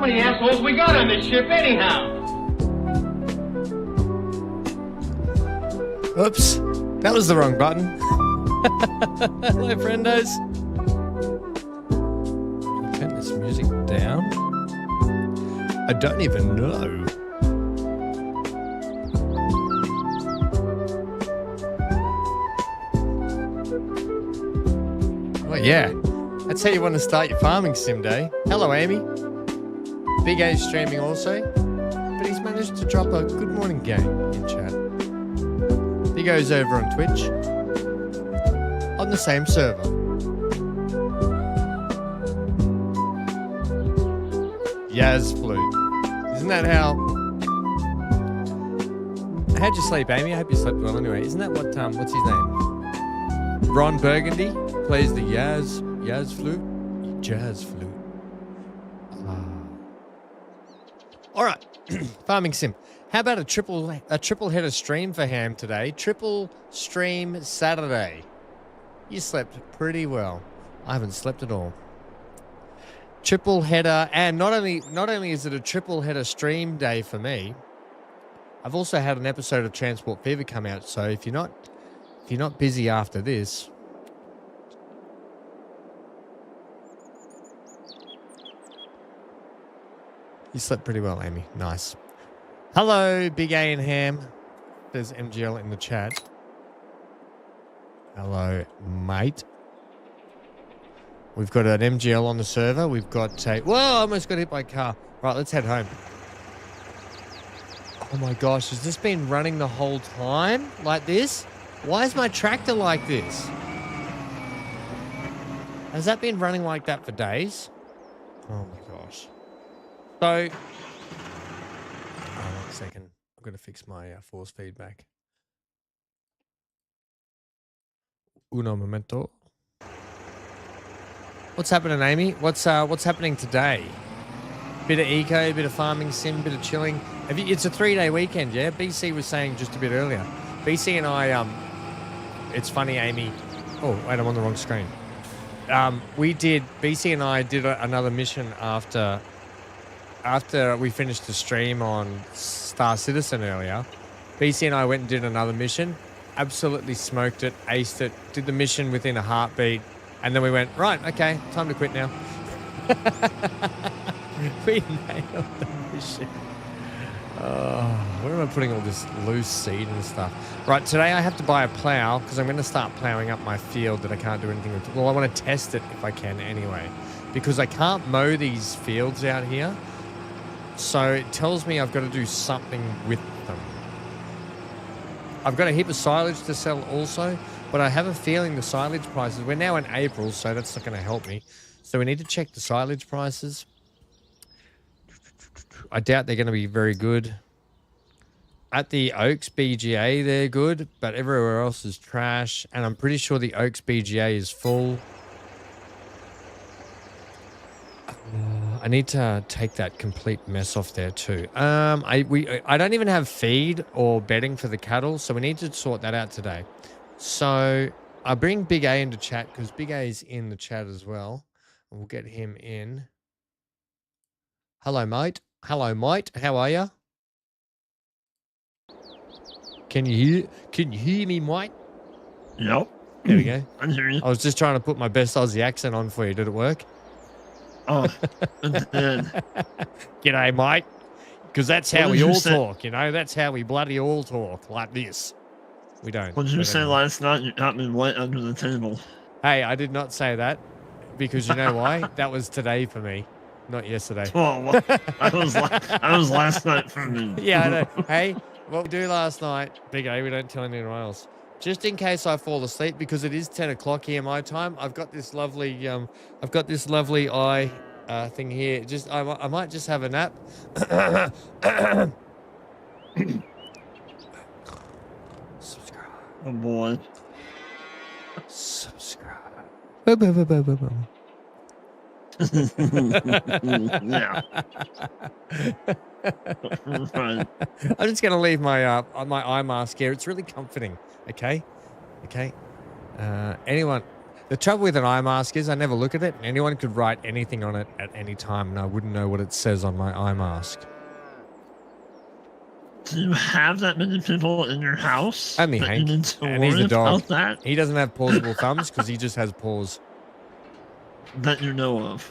many assholes we got on this ship anyhow? Oops, that was the wrong button. Hello, friendos. Turn this music down. I don't even know. Oh yeah, that's how you want to start your farming sim day. Hello, Amy. Big A's streaming also, but he's managed to drop a good morning game in chat. Big O's over on Twitch on the same server. Yaz flute. Isn't that how? How'd you sleep, Amy? I hope you slept well anyway. Isn't that what what's his name? Ron Burgundy plays the Yaz flute. Jazz flute. All right, farming sim. How about a triple header stream for Ham today? Triple stream Saturday. You slept pretty well. I haven't slept at all. Triple header, and not only is it a triple header stream day for me, I've also had an episode of Transport Fever come out. So if you're not busy after this, you slept pretty well, Amy. Nice. Hello, Big A and Ham. There's MGL in the chat. Hello, mate. We've got an MGL on the server. We've got a... Whoa, I almost got hit by a car. Right, let's head home. Oh my gosh, has this been running the whole time like this? Why is my tractor like this? Has that been running like that for days? Oh my gosh. So... Oh, 1 second. I've got to fix my force feedback. Uno momento. What's happening, Amy? What's happening today? Bit of eco, bit of farming sim, bit of chilling. It's a 3-day weekend, yeah? BC was saying just a bit earlier. BC and I, it's funny, Amy. Oh, wait, I'm on the wrong screen. BC and I did another mission after we finished the stream on Star Citizen earlier. BC and I went and did another mission. Absolutely smoked it, aced it, did the mission within a heartbeat. And then we went, right, okay, time to quit now. We nailed the mission. Where am I putting all this loose seed and stuff? Right, today I have to buy a plow because I'm going to start plowing up my field that I can't do anything with. Well, I want to test it if I can anyway, because I can't mow these fields out here. So it tells me I've got to do something with them. I've got a heap of silage to sell also, but I have a feeling the silage prices, we're now in April, so that's not going to help me. So we need to check the silage prices. I doubt they're going to be very good. At the Oaks BGA, they're good, but everywhere else is trash. And I'm pretty sure the Oaks BGA is full. I need to take that complete mess off there too. I don't even have feed or bedding for the cattle, so we need to sort that out today. So I'll bring Big A into chat because Big A is in the chat as well. We'll get him in. Hello, mate. Hello, mate. How are you? Can you hear me, mate? Yep. There we go. I hear you. I was just trying to put my best Aussie accent on for you. Did it work? Oh, it did. G'day, mate. Because that's how we all talk, you know? That's how we bloody all talk, like this. We don't. What did you say last night? You got me right under the table. Hey, I did not say that because you know why? That was today for me, not yesterday. Oh, well, I was last night for me. Yeah, I know. Hey, what we do last night, Big A, we don't tell anyone else. Just in case I fall asleep, because it is 10 o'clock here my time. I've got this lovely, eye thing here. Just I might just have a nap. Subscribe. Oh boy. Subscribe. Yeah. Right. I'm just gonna leave my eye mask here. It's really comforting. Okay. Anyone? The trouble with an eye mask is I never look at it. Anyone could write anything on it at any time, and I wouldn't know what it says on my eye mask. Do you have that many people in your house? Only that Hank, you need to and he's worry a dog. about that? He doesn't have pausable thumbs because he just has paws. That you know of.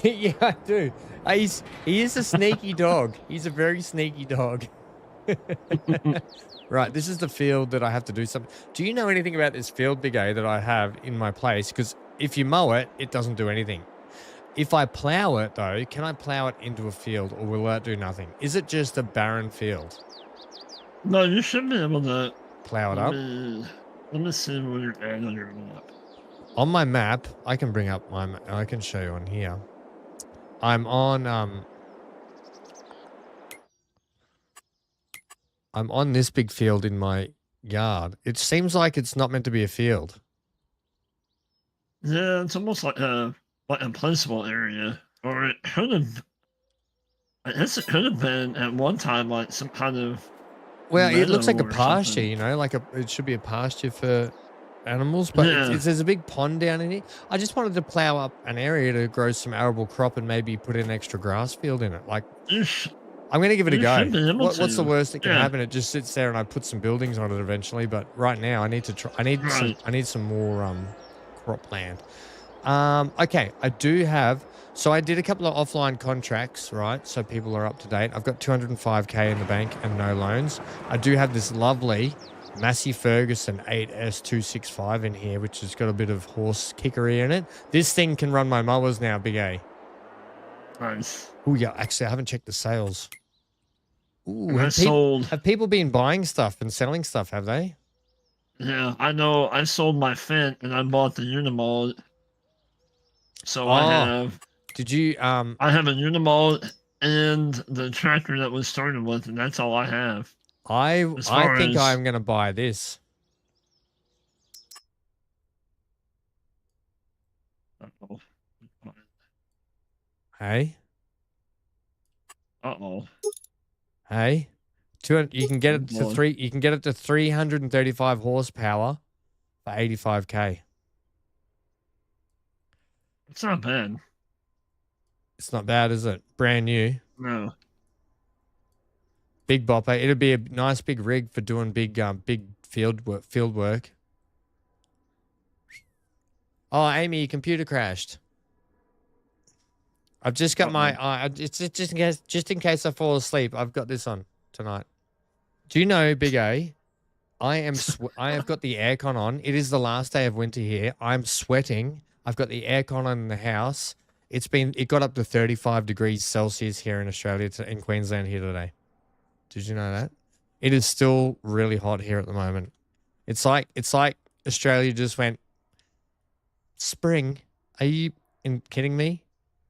Yeah, I do. He is a sneaky dog. He's a very sneaky dog. Right, this is the field that I have to do something. Do you know anything about this field, Big A, that I have in my place? Because if you mow it, it doesn't do anything. If I plow it, though, can I plow it into a field, or will that do nothing? Is it just a barren field? No, you should be able to Plow it up? Let me see where you're at on your map. On my map, I can bring up my map. I can show you on here. I'm on this big field in my yard. It seems like it's not meant to be a field. Yeah, it's almost like a placeable area, or it could have. I guess it could have been at one time like some kind of. Well, it looks like a meadow or pasture, something. you know, it should be a pasture for animals, but Yeah. there's a big pond down in here. I just wanted to plow up an area to grow some arable crop and maybe put an extra grass field in it. Like, I'm going to give it a You go. should be able What's the to. worst that can Yeah. happen? It just sits there and I put some buildings on it eventually. But right now I need to try. I need some more cropland. Okay, I do have. So I did a couple of offline contracts, right? So people are up to date. I've got 205k in the bank and no loans. I do have this lovely Massey Ferguson 8S265 in here, which has got a bit of horse kickery in it. This thing can run my mowers now, Big A. Nice. Oh yeah, actually I haven't checked the sales. Ooh, And I sold. have people been buying stuff and selling stuff, have they? Yeah, I know. I sold my Fent and I bought the Unimold. So I Oh. have. Did you I have a Unimold and the tractor that was started with, and that's all I have. I far think as- I'm gonna buy this. Uh-oh. Hey? Uh-oh. Hey? 200, you can get it to Lord. you can get it to 335 horsepower for 85k. It's not bad. It's not bad, is it? Brand new. No. Big bopper. It'll be a nice big rig for doing big field work. Oh, Amy, your computer crashed. I've just got my it's just in case I fall asleep. I've got this on tonight. Do you know, Big A? I have got the aircon on. It is the last day of winter here. I'm sweating. I've got the aircon on in the house. It got up to 35 degrees Celsius here in Australia, in Queensland here today. Did you know that? It is still really hot here at the moment. It's like Australia just went, spring. Are you kidding me?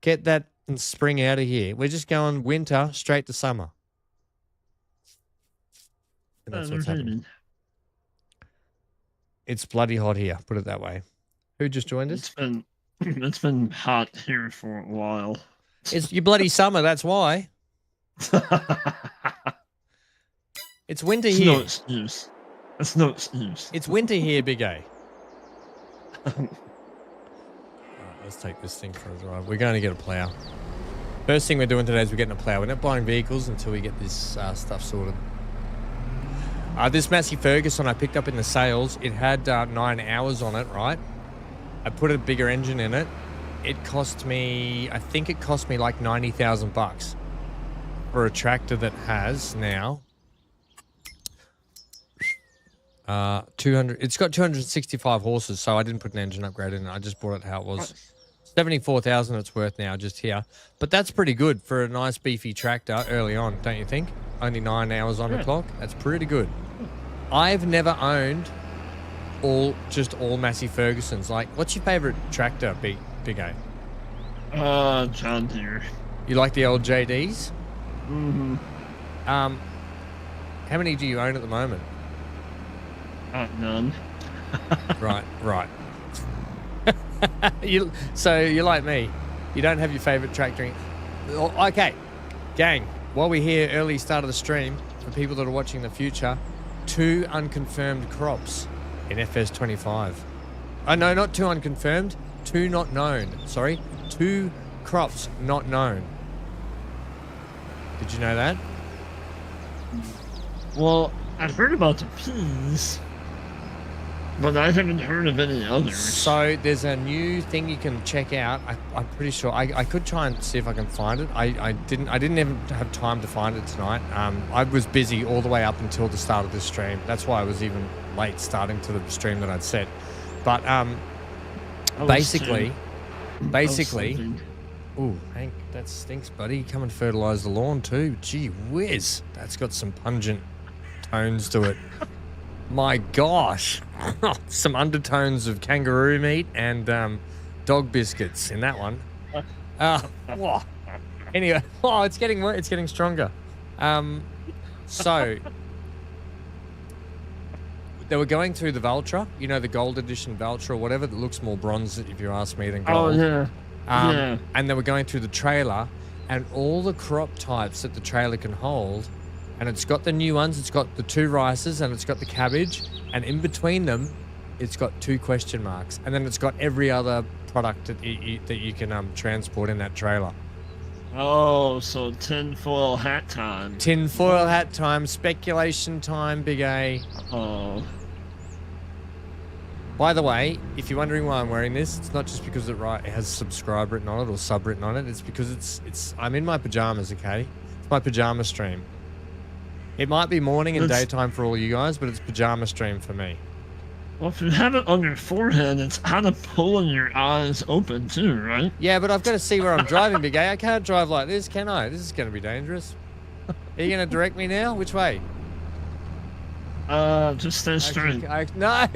Get that spring out of here. We're just going winter straight to summer. And that's what's happening. It's bloody hot here, put it that way. Who just joined us? It's been hot here for a while. It's your bloody summer, that's why. It's winter It's here. no excuse. That's no excuse. It's winter here, Big A. Alright, let's take this thing for a drive. We're going to get a plow. First thing we're doing today is we're getting a plow. We're not buying vehicles until we get this stuff sorted. This Massey Ferguson I picked up in the sales, it had 9 hours on it, right? I put a bigger engine in it. It cost me, I think it cost me like 90,000 bucks for a tractor that has now 200. It's got 265 horses, so I didn't put an engine upgrade in it. I just bought it how it was. 74,000 it's worth now, just here. But that's pretty good for a nice beefy tractor early on, don't you think? Only 9 hours on the clock. That's pretty good. I've never owned all Massey Fergusons. Like, what's your favorite tractor, Big A? John Deere. You like the old JDs? Mm-hmm. How many do you own at the moment? None. Right. So you're like me. You don't have your favorite tractor. Okay, gang. While we're here, early start of the stream, for people that are watching the future, 2 unconfirmed crops in FS25. No, not 2 unconfirmed. 2 not known. Sorry. 2 crops not known. Did you know that? Well, I've heard about the peas, but I haven't heard of any others. So there's a new thing you can check out. I'm pretty sure I could try and see if I can find it. I didn't even have time to find it tonight. I was busy all the way up until the start of this stream. That's why I was even late starting to the stream that I'd set. But basically, ooh, Hank, that stinks, buddy. Come and fertilize the lawn too. Gee whiz, that's got some pungent tones to it. My gosh, some undertones of kangaroo meat and dog biscuits in that one. Whoa. Anyway, it's getting stronger. So they were going through the Valtra, you know, the gold edition Valtra or whatever that looks more bronze, if you ask me, than gold. Oh yeah. Yeah. And they were going through the trailer, and all the crop types that the trailer can hold. And it's got the new ones. It's got the 2 rices, and it's got the cabbage, and in between them, it's got 2 question marks, and then it's got every other product that you can transport in that trailer. Oh, so tinfoil hat time. Tinfoil hat time, speculation time, Big A. Oh. By the way, if you're wondering why I'm wearing this, it's not just because it has subscribe written on it or sub written on it. It's because I'm in my pajamas. Okay, it's my pajama stream. It might be morning and daytime for all you guys, but it's pajama stream for me. Well, if you have it on your forehead, it's kind of pulling your eyes open too, right? Yeah, but I've got to see where I'm driving, Big A. I can't drive like this, can I? This is going to be dangerous. Are you going to direct me now? Which way? Just stay straight. No,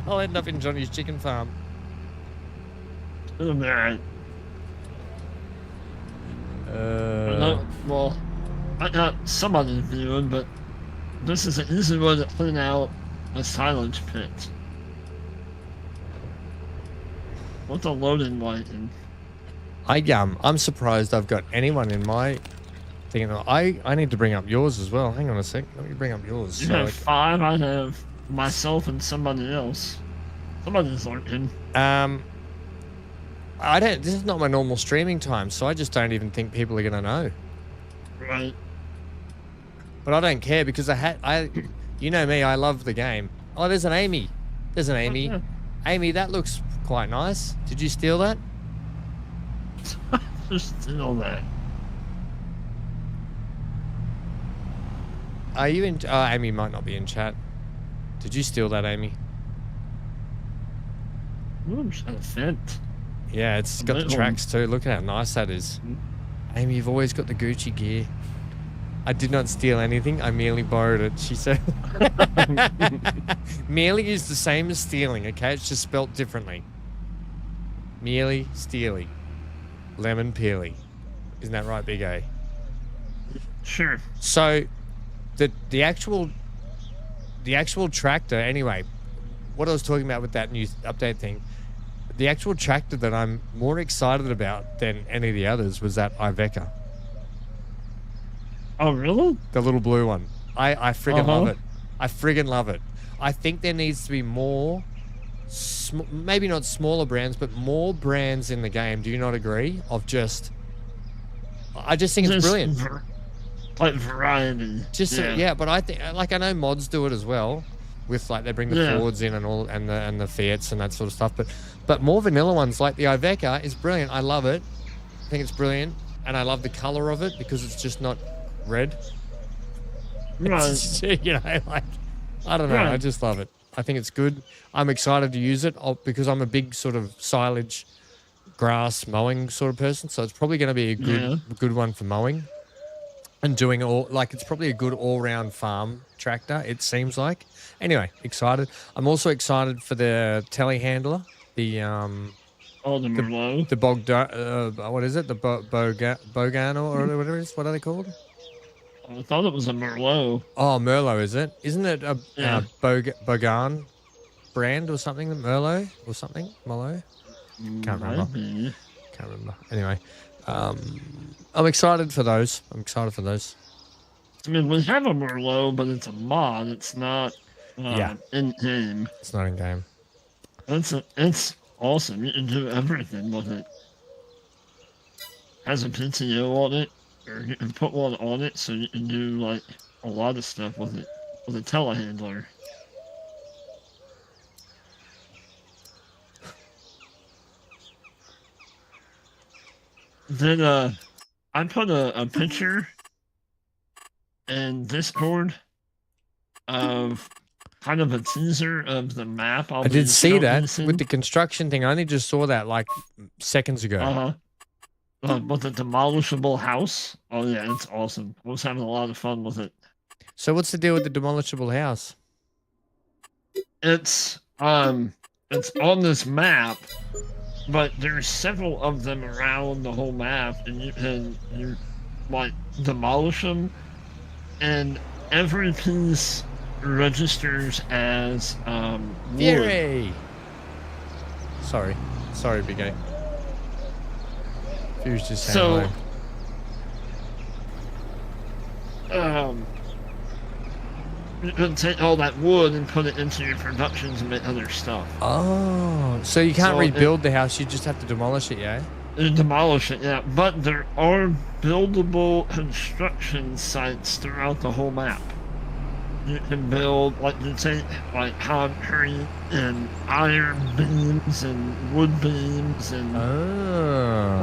I'll end up in Johnny's chicken farm. Alright. Well, I got somebody viewing, but this is an easy way to clean out a silage pit. What's a loading light in? I'm surprised I've got anyone in my thing. I need to bring up yours as well. Hang on a sec. Let me bring up yours. You have 5. I have myself and somebody else. Somebody's lurking. This is not my normal streaming time, so I just don't even think people are gonna know. Right. But I don't care because you know me, I love the game. Oh, there's an Amy. There's an Amy. Okay. Amy, that looks quite nice. Did you steal that? Just steal that. Are you in? Oh, Amy might not be in chat. Did you steal that, Amy? Ooh, I'm trying to fit. Yeah, it's got the tracks too. Look at how nice that is. Amy, you've always got the Gucci gear. I did not steal anything. I merely borrowed it, she said. Merely is the same as stealing, okay? It's just spelt differently. Merely, steely. Lemon peely. Isn't that right, Big A? Sure. So, the actual tractor, anyway, what I was talking about with that new update thing, the actual tractor that I'm more excited about than any of the others was that Iveca. Oh, really? The little blue one. I friggin' love it. I friggin' love it. I think there needs to be more, maybe not smaller brands, but more brands in the game. Do you not agree? I just think it's brilliant. Like variety. Yeah, but I think, like, I know mods do it as well, with like they bring the Fords in and all, and the Fiats and that sort of stuff. But more vanilla ones like the Iveca is brilliant. I love it. I think it's brilliant, and I love the color of it because it's just not red. Right. You know, like, I don't know. Right. I just love it. I think it's good. I'm excited to use it because I'm a big sort of silage, grass mowing sort of person. So it's probably going to be a good one for mowing and doing it's probably a good all-round farm tractor, it seems like. Anyway, excited. I'm also excited for the telehandler, the Merlot. The what is it? The Bogan or whatever it is. What are they called? I thought it was a Merlot. Oh, Merlot, is it? Isn't it a Bogan brand or something? Merlot or something? Merlot? Can't remember. Maybe. Can't remember. Anyway, I'm excited for those. I mean, we have a Merlot, but it's a mod. It's not in game. It's not in game. It's awesome. You can do everything with it. Has a PTO on it, or you can put one on it, so you can do like a lot of stuff with it with a telehandler. Then I put a picture in Discord of kind of a teaser of the map. I did see that with the construction thing. I only just saw that like seconds ago. With the demolishable house. Oh yeah, it's awesome. I was having a lot of fun with it. So what's the deal with the demolishable house? It's on this map, but there's several of them around the whole map, and you like demolish them, and every piece registers as wood. Fury! Sorry, Big A. Fury's just saying hello. You can take all that wood and put it into your productions and make other stuff. Oh, so you can't rebuild the house, you just have to demolish it, yeah? Demolish it, yeah. But there are buildable construction sites throughout the whole map. You can build, like, you take, like, concrete and iron beams and wood beams and...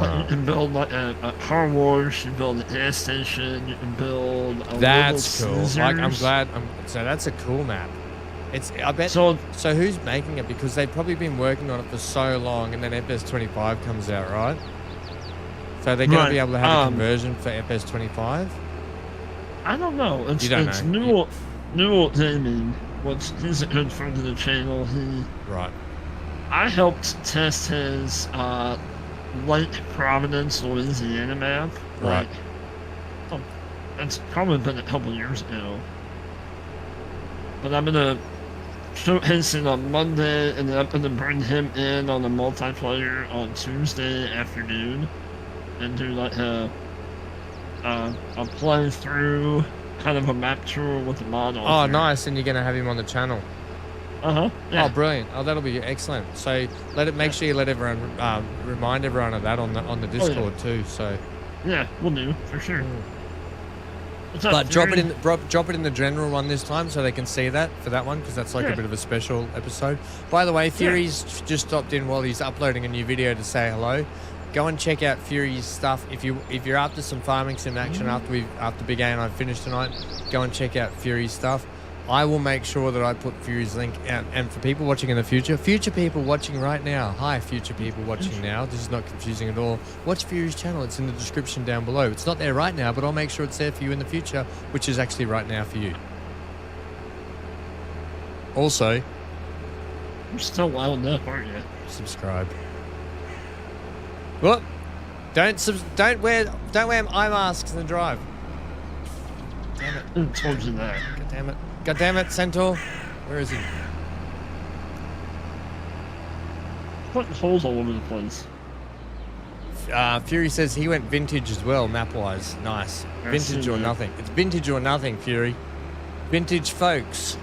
Like, you can build, like, a car wash, you build a gas station, you can build a That's cool. Scissors. Like, I'm glad... so that's a cool map. I bet... So who's making it? Because they've probably been working on it for so long, and then FS 25 comes out, right? So they're going to be able to have a conversion for FS 25? I don't know. You don't know. Newell Gaming, he's a good friend of the channel. Right. I helped test his Lake Providence, Louisiana map. Right. It's probably been a couple years ago. But I'm gonna showcase it on Monday, and then I'm gonna bring him in on the multiplayer on Tuesday afternoon, and do like a playthrough. Kind of a map tour with the mod on. Oh, nice! And you're gonna have him on the channel. Yeah. Oh, brilliant! Oh, that'll be excellent. So make sure you let everyone remind everyone of that on the Discord too. So yeah, we'll do for sure. But drop it in the general one this time so they can see that for that one, because that's like a bit of a special episode. By the way, Fury's just stopped in while he's uploading a new video to say hello. Go and check out Fury's stuff. If you're after some farming sim action after Big A and I finish tonight, go and check out Fury's stuff. I will make sure that I put Fury's link out. And for people watching in the future people watching right now, hi future people watching now, this is not confusing at all. Watch Fury's channel, it's in the description down below. It's not there right now, but I'll make sure it's there for you in the future, which is actually right now for you. Also, you're still loud enough, aren't you? Subscribe. Well, don't wear eye masks in the drive. Damn it! Who told you that? God damn it! God damn it, Centaur! Where is he? Putting holes all over the place. Fury says he went vintage as well, map-wise. Nice. Vintage or nothing. It's vintage or nothing, Fury. Vintage folks.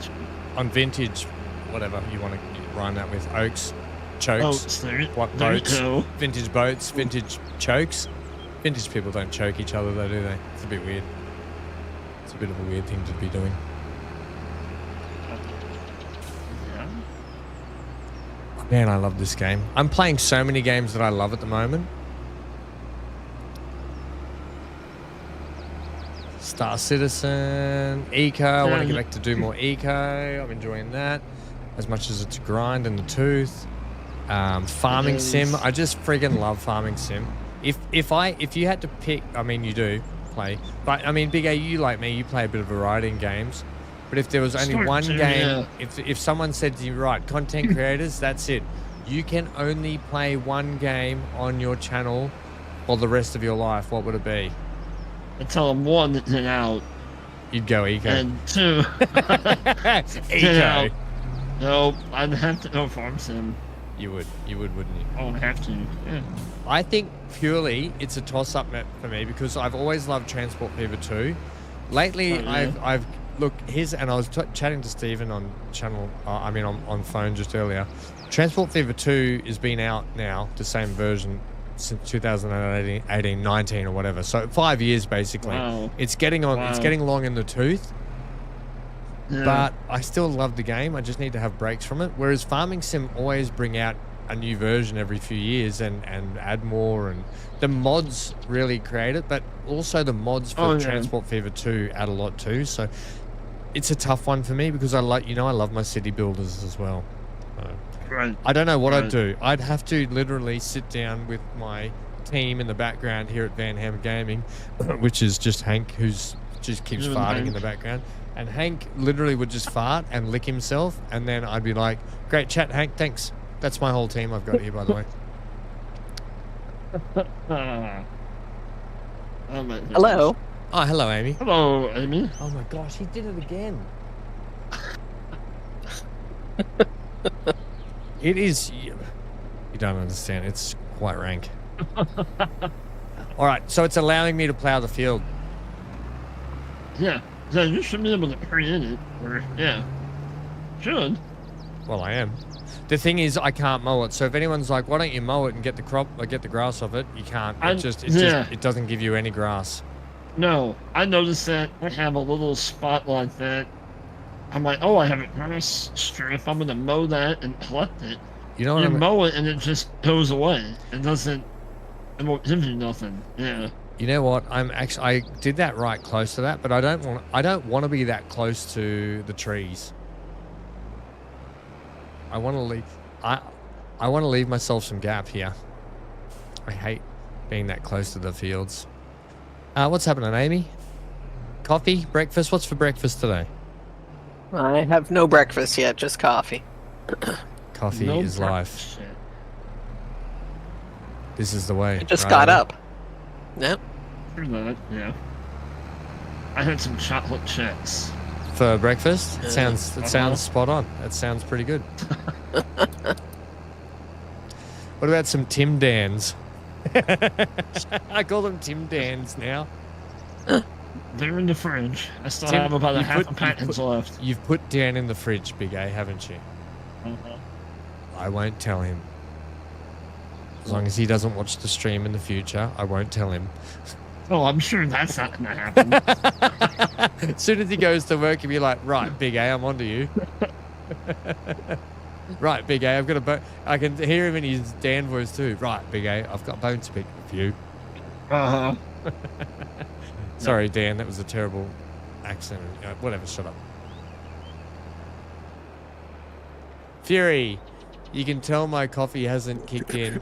On vintage, whatever you want to rhyme that with. Oaks. Chokes. What boats? Vintage boats, vintage chokes. Vintage people don't choke each other though, do they? It's a bit weird. It's a bit of a weird thing to be doing. Yeah. Man, I love this game. I'm playing so many games that I love at the moment. Star Citizen, Eco. I want to get back to do more Eco. I'm enjoying that as much as it's a grind in the tooth. Farming sim. I just friggin' love farming sim. If you had to pick, I mean you do play, but I mean Big A, you like me, you play a bit of variety in games. But if there was only one game, if someone said to you, right, content creators, that's it. You can only play one game on your channel for the rest of your life, what would it be? I tell them one, get out. You'd go Eco. And two, Eco. No, I'd have to go farm sim. You would, wouldn't you? I would have to, yeah. I think purely it's a toss-up map for me because I've always loved Transport Fever 2. Lately, I've look, and I was chatting to Stephen on channel, on phone just earlier, Transport Fever 2 has been out now, the same version, since 2018, 19 or whatever. So 5 years basically. Wow. It's getting on. It's getting long in the tooth. Yeah. But I still love the game. I just need to have breaks from it. Whereas Farming Sim always bring out a new version every few years and add more, and the mods really create it. But also the mods for Transport Fever 2 add a lot too. So it's a tough one for me because I love my city builders as well. Right. I don't know what I'd do. I'd have to literally sit down with my team in the background here at VanHam Gaming, which is just Hank, who's just keeps farting in the background. And Hank literally would just fart and lick himself, and then I'd be like, "Great chat, Hank. Thanks." That's my whole team I've got here, by the way. Hello. Oh, hello, Amy. Hello, Amy. Oh my gosh, he did it again. It is. You don't understand. It's quite rank. All right, so it's allowing me to plow the field. Yeah. So you should be able to create it. Or, yeah. Should. Well, I am. The thing is, I can't mow it. So if anyone's like, "Why don't you mow it and get the crop or get the grass off it?" You can't. It doesn't give you any grass. No, I noticed that I have a little spot like that. I'm like, oh, I have a grass strip. I'm gonna mow that and collect it. You know what? You mow it and it just goes away. It doesn't. It won't give you nothing. Yeah. You know what? I did that right close to that, but I don't want to be that close to the trees. I want to leave. I want to leave myself some gap here. I hate being that close to the fields. What's happening, Amy? Coffee? Breakfast? What's for breakfast today? I have no breakfast yet, just coffee. Coffee is life. Shit. This is the way. I just got up. Yep. For that, yeah. I had some chocolate checks. For breakfast? It sounds spot on. That sounds pretty good. What about some Tim Dans? I call them Tim Dans now. They're in the fridge. I still have about a half a package left. You've put Dan in the fridge, Big A, haven't you? I won't tell him. As long as he doesn't watch the stream in the future, I won't tell him. Oh, I'm sure that's not going to happen. As soon as he goes to work, he'll be like, "Right, Big A, I'm onto you." Right, Big A, I've got a bone. I can hear him in his Dan voice too. Right, Big A, I've got a bone to pick with you. Sorry, Dan, that was a terrible accent. Whatever, shut up. Fury, you can tell my coffee hasn't kicked in.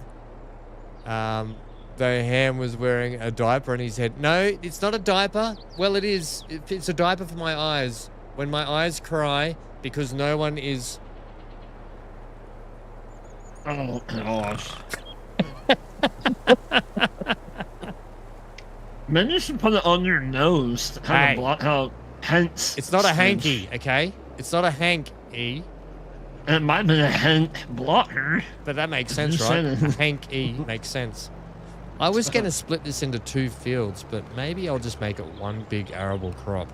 Though Ham was wearing a diaper on his head. No, it's not a diaper. Well, it is. It's a diaper for my eyes. When my eyes cry because no one is... Oh, gosh. Maybe you should put it on your nose to kind of block out Hank's... It's not a hanky, okay? It's not a hank-y. It might be a Hank blocker. But that makes sense, right? Hank-y makes sense. I was going to split this into 2 fields, but maybe I'll just make it one big arable crop.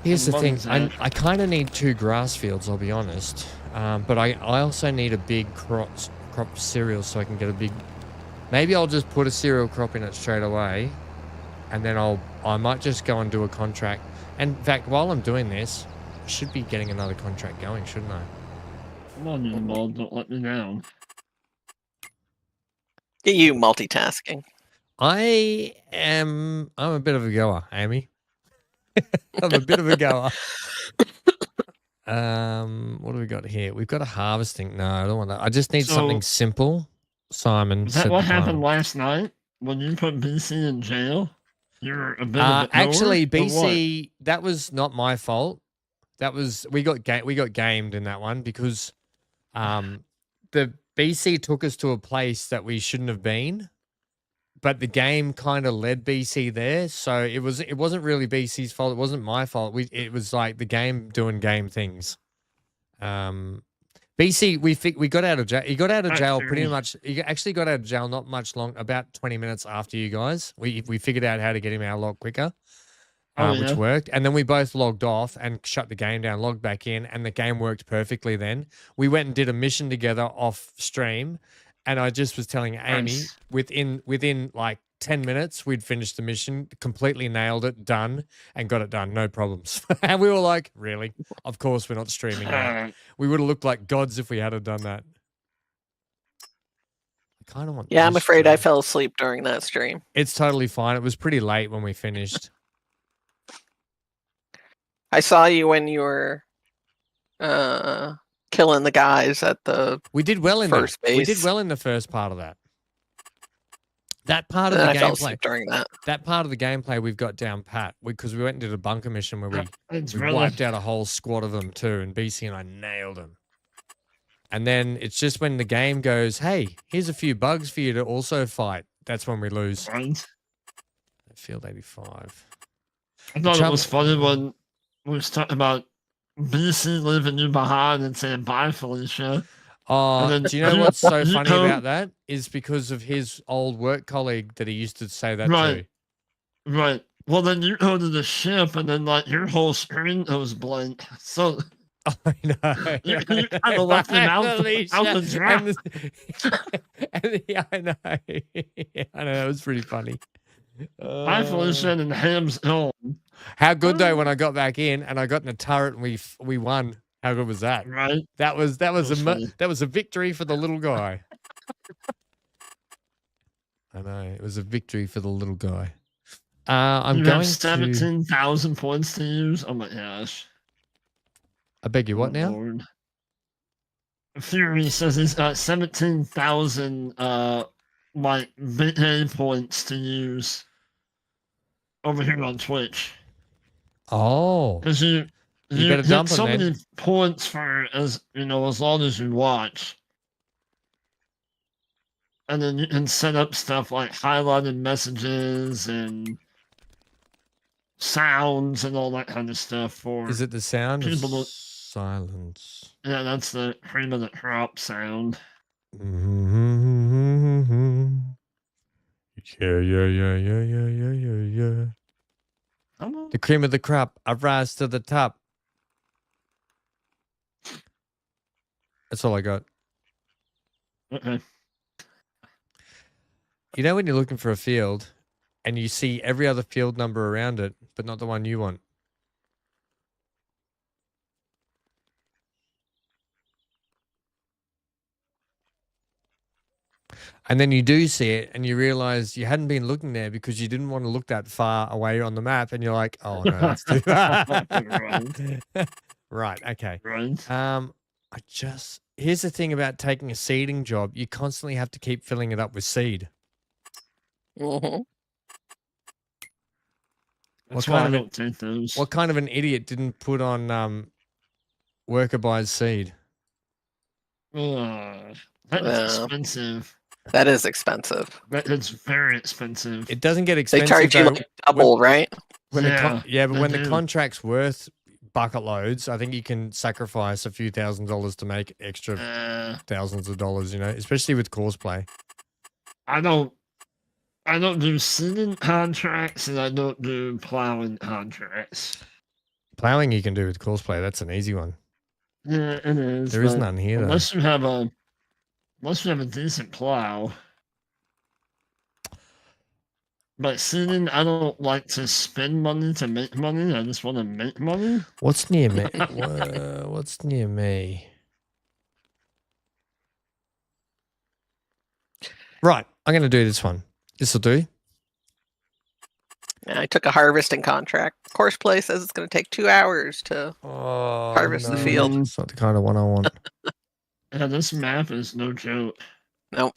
Here's the thing. I kind of need 2 grass fields, I'll be honest. But I also need a big crop cereal so I can get a big... Maybe I'll just put a cereal crop in it straight away. And then I might just go and do a contract. And in fact, while I'm doing this, I should be getting another contract going, shouldn't I? Come on, you ball, don't let me down. Get you multitasking. I'm a bit of a goer, Amy. I'm a bit of a goer. What do we got here? We've got a harvesting. No, I don't want that. I just need something simple. Simon, is that what happened last night when you put BC in jail? You're a bit of a actually, BC, that was not my fault. That was we got gamed in that one because the BC took us to a place that we shouldn't have been, but the game kind of led BC there. So it wasn't really BC's fault. It wasn't my fault. It was like the game doing game things. BC, we got out of jail. He got out of jail pretty much. He actually got out of jail not much long, about 20 minutes after you guys. We figured out how to get him out a lot quicker. which worked. And then we both logged off and shut the game down, logged back in, and the game worked perfectly then. We went and did a mission together off stream, and I just was telling Amy within like 10 minutes, we'd finished the mission, completely nailed it, done, and got it done, no problems. And we were like, really? Of course we're not streaming that. We would have looked like gods if we had done that. I kind of want Yeah, I'm afraid I fell asleep during that stream. It's totally fine. It was pretty late when we finished. I saw you when you were killing the guys at the We did well in first base. We did well in the first part of that. That part of the I fell gameplay asleep during that. That part of the gameplay we've got down pat because we went and did a bunker mission where we really... wiped out a whole squad of them too, and BC and I nailed them. And then it's just when the game goes, hey, here's a few bugs for you to also fight. That's when we lose. Right. Field 85. I thought it was funny when we was talking about BC leaving you behind and saying bye, Felicia. Oh, do you know what's so funny about that? Is because of his old work colleague that he used to say that to. Right. Well, then you go to the ship and then like your whole screen goes blank. So I know. you kind of left him out the draft. Yeah, I know. Yeah, I know. That was pretty funny. Bye, Felicia, and Ham's on. How good though when I got back in and I got in a turret and we won. How good was that? Right. That was a victory for the little guy. I know it was a victory for the little guy. I'm going 17,000 points to use. Oh my gosh! I beg you, what now? Lord. Fury says he's got 17,000 like VanHam points to use over here on Twitch. Oh, because you better dump so them, many points for as long as you watch. And then you can set up stuff like highlighted messages and sounds and all that kind of stuff for. Is it the sound people of silence? Yeah, that's the cream of the crop sound. Yeah. The cream of the crop. I rise to the top. That's all I got. Okay. You know when you're looking for a field and you see every other field number around it, but not the one you want? And then you do see it and you realize you hadn't been looking there because you didn't want to look that far away on the map and you're like, oh no, that's too Right, okay. Right. Here's the thing about taking a seeding job. You constantly have to keep filling it up with seed. Mm-hmm. That's why I don't take those. What kind of an idiot didn't put on worker buys seed? That is expensive. That is expensive. It's very expensive. It doesn't get expensive. They charge you like double, right? When but when do. the contract's worth bucket loads, I think you can sacrifice a few $1,000s to make extra thousands of dollars, especially with course play. I don't do seeding contracts and I don't do plowing contracts. Plowing you can do with course play. That's an easy one. Yeah, it is. There is none here, unless you have a decent plow. But seeding, I don't like to spend money to make money. I just want to make money. What's near me? What's near me? Right, I'm going to do this one. This will do. I took a harvesting contract. Course play says it's going to take 2 hours to harvest the field. It's not the kind of one I want. Yeah, this map is no joke. Nope.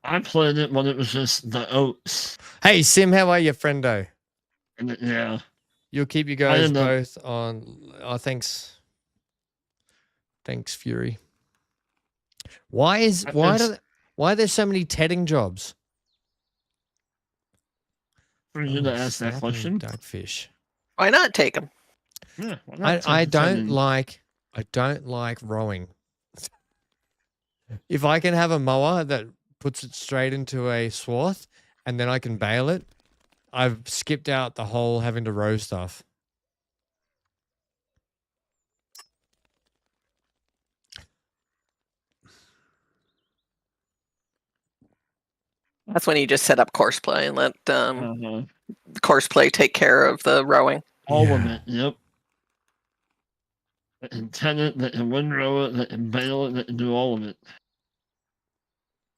I played it when it was just the oats. Hey, Sim, how are you, friendo? Yeah. You'll keep you guys both on. Oh, thanks. Thanks, Fury. Why are there so many tedding jobs? For you to ask that question. Duckfish. Why not take them? Yeah, I don't like rowing. If I can have a mower that puts it straight into a swath and then I can bail it, I've skipped out the whole having to row stuff. That's when you just set up course play and let Uh-huh. course play take care of the rowing. All of it, yep. They can tenant, they can windrow it, they can bail it, they can do all of it.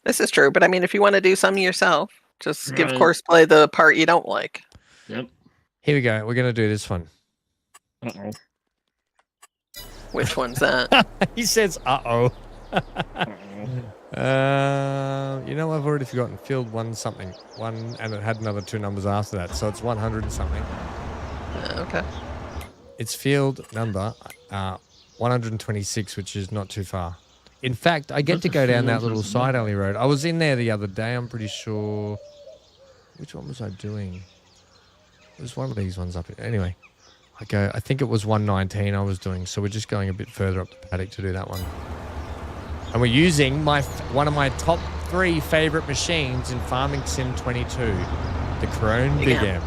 This is true, but I mean, if you want to do some yourself, just give Right. course play the part you don't like. Yep. Here we go. We're going to do this one. Uh-oh. Which one's that? He says, uh-oh. Uh-oh. You know, I've already forgotten. Field 1 something. 1, and it had another 2 numbers after that. So it's 100 and something. Okay. It's field number 126, which is not too far. In fact, I get to go down that little side alley road. I was in there the other day, I'm pretty sure. Which one was I doing? It was one of these ones up here. Anyway, I think it was 119 I was doing. So we're just going a bit further up the paddock to do that one. And we're using one of my top 3 favorite machines in Farming Sim 22, the Krone Big M.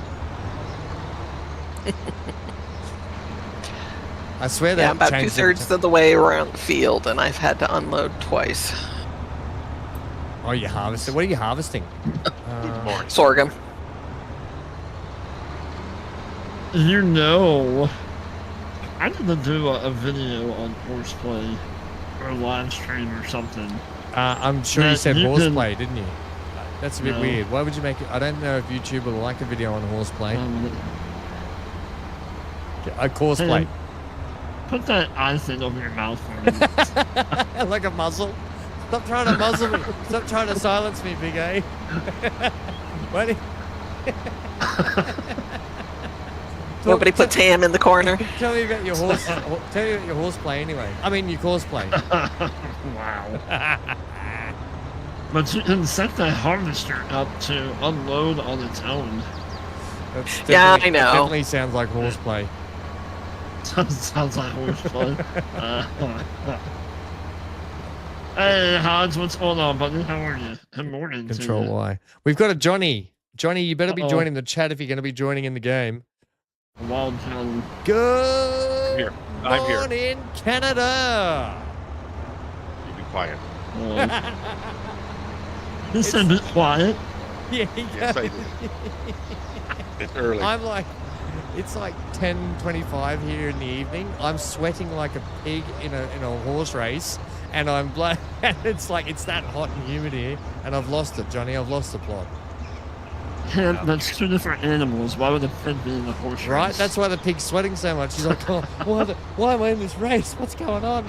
I swear that Yeah, about changed 2/3 of the way around the field, and I've had to unload twice. Oh, you harvested? What are you harvesting? Sorghum. You know, I'm gonna do a video on horseplay or a live stream or something. I'm sure you Now, said you can- horseplay, didn't you? That's a bit No. weird. Why would you make it? I don't know if YouTube will like a video on horseplay. Courseplay. Put that eye thing over your mouth for me. Like a muzzle. Stop trying to muzzle me. Stop trying to silence me, Big A. Why do Nobody puts ham in the corner. Tell me about your horse. Tell me about your horseplay anyway. I mean, your courseplay. Wow. But you can set the harvester up to unload on its own. That's Yeah, definitely- I know. That definitely sounds like horseplay. Sounds like horseplay. Hey, Hans, what's going on, buddy? How are you? Good morning. to Control you. Y. We've got a Johnny. Johnny, you better be Uh-oh. joining the chat if you're going to be joining in the game. Wild Johnny. Good Here. I'm here. morning, Canada. You be quiet. He said be quiet. Yeah, Yes, I did. It's early. I'm like, it's like 10:25 here in the evening. I'm sweating like a pig in a horse race, and I'm black. And it's like it's that hot and humid here, and I've lost it, Johnny. I've lost the plot. Yeah, that's 2 different animals. Why would a pig be in a horse race? Right? That's why the pig's sweating so much. She's like, oh, why am I in this race? What's going on?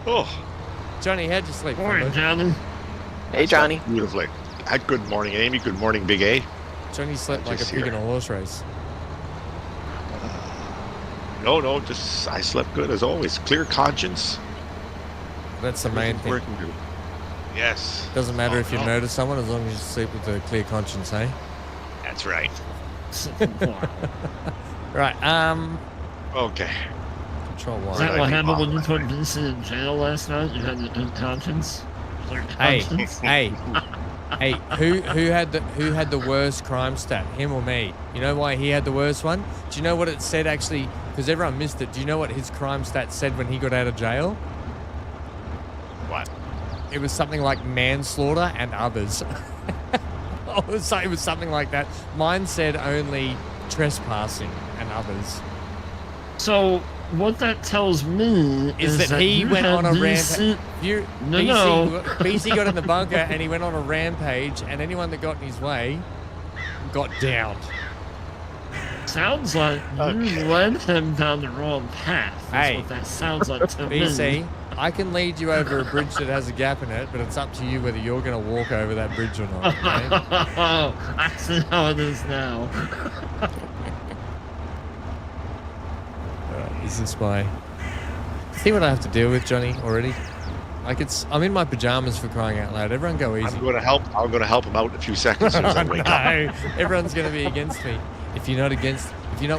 Oh, Johnny, how'd you sleep? Morning, Fumbo? Johnny. Hey, Johnny. beautifully. Good morning, Amy. Good morning, Big A. Johnny slept like a Just pig in here. a horse race. No, just I slept good as always. Clear conscience. That's the main thing. Working good. Yes. Doesn't matter Oh, if you no. murder someone as long as you sleep with a clear conscience, eh? That's right. Wow. Right, Okay. control Is Y. that Right. what happened when you put BC in jail last night? You had a conscience? Clear Hey, conscience? hey, who had the worst crime stat, him or me? You know why he had the worst one? Do you know what it said actually? Because everyone missed it. Do you know what his crime stat said when he got out of jail? What? It was something like manslaughter and others. It was something like that. Mine said only trespassing and others. So, what that tells me Is that he you went had on a BC rampage. No. BC got in the bunker and he went on a rampage, and anyone that got in his way got downed. Sounds like you Okay. led him down the wrong path. That's Hey. what that sounds like to me. BC, I can lead you over a bridge that has a gap in it, but it's up to you whether you're going to walk over that bridge or not. Okay? Oh, I see how it is now. Is this my... See what I have to deal with, Johnny, already? Like, I'm in my pajamas for crying out loud. Everyone go easy. I'm going to help him out in a few seconds as soon as I wake up. No, everyone's going to be against me. If you're not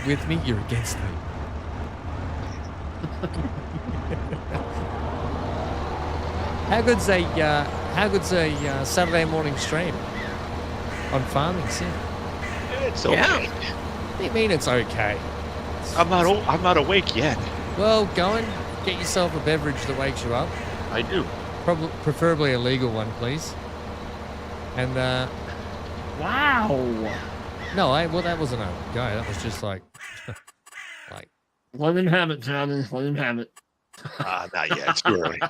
with me, you're against me. How good's a Saturday morning stream? on farming sim. It's okay. Yeah. What do you mean it's okay? I'm not awake yet. Well, go and get yourself a beverage that wakes you up. I do. Preferably a legal one, please. And Wow. no, well that wasn't a go. That was just like, like. Let him have it, Johnny. Let him have it. Not yet. It's too early.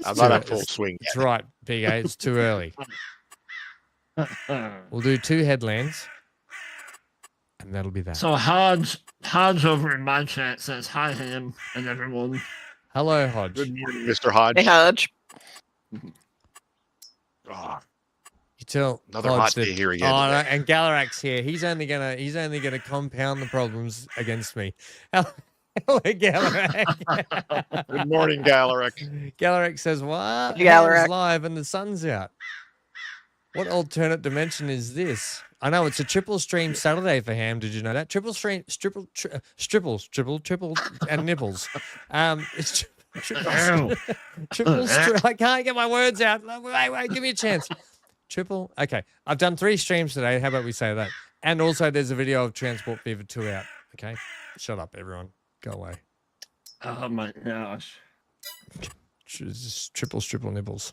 I'm not at full swing That's yet. right, Big A. It's too early. We'll do 2 headlands, and that'll be that. So Hodge over in my chat says hi, Ham, and everyone. Hello, Hodge. Good morning, Mr. Hodge. Hey, Hodge. Oh, You tell another Hodge hot that- day here again. Oh, no, today. and Galarak's here. He's only gonna compound the problems against me. Hello, Galarak. Good morning, Galarak. Galarak says, "What? Galarak. Ham's live and the sun's out. What alternate dimension is this? I know it's a triple stream Saturday for Ham. Did you know that? Triple stream, triple, and nipples. It's triple stream. I can't get my words out. Wait, give me a chance. Triple. Okay, I've done 3 streams today. How about we say that? And also, there's a video of Transport Fever 2 out. Okay, shut up, everyone. Go away. Oh my gosh. Just triple nipples.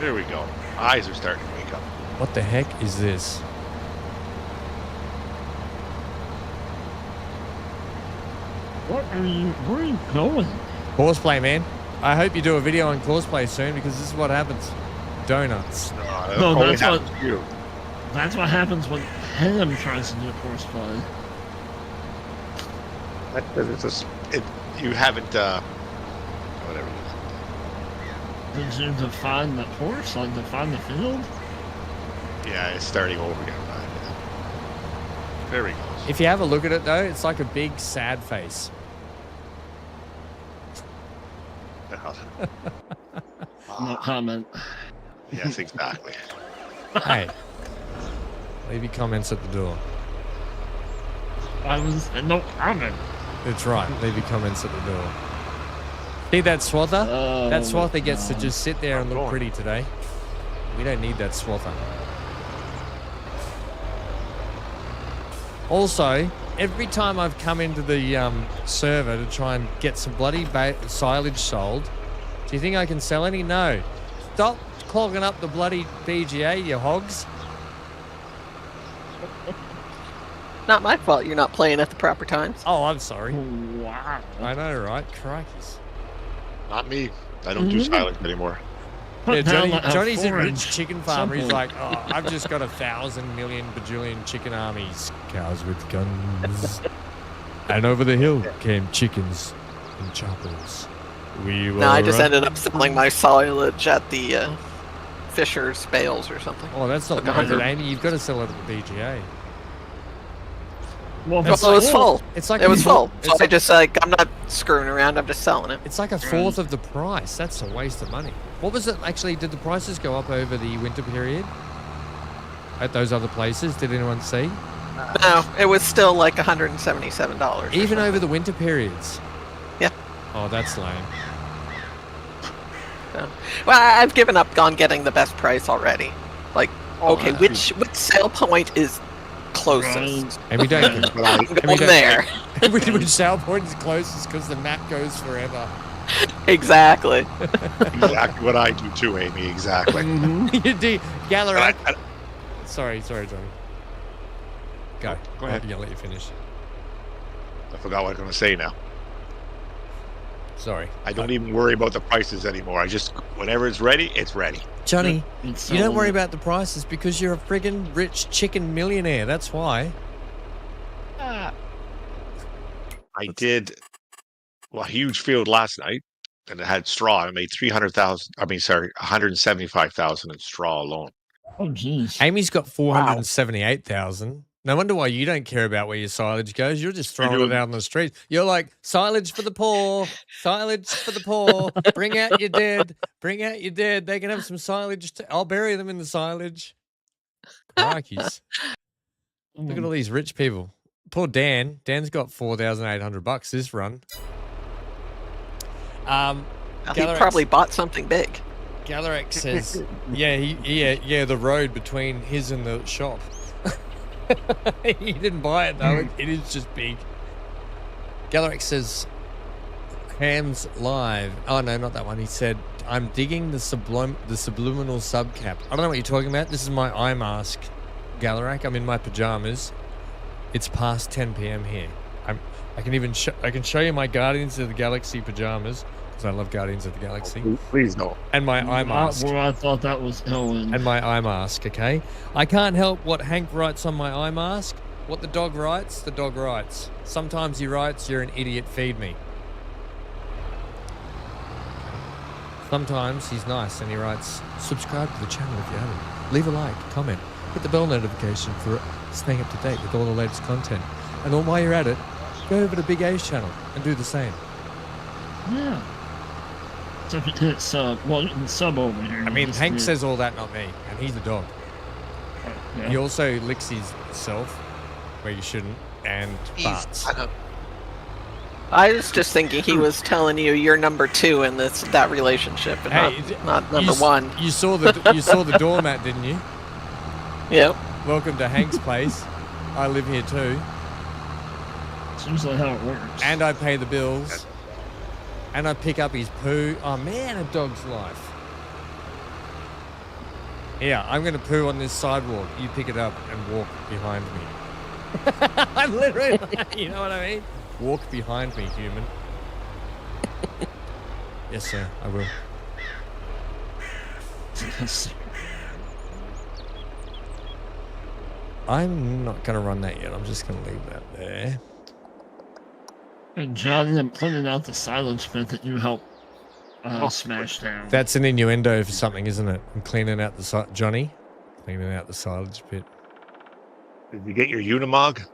There we go. Eyes are starting to wake up. What the heck is this? Where are you going? Horseplay, man. I hope you do a video on Horseplay soon because this is what happens. Donuts. No, always that's what- happens to you. That's what happens when Ham tries to do horseplay. You haven't, whatever it Did you define the horse? Like define the field? is. Yeah, it's starting over again. There he goes. If you have a look at it, though, it's like a big, sad face. No comment. Yes, exactly. Hey, leave your comments at the door. I was no comment. That's right. Leave your comments at the door. See that swather? Oh, That swather gets to God. just sit there and look pretty today. We don't need that swather. Also, every time I've come into the server to try and get some bloody silage sold, do you think I can sell any? No. Stop clogging up the bloody BGA, you hogs. Not my fault you're not playing at the proper times. Oh, I'm sorry. Wow. I know, right? Crikeys. Not me. I don't do silence anymore. Yeah, Put down Johnny's a forage. rich chicken farmer. He's Something. like, oh, I've just got 1,000 million bajillion chicken armies. Cows with guns. And over the hill came chickens and choppers. We were No, I just ended up selling my silage at the Fisher's Bales or something. Oh, that's not Like worth it, 100. Amy. You've got to sell it at the BGA. Well, That's Well, it was full. It's like It was full. It's So I like, just I'm not screwing around. I'm just selling it. it's like a fourth of the price. That's a waste of money. What was it actually? Did the prices go up over the winter period at those other places? Did anyone see? No, it was still like $177. Even over the winter periods. Yeah. Oh, that's lame. Well, I've given up on getting the best price already. Like, okay, wow. which sale point is closest? And we don't. But I, I'm we going don't- there. Which sale point is closest because the map goes forever. Exactly. exactly what I do too, Amy. Exactly. You do, But Galarak. I- Sorry, Johnny. Go. Go ahead. I'll let you finish. I forgot what I was going to say now. Sorry. I don't even worry about the prices anymore. I just, whenever it's ready, it's ready. Johnny, It's you don't worry sold. about the prices because you're a friggin' rich chicken millionaire. That's why. I did a huge field last night, and it had straw. I made 175,000 in straw alone. Oh, jeez. Amy's got 478,000. No wonder why you don't care about where your silage goes. You're just throwing it doing- out on the streets. You're like, silage for the poor, silage for the poor. Bring out your dead. Bring out your dead. They can have some silage. I'll bury them in the silage. Crikeys. Look at all these rich people. Poor Dan. Dan's got $4,800 this run. He Galarak's- probably bought something big. Galarax says, yeah, the road between his and the shop. He didn't buy it though. It is just big. Galarax says, Ham's live. Oh no, not that one. He said, I'm digging the subliminal subcap. I don't know what you're talking about. This is my eye mask, Galarax. I'm in my pajamas. It's past 10 p.m. here. I can show you my Guardians of the Galaxy pajamas because I love Guardians of the Galaxy. Oh, please no. And my eye mask. Well, I thought that was Owen. And my eye mask, okay? I can't help what Hank writes on my eye mask. What the dog writes, the dog writes. Sometimes he writes, you're an idiot, feed me. Sometimes he's nice and he writes, subscribe to the channel if you haven't. Leave a like, comment, hit the bell notification for staying up to date with all the latest content. And while you're at it, go over to Big A's channel and do the same. Yeah. So if it hits sub over here. I mean, Hank says all that, not me, and he's a dog. Yeah. He also licks himself where you shouldn't and farts. I was just thinking he was telling you you're number 2 in that relationship, and not number 1. You saw the doormat, didn't you? Yep. Welcome to Hank's place. I live here too. Seems like how it works. And I pay the bills. And I pick up his poo. Oh man, a dog's life. Yeah, I'm gonna poo on this sidewalk. You pick it up and walk behind me. I'm literally, you know what I mean? Walk behind me, human. Yes, sir, I will. I'm not gonna run that yet. I'm just gonna leave that there. And Johnny, I'm cleaning out the silence pit that you helped smash down. That's an innuendo for something, isn't it? I'm cleaning out the Johnny, cleaning out the silage pit. Did you get your Unimog?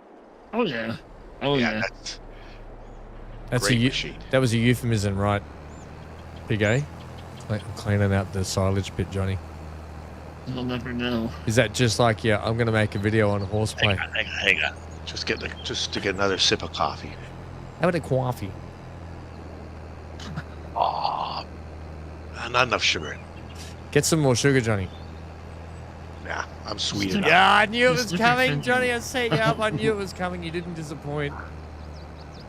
Oh yeah. Oh yeah. That's great machine. That was a euphemism, right? Big A? Like I'm cleaning out the silage pit, Johnny. You'll never know. Is that just like, yeah, I'm going to make a video on horseplay? Hang on. Just to get another sip of coffee. How about a coffee? Oh, not enough sugar. Get some more sugar, Johnny. Nah, I'm sweet enough. Yeah, I knew it was coming, Johnny. I set you up. I knew it was coming. You didn't disappoint.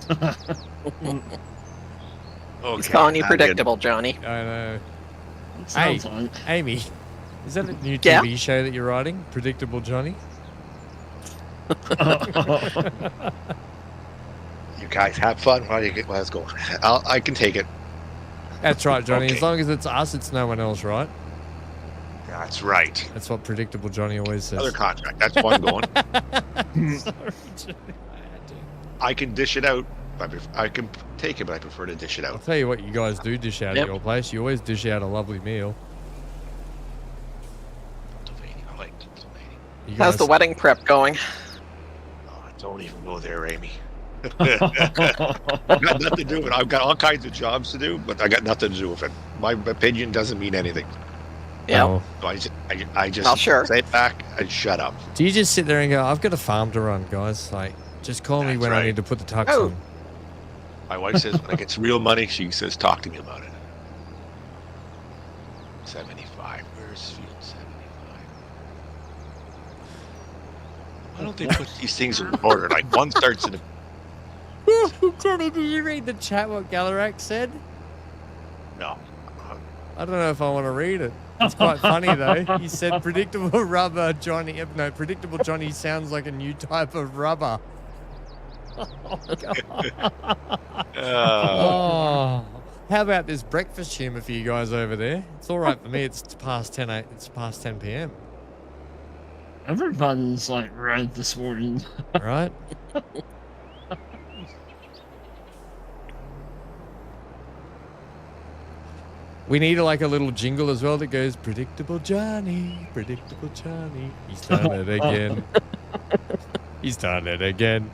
Okay, He's calling you predictable, Johnny. I know. Hey, Amy, is that a new TV show that you're writing? Predictable Johnny? You guys have fun while you get let's go. I can take it. That's right, Johnny. Okay. As long as it's us, it's no one else, right? That's right. That's what Predictable Johnny always says. Another contract. That's one going. Sorry, Johnny. I can dish it out. I can take it, but I prefer to dish it I'll out. tell you what you guys do dish out at your place. You always dish out a lovely meal. I like Pennsylvania. You How's guys- the wedding prep going? Oh, don't even go there, Amy. I've got nothing to do with it. I've got all kinds of jobs to do, but I got nothing to do with it. My opinion doesn't mean anything. Yeah. Oh. So I just Well, sure. sit back and shut up. Do you just sit there and go, I've got a farm to run, guys? Like, just call me That's when I right. need to put the tux Oh. on. My wife says when I get real money, she says, talk to me about it. 75. Where's field 75? Why don't they put these things in order? Like one starts in the... Johnny, did you read the chat what Galarax said? No. I don't know if I want to read it. It's quite funny though. He said predictable rubber Johnny. No, predictable Johnny sounds like a new type of rubber. Oh, God. Oh. How about this breakfast humor for you guys over there? It's all right for me. It's past 10. It's past 10 p.m. Everybody's like red this morning. Right? We need like a little jingle as well that goes predictable Johnny, predictable Johnny. He's done it again. He's done it again.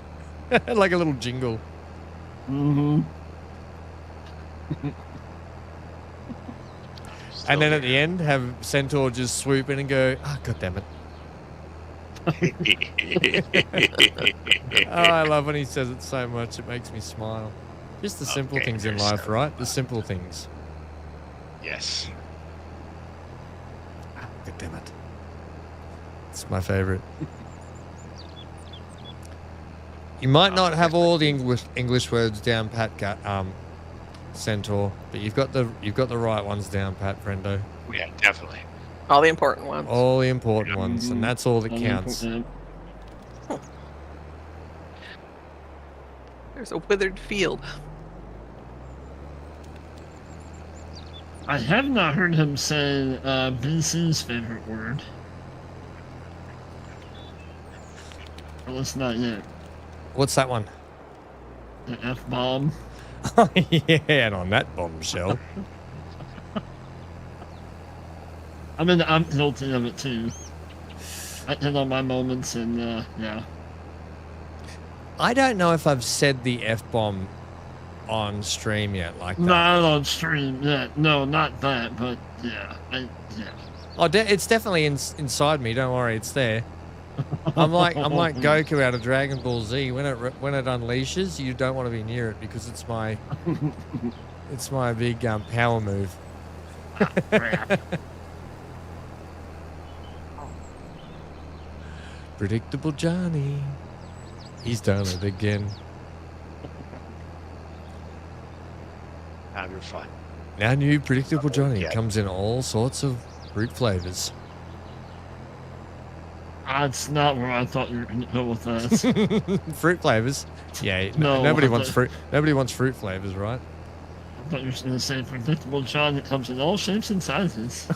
Like a little jingle. Mm-hmm. And then at the end, have Centaur just swoop in and go, God damn it. Oh, I love when he says it so much. It makes me smile. Just the simple Okay, things in you're life, so right? The simple things. Yes. God damn it. It's my favorite. You might not have all the English words down pat, Centaur, but you've got the right ones down pat, friendo. Yeah, definitely. All the important ones. All the important ones, and that's all that counts. There's a withered field. I have not heard him say BC's favorite word. At least not yet. What's that one? The F-bomb. Oh, yeah, and on that bombshell. I mean, I'm guilty of it too. I hit on my moments and, yeah. I don't know if I've said the F-bomb on stream yet like that. Not on stream yet. No, not that, but yeah. Oh, it's definitely inside me. Don't worry, it's there. I'm like Goku out of Dragon Ball Z. When it unleashes, you don't want to be near it because it's my big power move. Predictable Johnny. He's done it again. Have your fun. Now new Predictable Johnny comes in all sorts of fruit flavors. That's not where I thought you were going to go with that. Fruit flavors? Yeah, No, nobody wants fruit. Nobody wants fruit flavors, right? I thought you were going to say Predictable John that comes in all shapes and sizes.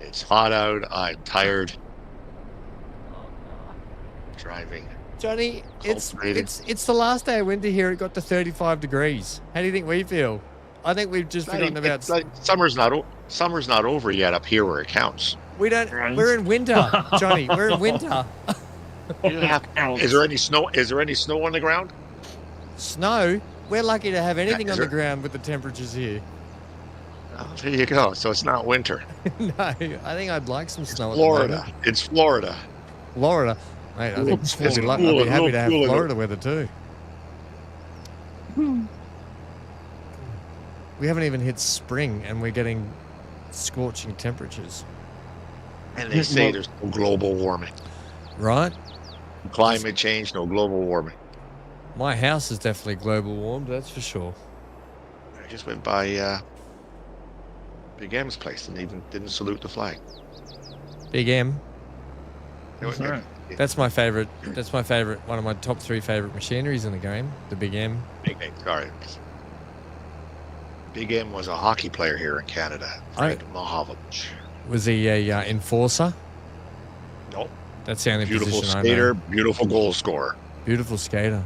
It's hot out. I'm tired. Driving. Johnny, it's Cold-rated. it's the last day of winter here. It got to 35 degrees. How do you think we feel? I think we've just forgotten about. Summer's not over yet up here where it counts. We don't. Right. We're in winter, Johnny. We're in winter. Is there any snow? Is there any snow on the ground? Snow. We're lucky to have anything Is on the there- ground with the temperatures here. Oh, there you go. So it's not winter. No, I think I'd like some snow. Florida. It's Florida. Florida. Mate, I think It's I'd be cooler, happy to have cooler. Florida weather too. We haven't even hit spring and we're getting scorching temperatures. And they say there's no global warming. Right? Climate change, no global warming. My house is definitely global warmed, that's for sure. I just went by Big M's place and even didn't salute the flag. Big M. That's right. That's my favorite. That's my favorite. One of my top 3 favorite machineries in the game. The Big M. Big M, sorry. Big M was a hockey player here in Canada. Frank Mahovlich. Was he a enforcer? Nope. That's the only Beautiful position skater, I know. beautiful goal scorer. Beautiful skater.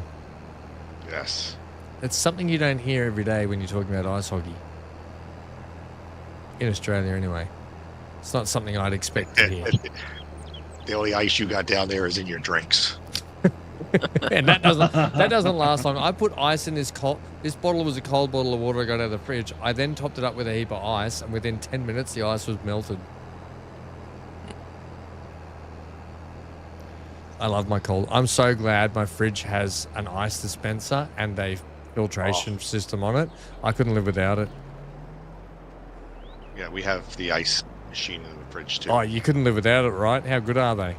Yes. It's something you don't hear every day when you're talking about ice hockey. In Australia, anyway. It's not something I'd expect to hear. The only ice you got down there is in your drinks. And that doesn't last long. I put ice in this bottle was a cold bottle of water I got out of the fridge. I then topped it up with a heap of ice, and within 10 minutes the ice was melted. I love my cold. I'm so glad my fridge has an ice dispenser and a filtration system on it. I couldn't live without it. Yeah, we have the ice machine in the fridge too. Oh, you couldn't live without it, right? How good are they?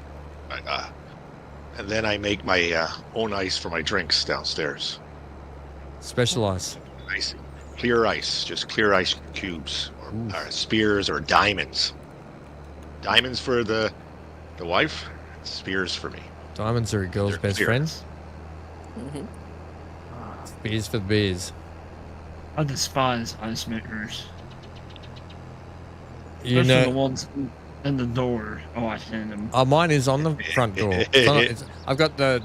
And then I make my own ice for my drinks downstairs. Special ice. Ice, clear ice, just clear ice cubes, or spears, or diamonds. Diamonds for the wife, spears for me. Diamonds are a girl's They're best clear. friends. Mhm. Beers for the beers. I despise ice makers. You Especially the know, ones in the door. Oh, I hate them. mine is on the front door. I've got the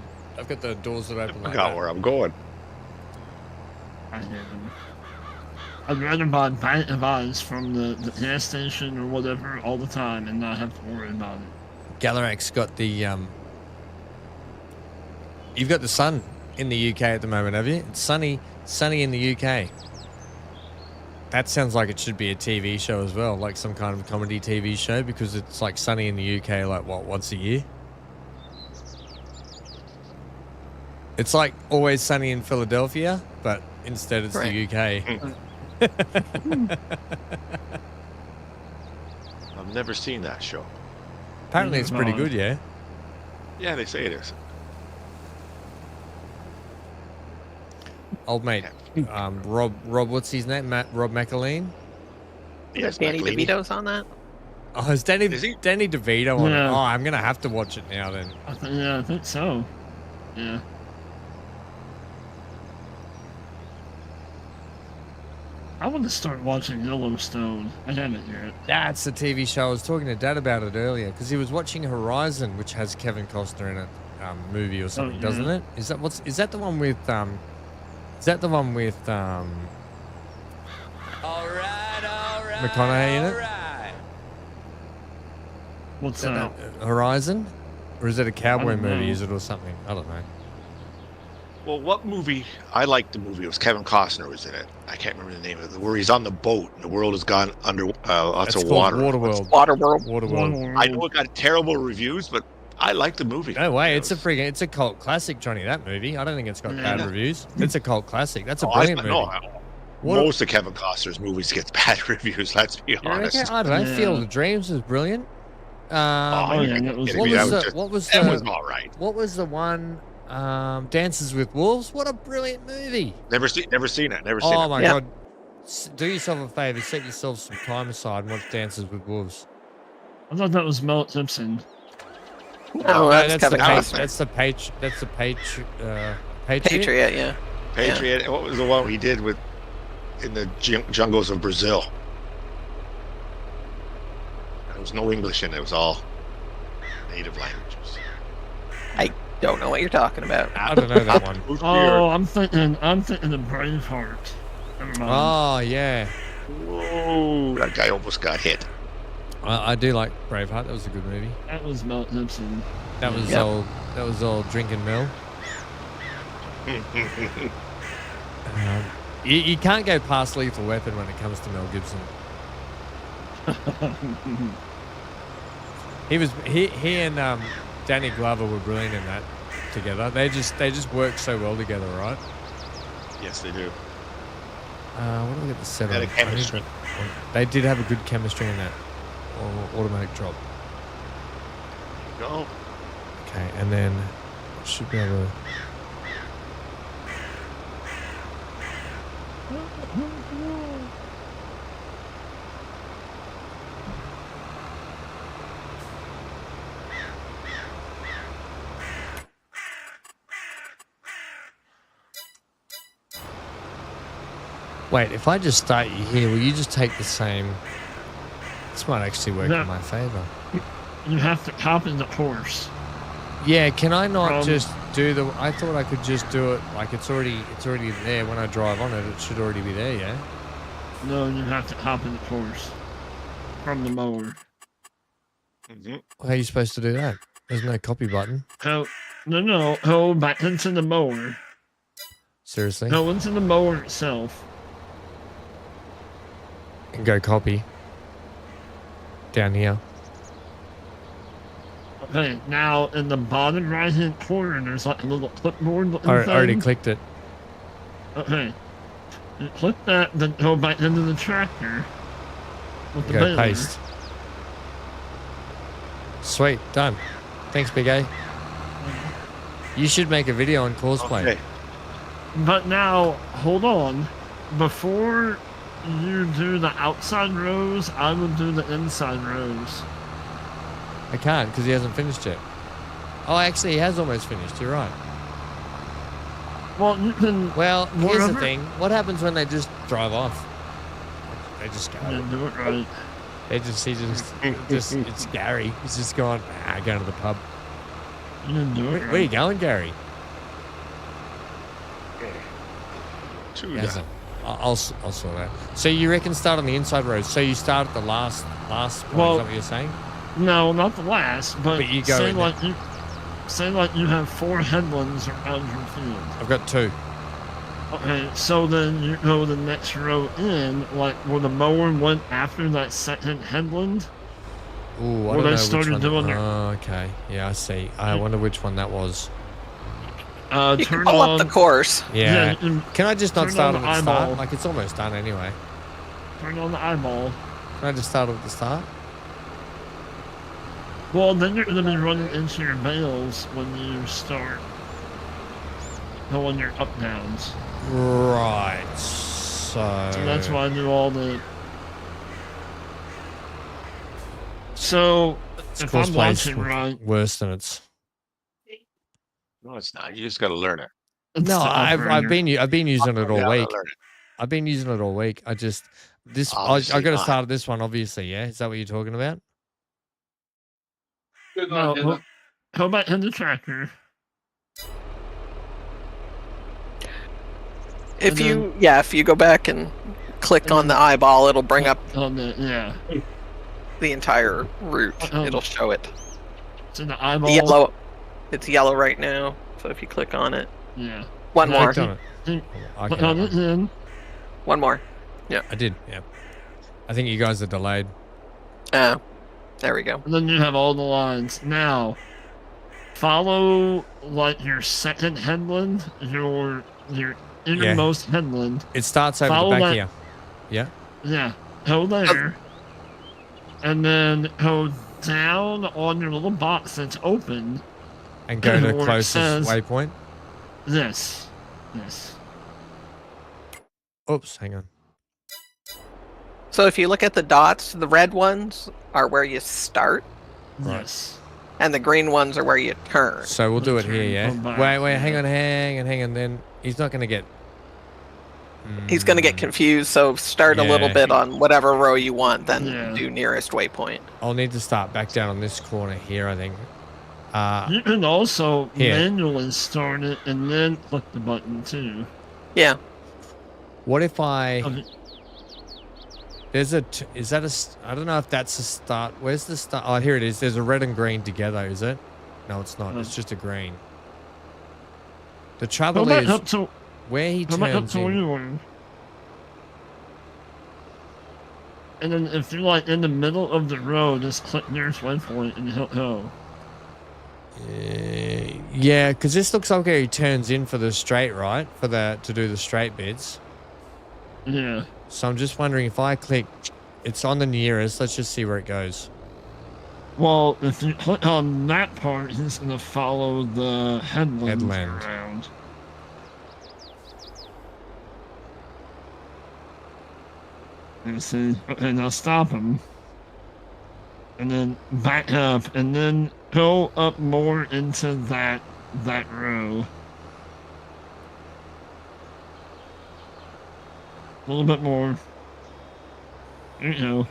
doors that open I like got that. where I'm going. I hate them. I'd rather buy a pint of ice from the gas station or whatever all the time and not have to worry about it. Galarak's got the you've got the sun in the UK at the moment, have you? It's sunny in the UK. That sounds like it should be a TV show as well, like some kind of comedy TV show, because it's like sunny in the UK like what, once a year? It's like Always Sunny in Philadelphia, but instead it's Right. the UK. I've never seen that show. Apparently it's pretty good, yeah? Yeah, they say it is. Old mate, Rob, what's his name? Rob McLean? Yes, Danny MacLeod. DeVito's on that. Oh, is Danny Is he? DeVito on it? Yeah. Oh, I'm going to have to watch it now then. I think so. Yeah. I want to start watching Yellowstone. I haven't yet. That's the TV show. I was talking to Dad about it earlier because he was watching Horizon, which has Kevin Costner in it, movie or something, yeah. doesn't it? Is that the one with McConaughey in it? What's Is that that? Horizon? Or is it a cowboy don't movie? know. Is it or something? I don't know. Well, what movie? I liked the movie. It was Kevin Costner was in it. I can't remember the name of it. Where he's on the boat and the world has gone under lots It's of called water. Waterworld. Waterworld. Waterworld. I know it got terrible reviews, but I liked the movie. No way, It was- it's a cult classic, Johnny, that movie. I don't think it's got bad Yeah. reviews. It's a cult classic. That's a Oh, brilliant movie. no, What- most of Kevin Costner's movies gets bad reviews. Let's be You honest. reckon? I don't know. Yeah. Field of Dreams was brilliant. Oh, yeah, you're that was- kidding What me. was That the just- what was that was the all right. what was the one Dances with Wolves? What a brilliant movie. Never seen it. Never seen Oh it. my Yeah. god. Do yourself a favor, set yourself some time aside and watch Dances with Wolves. I thought that was Mel Gibson. Oh, that's Kevin the Costner. Patriot. Patriot, yeah. Patriot. and What was the one he did with in the jungles of Brazil? There was no English in it. It was all native languages. I don't know what you're talking about. I don't know that one. Oh, I'm thinking of Braveheart. Never mind. Oh yeah. Whoa, that guy almost got hit. I do like Braveheart. That was a good movie. That was Mel Gibson. That was Yep. old Drinking Mill. You can't go past Lethal Weapon when it comes to Mel Gibson. He and Danny Glover were brilliant in that together. They just work so well together, right? Yes, they do. What do we get the set Had on? a chemistry. They did have a good chemistry in that automatic drop. Go. Okay, and then should be able to. Wait, if I just start you here, will you just take the same? This might actually work No. in my favor. You have to hop in the horse. Yeah, can I not From- just do the? I thought I could just do it like it's already there when I drive on it. It should already be there, yeah. No, you have to hop in the horse from the mower. How are you supposed to do that? There's no copy button. Go back into the mower. Seriously, Go into the mower itself. and go copy down here. Okay, now in the bottom right hand corner, there's like a little clipboard looking I thing. already clicked it. Okay. You click that, then go back into the tractor. With the Go baler. paste. Sweet, done. Thanks, Big A. You should make a video on cosplay. Okay. But now, hold on. Before you do the outside rows, I would do the inside rows. I can't because he hasn't finished yet. Oh, actually, he has almost finished. You're right. Well, you can. Well, here's the Wherever- thing. What happens when they just drive off? They just go. Yeah, do it right. It's Gary. He's just going, going to the pub. You didn't do it Where right. are you going, Gary? Two Yes, down. I'll sort that. So you reckon start on the inside road? So you start at the last point, Well- is that what you're saying? No, not the last, but, But you go say in like you have 4 headlands around your field. I've got 2. Okay, so then you go the next row in, like where the mower went after that second headland. Ooh, I Well, don't they know which started one. doing their- Oh, okay. Yeah, I see. I wonder which one that was. You turn can pull on up the course. Yeah. you can Can I just not turn start on at the the start? eyeball. Like, it's almost done anyway. turn on the eyeball. Can I just start at the start? Well, then you're gonna be running into your bales when you start. On your up downs. Right. So that's why I do all the. So if I'm watching right, worse than it's. No, it's not. You just got to learn it. it's No, the I've operator. been using it all Yeah, week. learn it. I've been using it all week. I just I Obviously got to not. start at this one. Obviously, yeah. Is that what you're talking about? Good No, luck, Hannah. how about in the tractor? If you go back and click on the eyeball, it'll bring up On the the entire route. It'll show it. It's in the eyeball. The yellow. It's yellow right now. So if you click on it, Yeah. one more, Clicked on it. Click on it in. one more. I did. Yeah. I think you guys are delayed. There we go. And then you have all the lines. Now, follow like your second headland, your innermost headland. It starts over Follow the back that- here. Yeah. Yeah, go there, and then go down on your little box that's open. And go to Where the it closest says- waypoint. This. Oops. Hang on. So if you look at the dots, the red ones are where you start, Right. Yes. and the green ones are where you turn. So we'll do it here, yeah? Come back, Wait, yeah. hang on. Then he's not going to get... He's going to get confused, so start a little Yeah. bit on whatever row you want, then Yeah. do nearest waypoint. I'll need to start back down on this corner here, I think. You can also Here. manually start it and then click the button too. Yeah. What if I... Okay. Is that I don't know if that's a start. Where's the start? Oh, here it is. There's a red and green together, is it? No, it's not. It's just a green. The Go trouble back is up to where he go back up turns to where in. you were. And then if you're like in the middle of the road, just click nearest waypoint and hit go. Yeah, because this looks like where he turns in for the straight, right? To do the straight bits. Yeah. So I'm just wondering if I click, it's on the nearest. Let's just see where it goes. Well, if you click on that part, he's gonna follow the headland around. You see? Okay, now stop him. And then back up, and then go up more into that row. A little bit more. There you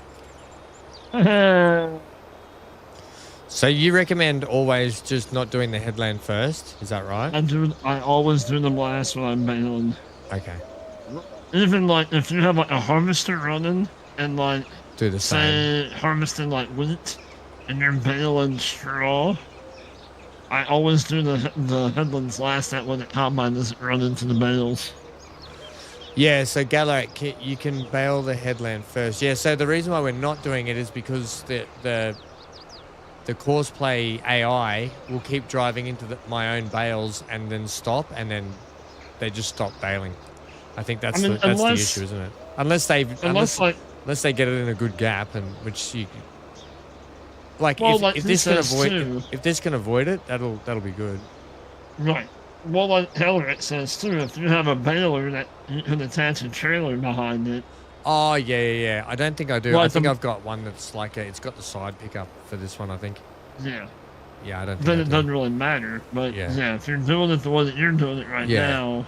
go. So you recommend always just not doing the headland first? Is that right? I always do the blast when I'm bailing. Okay. Even like if you have like a harvester running and like Do the same. say harvesting like wheat and you're baling straw, I always do the headlands last that when the combine doesn't run into the bales. Yeah, so Galaric, you can bail the headland first. Yeah, so the reason why we're not doing it is because the courseplay AI will keep driving into my own bales and then stop, and then they just stop bailing. I think that's the issue, isn't it? Unless they get it in a good gap, and which you like. Well, if, like if this can says avoid too. if this can avoid it, that'll be good. Right. Well, like Helric says too, if you have a baler that you can attach a trailer behind it. Oh yeah. I don't think I do. Well, I think I've got one that's like it's got the side pickup for this one. I think. Yeah. Yeah, I don't. Think Then I it do. doesn't really matter. But yeah, if you're doing it the way that you're doing it right Yeah. now.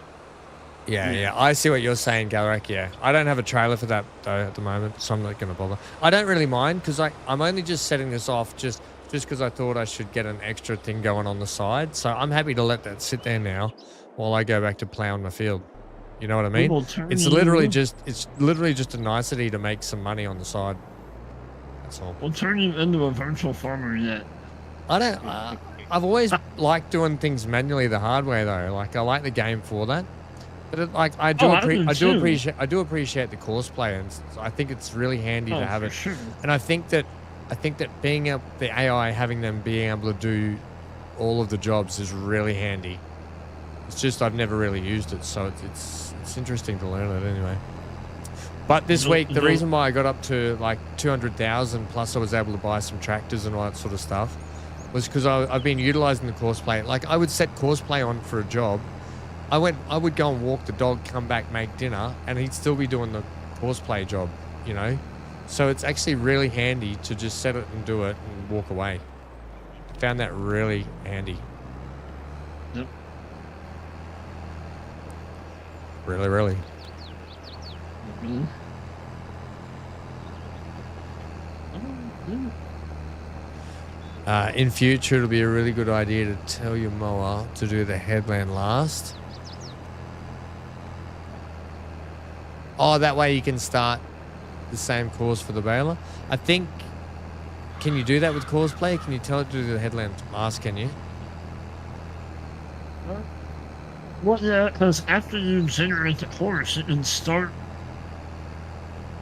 Yeah. I see what you're saying, Galaric. Yeah, I don't have a trailer for that though at the moment, so I'm not going to bother. I don't really mind because I'm only just setting this off just because I thought I should get an extra thing going on the side. So I'm happy to let that sit there now while I go back to plowing my field. You know what I mean? It's literally just a nicety to make some money on the side. That's all. We'll turn you into a virtual farmer yet. I don't. I've always liked doing things manually the hard way though. Like I like the game for that. But I do appreciate the course play, and I think it's really handy to have it. Sure. And I think that the AI having them being able to do all of the jobs is really handy. It's just I've never really used it, so it's interesting to learn it anyway. But this week, the reason why I got up to like 200,000 plus I was able to buy some tractors and all that sort of stuff was because I've been utilizing the Courseplay. Like I would set Courseplay on for a job. I would go and walk the dog, come back, make dinner, and he'd still be doing the Courseplay job, you know? So it's actually really handy to just set it and do it and walk away. Found that really handy. Yep. Really, really. Mm-hmm. In future, it'll be a really good idea to tell your mower to do the headland last. Oh, that way you can start the same course for the baler. I think, can you do that with Courseplay? Can you tell it to do the headland last, can you? Well, yeah, because after you generate the course, you can start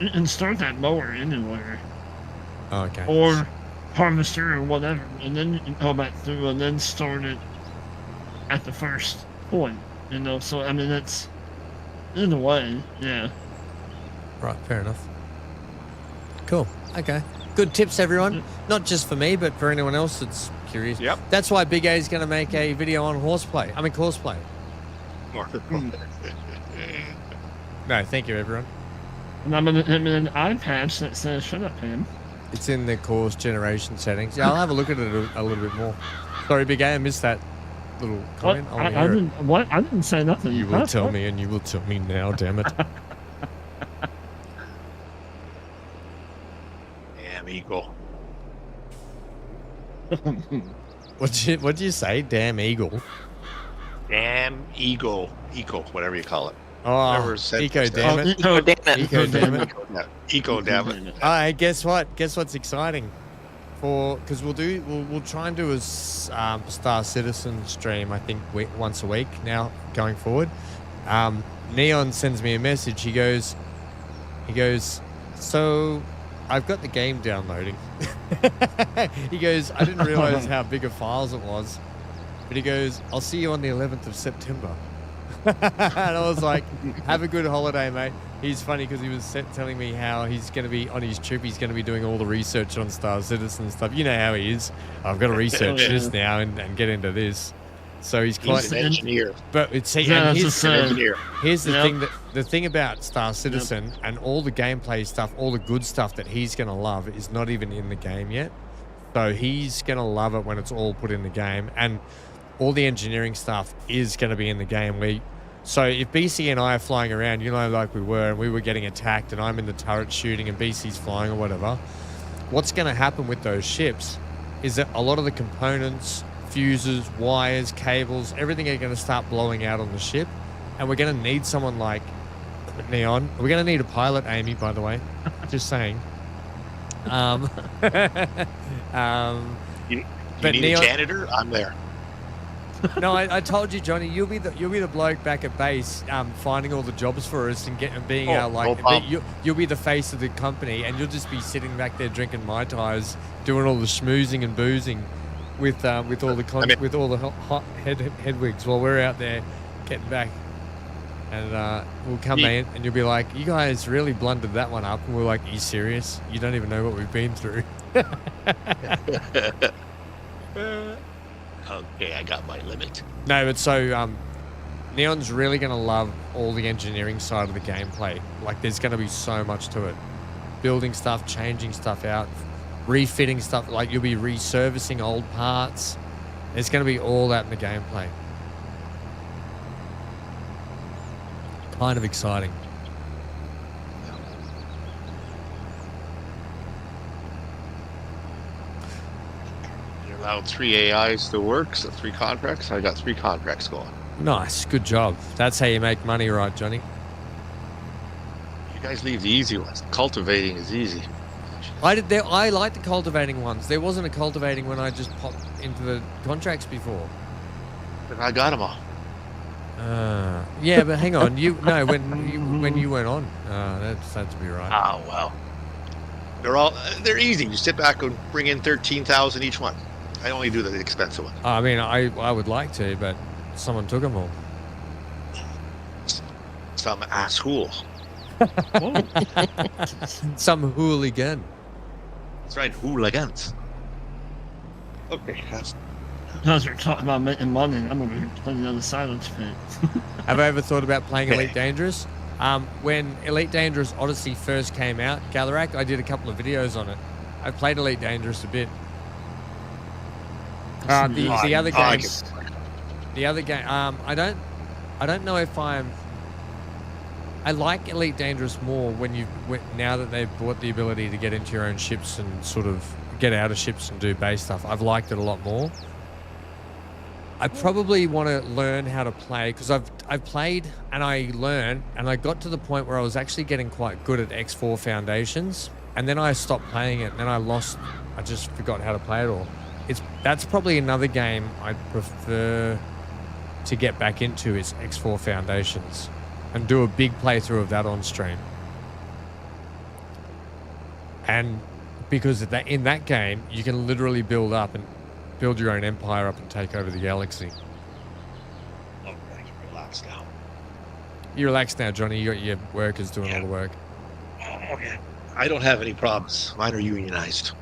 that mower anywhere. Oh, okay. Or harvester or whatever, and then you can go back through and then start it at the first point, you know? So, I mean, it's, in a way, yeah. Right, fair enough. Cool. Okay. Good tips, everyone. Not just for me, but for anyone else that's curious. Yep. That's why Big A is going to make a video on Courseplay. No, thank you, everyone. And I'm gonna hit an eye patch that says, "Shut up, Pam." It's in the course generation settings. Yeah, I'll have a look at it a little bit more. Sorry, Big A, I missed that little comment. What? I didn't say nothing. You will tell me, and you will tell me now, damn it. Damn eagle. What'd you say? Damn eagle. Damn eagle. Eco, whatever you call it. Oh, Whatever said eco, that. damn it. Oh, damn it. Eco, damn it. Eco, damn it. Hey, guess what? Guess what's exciting? Because we'll try and do a Star Citizen stream, I think, once a week now going forward. Neon sends me a message. He goes, so I've got the game downloading. He goes, I didn't realize how big of files it was. But he goes, I'll see you on the 11th of September. And I was like, have a good holiday, mate. He's funny because he was telling me how he's going to be on his trip. He's going to be doing all the research on Star Citizen and stuff. You know how he is. I've got to research this now and get into this. So he's quite He's an engineer. But it's He's an engineer. Here's the thing the thing about Star Citizen and all the gameplay stuff, all the good stuff that he's going to love is not even in the game yet. So he's going to love it when it's all put in the game, and all the engineering stuff is going to be in the game. So if BC and I are flying around, you know, like we were, and we were getting attacked and I'm in the turret shooting and BC's flying or whatever, what's going to happen with those ships is that a lot of the components, fuses, wires, cables, everything are going to start blowing out on the ship, and we're going to need someone like Neon. We're going to need a pilot, Amy, by the way. Just saying. You But need Neon, a janitor? I'm there. No, I told you, Johnny. You'll be the bloke back at base, finding all the jobs for us and being you'll be the face of the company, and you'll just be sitting back there drinking Mai Tais, doing all the schmoozing and boozing with all the hot headwigs while we're out there getting back. And we'll come in, and you'll be like, "You guys really blundered that one up." And we're like, "Are you serious? You don't even know what we've been through." Okay, I got my limit. No, but so Neon's really going to love all the engineering side of the gameplay. Like, there's going to be so much to it. Building stuff, changing stuff out, refitting stuff. Like, you'll be resurfacing old parts. There's going to be all that in the gameplay. Kind of exciting. Allowed 3 AIs to work, so 3 contracts. I got 3 contracts going. Nice, good job. That's how you make money, right, Johnny? You guys leave the easy ones. Cultivating is easy. I like the cultivating ones. There wasn't a cultivating when I just popped into the contracts before. But I got them all. Yeah, but hang on. When you went on, that's to be right. Oh well. They're easy. You sit back and bring in 13,000 each one. I only do the expensive one. I mean, I would like to, but someone took them all. some asshole. Some hooligan. That's right, hooligans. Okay, that's Guys are talking about making money, and I'm over here playing the other side of the pit. Have I ever thought about playing Elite Dangerous? When Elite Dangerous Odyssey first came out, Gatherac, I did a couple of videos on it. I played Elite Dangerous a bit. The other game, I don't know if I like Elite Dangerous more now that they've brought the ability to get into your own ships and sort of get out of ships and do base stuff. I've liked it a lot more. I probably want to learn how to play because I've played and I learned and I got to the point where I was actually getting quite good at X4 Foundations, and then I stopped playing it and then I just forgot how to play it all. That's probably another game I'd prefer to get back into is X4 Foundations and do a big playthrough of that on stream. And because in that game you can literally build your own empire up and take over the galaxy. okay. Relax now. You relax now, Johnny. You got your workers doing all the work. Okay. I don't have any problems. Mine are unionized.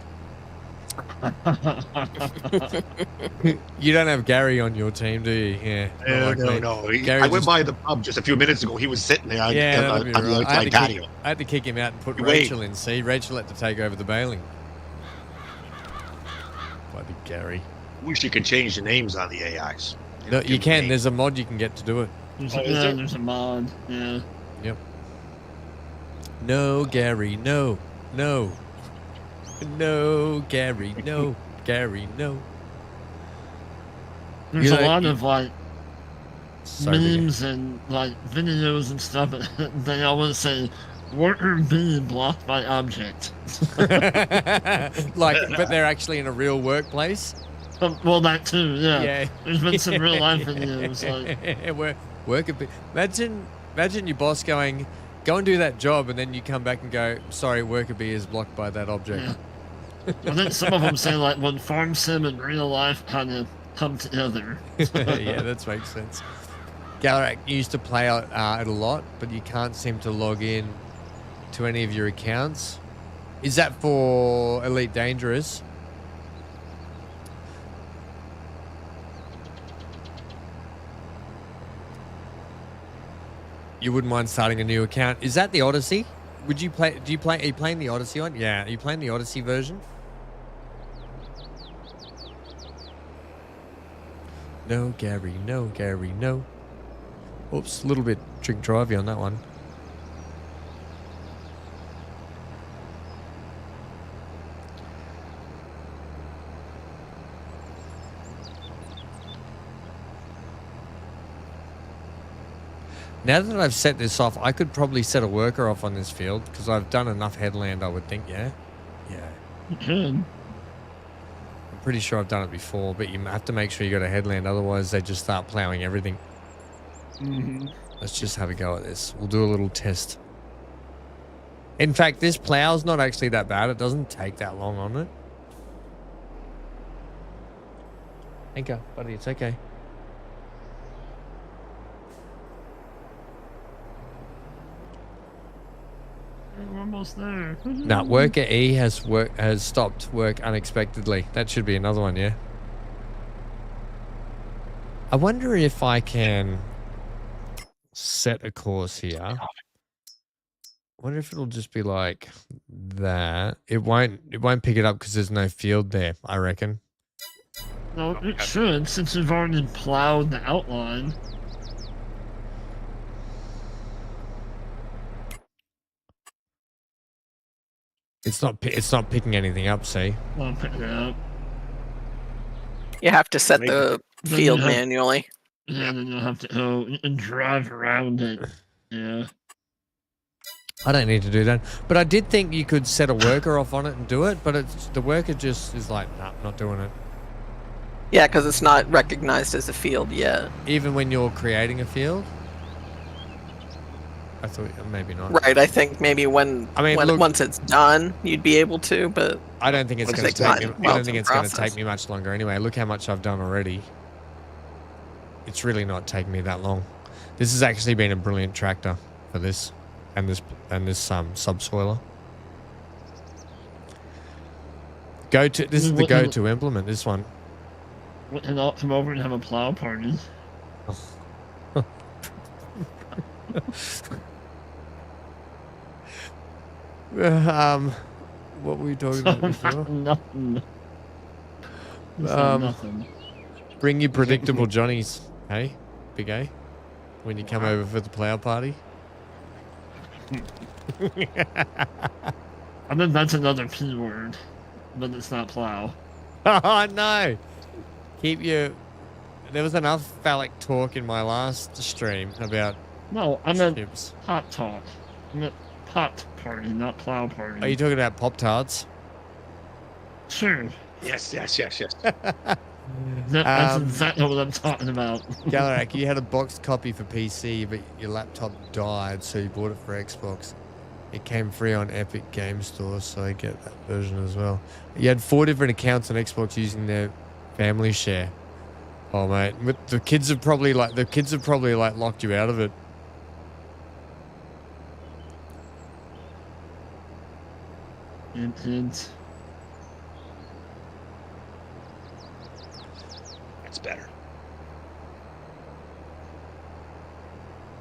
You don't have Gary on your team, do you? Yeah. not like me. No. Gary I went just- by the pub just a few minutes ago. He was sitting there on that'd the be right. outside patio. I had to kick him out and put Wait. Rachel in. See, Rachel had to take over the bailing. Bloody Gary. Wish you could change the names on the AIs. No, Give you them can. names. There's a mod you can get to do it. is there? There's a mod. Yeah. Yep. No, Gary. No. No. No, Gary. No. Gary. No. There's You a know, lot of like Sorry, memes and like videos and stuff. They always say worker B blocked by object. but they're actually in a real workplace. Well, that too. Yeah. Yeah. There's been some real life videos. Like, work a bit. Imagine your boss going, go and do that job, and then you come back and go, sorry, worker B is blocked by that object. yeah. I think some of them say like when farm sim and real life kind of come together. Yeah, that makes sense. Gatherac used to play it a lot, but you can't seem to log in to any of your accounts. Is that for Elite Dangerous? You wouldn't mind starting a new account. Is that the Odyssey? Would you play? Are you playing the Odyssey on? Yeah. Are you playing the Odyssey version? No, Gary. No, Gary. No. Oops, a little bit drink drivey on that one. Now that I've set this off, I could probably set a worker off on this field because I've done enough headland, I would think, yeah? Yeah. You can. I'm pretty sure I've done it before, but you have to make sure you got a headland, otherwise they just start ploughing everything. Mm-hmm. Let's just have a go at this. We'll do a little test. In fact, this plow's not actually that bad. It doesn't take that long on it. Anchor, buddy, it's okay. We're almost there. No, worker E has stopped work unexpectedly. That should be another one, yeah? I wonder if I can set a course here. I wonder if it'll just be like that. It won't pick it up because there's no field there, I reckon. No, it should, since we've already plowed the outline. It's not picking anything up, see? I'll pick it up. You have to set Make the Then field you have- manually. Yeah, then you'll have to go and drive around it. Yeah. I don't need to do that. But I did think you could set a worker off on it and do it, but the worker just is like, nah, not doing it. Yeah, because it's not recognized as a field yet. Even when you're creating a field? I thought maybe not. Right, I think maybe when look- once it's done, you'd be able to, but I don't think it's Looks going to like take me. not I don't well think to it's going to process. take me much longer anyway. Look how much I've done already. It's really not taking me that long. This has actually been a brilliant tractor. for this, and this subsoiler. This is the go-to implement. This one. We can all come over and have a plow party. What were we talking about before? Nothing. Nothing. Bring your predictable Johnnies, hey, Big A, when you come over for the plow party. I think that's another P word, but it's not plow. Oh no! There was enough phallic talk in my last stream about. No, I meant ships. pot talk. I meant pot party, not plow party. Are you talking about Pop-Tarts? Sure. Yes. That's exactly what I'm talking about. Galarak, you had a boxed copy for PC, but your laptop died, so you bought it for Xbox. It came free on Epic Game Store, so I get that version as well. You had 4 different accounts on Xbox using their family share. Oh mate, the kids have probably locked you out of it. Kids. That's better.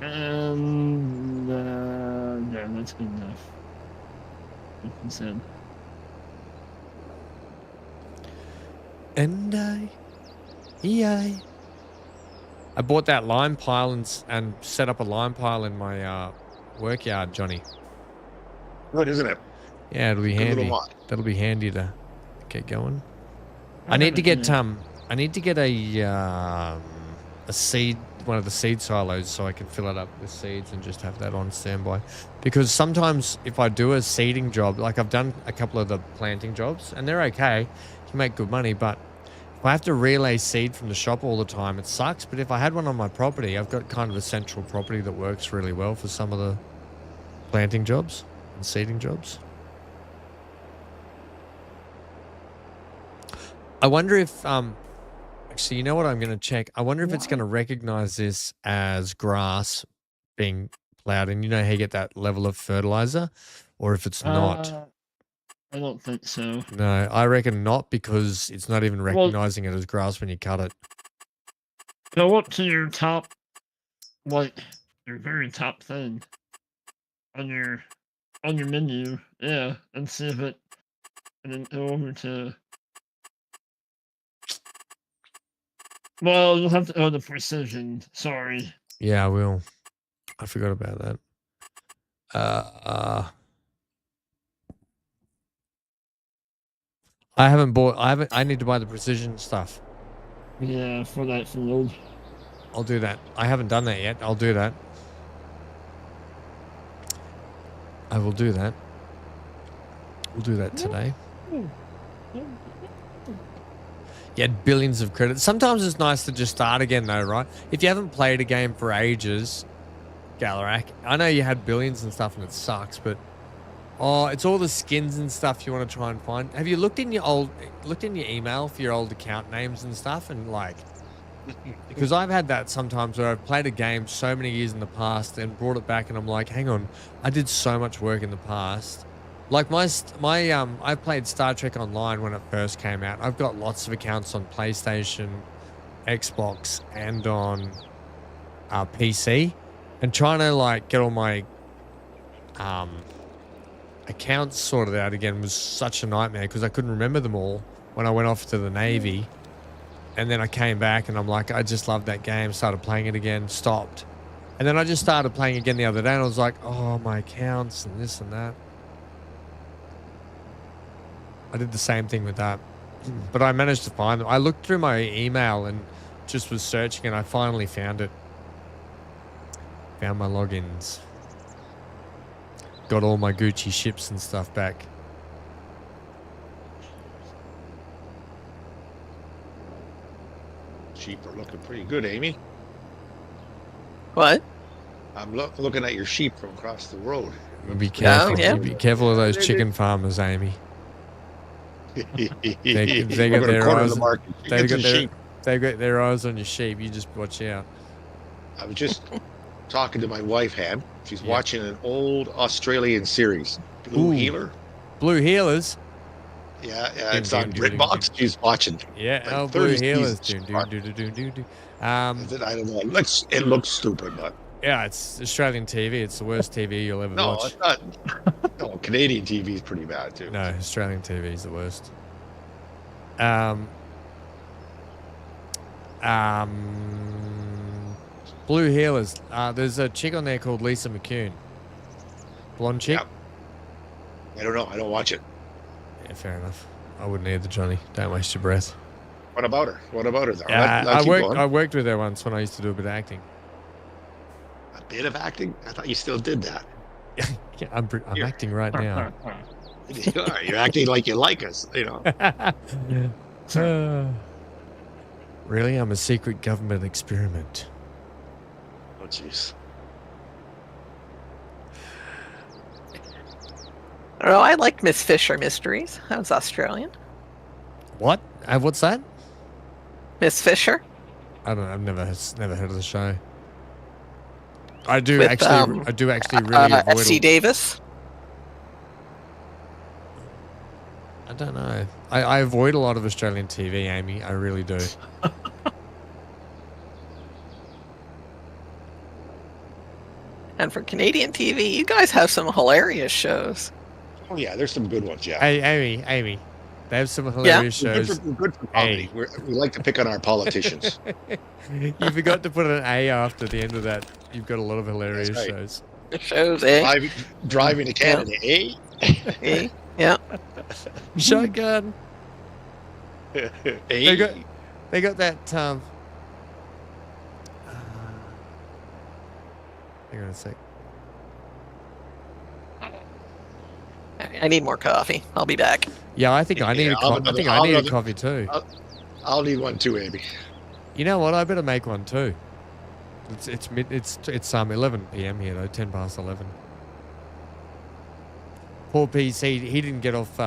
And yeah, that's good enough. Like you said. And I bought that lime pile and set up a lime pile in my work yard, Johnny. Good, isn't it? Yeah, it'll be Good little handy. mod. That'll be handy to get going. I need to get a seed, one of the seed silos, so I can fill it up with seeds and just have that on standby. Because sometimes if I do a seeding job, like I've done a couple of the planting jobs, and they're okay, you can make good money, but if I have to relay seed from the shop all the time, it sucks. But if I had one on my property, I've got kind of a central property that works really well for some of the planting jobs and seeding jobs. I wonder if, actually, you know what I'm going to check? I wonder if it's going to recognize this as grass being plowed, and you know how you get that level of fertilizer, or if it's not. I don't think so. No, I reckon not, because it's not even recognizing it as grass when you cut it. Go up to your top, like your very top thing on your menu, yeah, and see if it, and then go over to. Well, you'll have to go to precision. Sorry. Yeah, I will. I forgot about that. I need to buy the precision stuff. Yeah, for that field. I'll do that. I haven't done that yet. I'll do that. I will do that. We'll do that today. You had billions of credits. Sometimes it's nice to just start again though, right? If you haven't played a game for ages, Galarak, I know you had billions and stuff and it sucks, but it's all the skins and stuff you want to try and find. Have you looked in your email for your old account names and stuff, and like, because I've had that sometimes where I've played a game so many years in the past and brought it back and I'm like, hang on, I did so much work in the past. Like I played Star Trek Online when it first came out. I've got lots of accounts on PlayStation, Xbox, and on PC, and trying to like get all my accounts sorted out again was such a nightmare because I couldn't remember them all when I went off to the Navy, and then I came back and I'm like, I just loved that game. Started playing it again, stopped, and then I just started playing again the other day, and I was like, oh, my accounts and this and that. I did the same thing with that, but I managed to find them. I looked through my email and just was searching, and I finally found it. Found my logins. Got all my Gucci ships and stuff back. Sheep are looking pretty good, Amy. What? I'm looking at your sheep from across the road. Be careful. Oh, yeah. Be careful of those chicken farmers, Amy. They got their eyes. They've got their eyes on your sheep. You just watch out. I was just talking to my wife, Ham. She's Yeah. watching an old Australian series, Blue Ooh. Healer. Blue Healers. Yeah, Ding, it's on ding, ding, BritBox. She's watching. Yeah, Like oh, Blue 30 Healers. seasons. I I don't know. It looks stupid, but yeah, it's Australian TV. It's the worst TV you'll ever no, watch. it's not. No, Canadian TV is pretty bad too. No, Australian TV is the worst. Blue Healers. There's a chick on there called Lisa McCune. Blonde chick. Yeah. I don't know. I don't watch it. Yeah, fair enough. I wouldn't either, Johnny. Don't waste your breath. What about her? What about her? Though? I worked with her once when I used to do a bit of acting. A bit of acting? I thought you still did that. Yeah, I'm acting right now. You're acting like you like us, you know. Really? I'm a secret government experiment. Oh, jeez. Oh, I liked Miss Fisher Mysteries. That was Australian. What? What's that? Miss Fisher. I don't know. I've never heard of the show. I do With, actually really avoid F.C. Davis. I don't know. I avoid a lot of Australian TV, Amy. I really do. And for Canadian TV, you guys have some hilarious shows. Oh, yeah, there's some good ones, yeah. Hey, Amy. They have some hilarious shows. We're good for comedy. Hey. We like to pick on our politicians. You forgot to put an A after the end of that. You've got a lot of hilarious That's right. shows. Shows, eh? Driving to Canada, eh? Eh? Yeah. Shotgun. Eh? They got that. Hang on a sec. I need more coffee. I'll be back. Yeah, I think I need a I'll coffee. have I need a another- coffee too. I'll need one too, Amy. You know what? I better make one too. It's 11 p.m. here though, 10 past 11. Poor PC, he didn't get off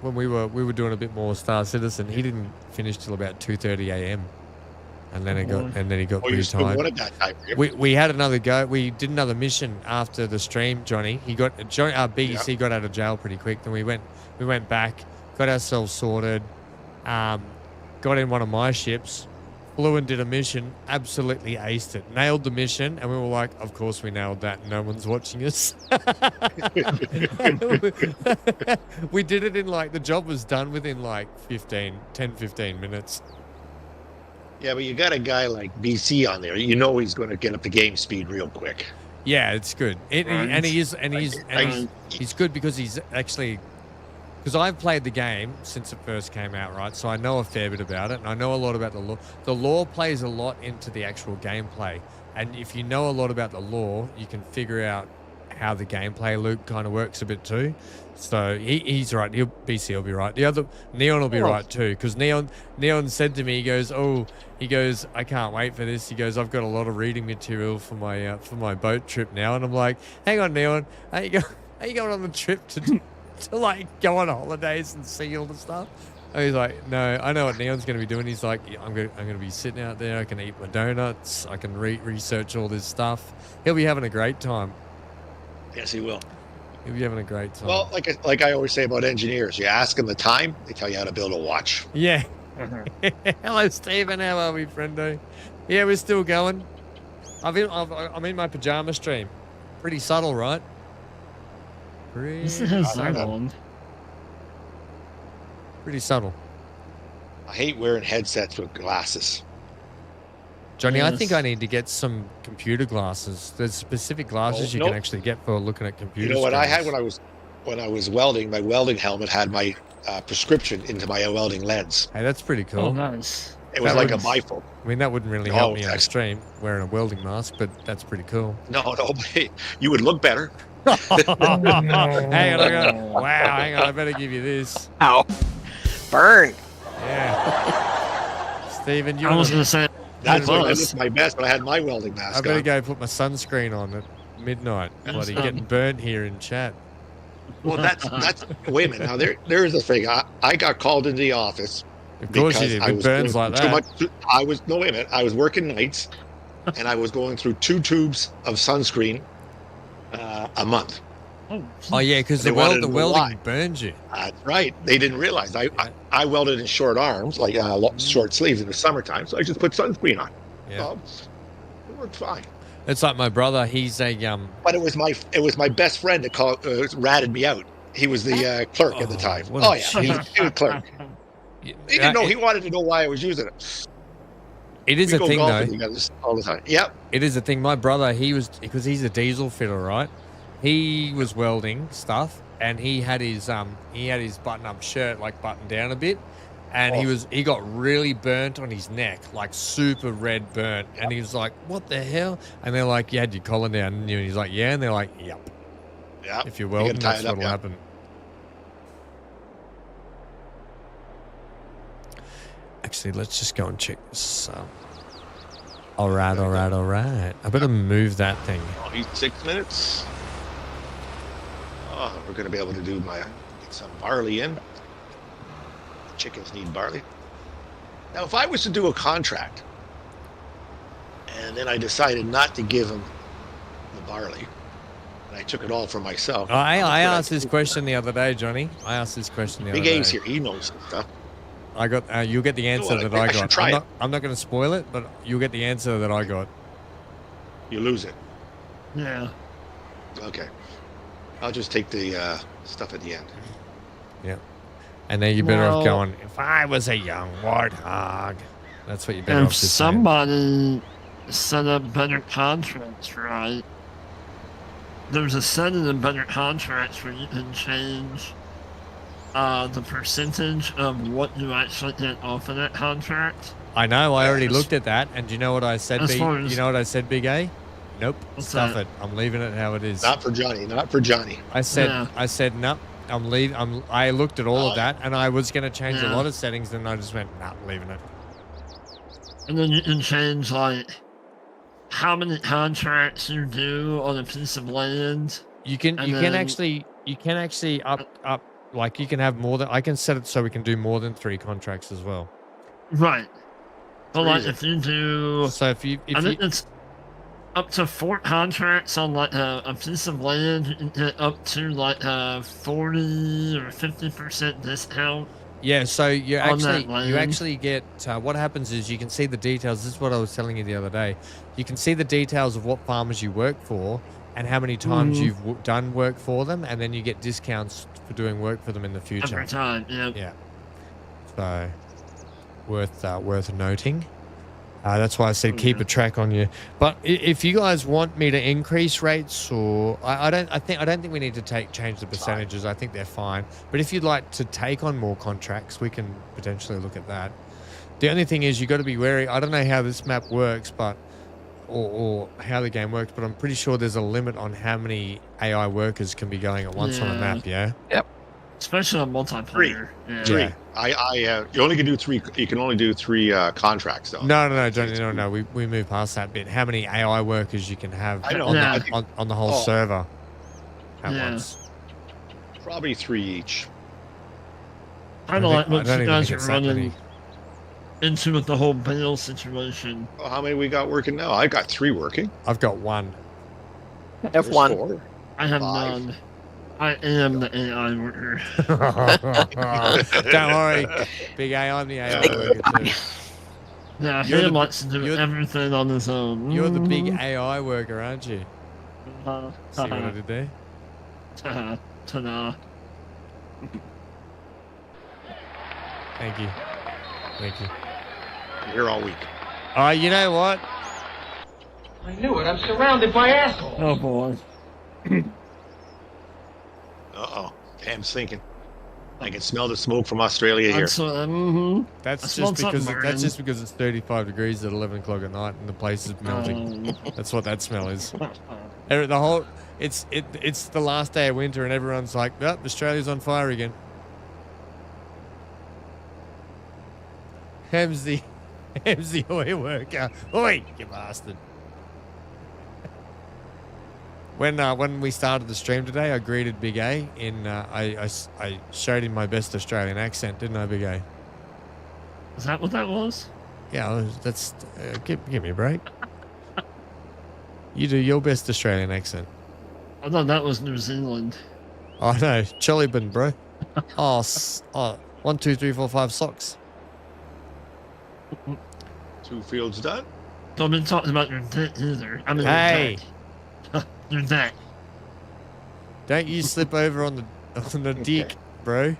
when we were doing a bit more Star Citizen. He didn't finish till about 2:30 a.m. and then he got Oh, pretty you're still tired. one at that time. Yep. We had another go. We did another mission after the stream, Johnny. BEC got out of jail pretty quick. Then we went back, got ourselves sorted, got in one of my ships, flew and did a mission, absolutely aced it, nailed the mission, and we were like, of course we nailed that. No one's watching us. We did it in the job was done within 10-15 minutes. Yeah, but you got a guy like BC on there. You know he's going to get up to game speed real quick. Yeah, it's good. He's good because he's actually, because I've played the game since it first came out, right? So I know a fair bit about it, and I know a lot about the lore. The lore plays a lot into the actual gameplay, and if you know a lot about the lore, you can figure out how the gameplay loop kind of works a bit too. So he's right. BC will be right. The other Neon will be right too, because Neon said to me, he goes, I can't wait for this. He goes, I've got a lot of reading material for my boat trip now, and I'm like, hang on, Neon, are you going on the trip to go on holidays and see all the stuff? And he's like, no, I know what Neon's going to be doing. He's like, I'm going to be sitting out there. I can eat my donuts. I can research all this stuff. He'll be having a great time. Yes, he will. He'll be having a great time. Well, like I always say about engineers, you ask them the time, they tell you how to build a watch. Yeah. Hello, Stephen. How are we, friendo? Yeah, we're still going. I'm in my pajama stream. Pretty subtle, right? This is so long. Pretty subtle. I hate wearing headsets with glasses. Johnny, I Yes. think I need to get some computer glasses. There's specific glasses you nope. can actually get for looking at computers. You know what I had when I was welding? My welding helmet had my prescription into my welding lens. Hey, that's pretty cool. Oh, nice. It was That like a was- bifocal. I mean, that wouldn't really No, help me on that's- stream wearing a welding mask, but that's pretty cool. No, but you would look better. Hang on, I better give you this. Ow. Burn. Yeah. Stephen, you I was wanna- going to say, That's when I was. looked my best, but I had my welding mask I better on. go put my sunscreen on at midnight. Bloody getting burnt here in chat. Well, that's wait a minute. Now there is a thing. I got called into the office. Of course you because did. I With was burns doing like too that. much. Wait a minute. I was working nights, and I was going through 2 tubes of sunscreen a month. Oh yeah, because They the wanted to know welding why. burns you. That's right. They didn't realize I welded in short arms, like short sleeves in the summertime, so I just put sunscreen on. Yeah. So it worked fine. It's like my brother. He's a But it was my best friend that ratted me out. He was the clerk at the time. what a Oh yeah, he was a clerk. He didn't know. He wanted to know why I was using it. It is We a go thing though. golfing together all the time. Yep. It is a thing. My brother, because he's a diesel fitter, right? He was welding stuff, and he had his button-up shirt like buttoned down a bit, and he got really burnt on his neck, like super red burnt, and he was like, "What the hell?" And they're like, "You had your collar down, didn't you?" And he's like, "Yeah," and they're like, "Yep." Yeah. If you're welding, that's what'll happen. Actually, let's just go and check this. All right. I better move that thing. Oh, he's 6 minutes. Oh, we're gonna be able to get some barley in. Chickens need barley. Now, if I was to do a contract, and then I decided not to give him the barley, and I took it all for myself. I asked this question the other day, Johnny. I asked this question the other Big day. A's here. He knows some stuff. I got. You'll get the answer that I got. Try it. I'm not going to spoil it, but you'll get the answer that I got. You lose it. Yeah. Okay. I'll just take the stuff at the end. Yeah. And then you're better off Well- going, if I was a young warthog. That's what you're better If off just saying. somebody set up better contracts, right? There's a setting in better contracts where you can change the percentage of what you actually get off of that contract. I know. I already looked at that, and do you know what I said? As far as- You know what I said, Big A? Nope. What's Stuff that? it. I'm leaving it how it is. Not for Johnny. Not for Johnny. I said. Yeah. I said no. I looked at all of Oh. that, and I was going to change a Yeah. lot of settings, and I just went, nah, I'm leaving it. And then you can change like how many contracts you do on a piece of land. You can And you then- can actually up like you can have more than I can set it so we can do more than 3 contracts as well. Right. But like Crazy. if you do, So if you I think it's up to 4 contracts on like a piece of land, you can get up to like a 40 or 50% discount. yeah, so you on that land. actually get what happens is you can see the details. This is what I was telling you the other day. You can see the details of what farmers you work for and how many times you've done work for them, and then you get discounts for doing work for them in the future. Every time, yeah. Yeah. So worth noting. That's why I said keep a track on you. But if you guys want me to increase rates, or I don't think we need to change the percentages. I think they're fine. But if you'd like to take on more contracts, we can potentially look at that. The only thing is you got to be wary. I don't know how this map works, but or how the game works, but I'm pretty sure there's a limit on how many AI workers can be going at once on a map. Yeah. Especially on multiplayer. Yeah. 3. Yeah. You only can do 3. You can only do 3 contracts though. No, Johnny, no. We move past that bit. How many AI workers you can have I know. on, Yeah. on the whole Oh. server at Yeah. once? Probably 3 each. I don't like I what don't you even guys think are it's that many. running into with the whole bail situation. Oh, how many we got working now? I got 3 working. I've got 1. There's F1. 4. I have 5. none. I am the AI worker. Don't worry, Big A, I'm the AI worker too. Yeah, You're him the- likes to do you're- everything on his own. You're the big AI worker, aren't you? Uh, See what I did there? Ta-da. Thank you. I'm here all week. You know what? I knew it. I'm surrounded by assholes. Oh boy. Uh-oh. Damn sinking. I can smell the smoke from Australia here. That's, I That's smelled just because something that's burning. just because it's 35 degrees at 11 o'clock at night and the place is melting. That's what that smell is. The whole it's the last day of winter and everyone's like, oh, Australia's on fire again. Hem's the oil worker. Oi, you bastard. When we started the stream today, I greeted Big A in I showed him my best Australian accent, didn't I, Big A? Is that what that was? Yeah, that's give me a break. You do your best Australian accent. I thought that was New Zealand. Oh no, Chelibin, bro. Oh, 1, 2, 3, 4, 5 socks. 2 fields done. Don't be talking about your dick either. I mean, Hey. your dick. Don't you slip over on the dick, bro.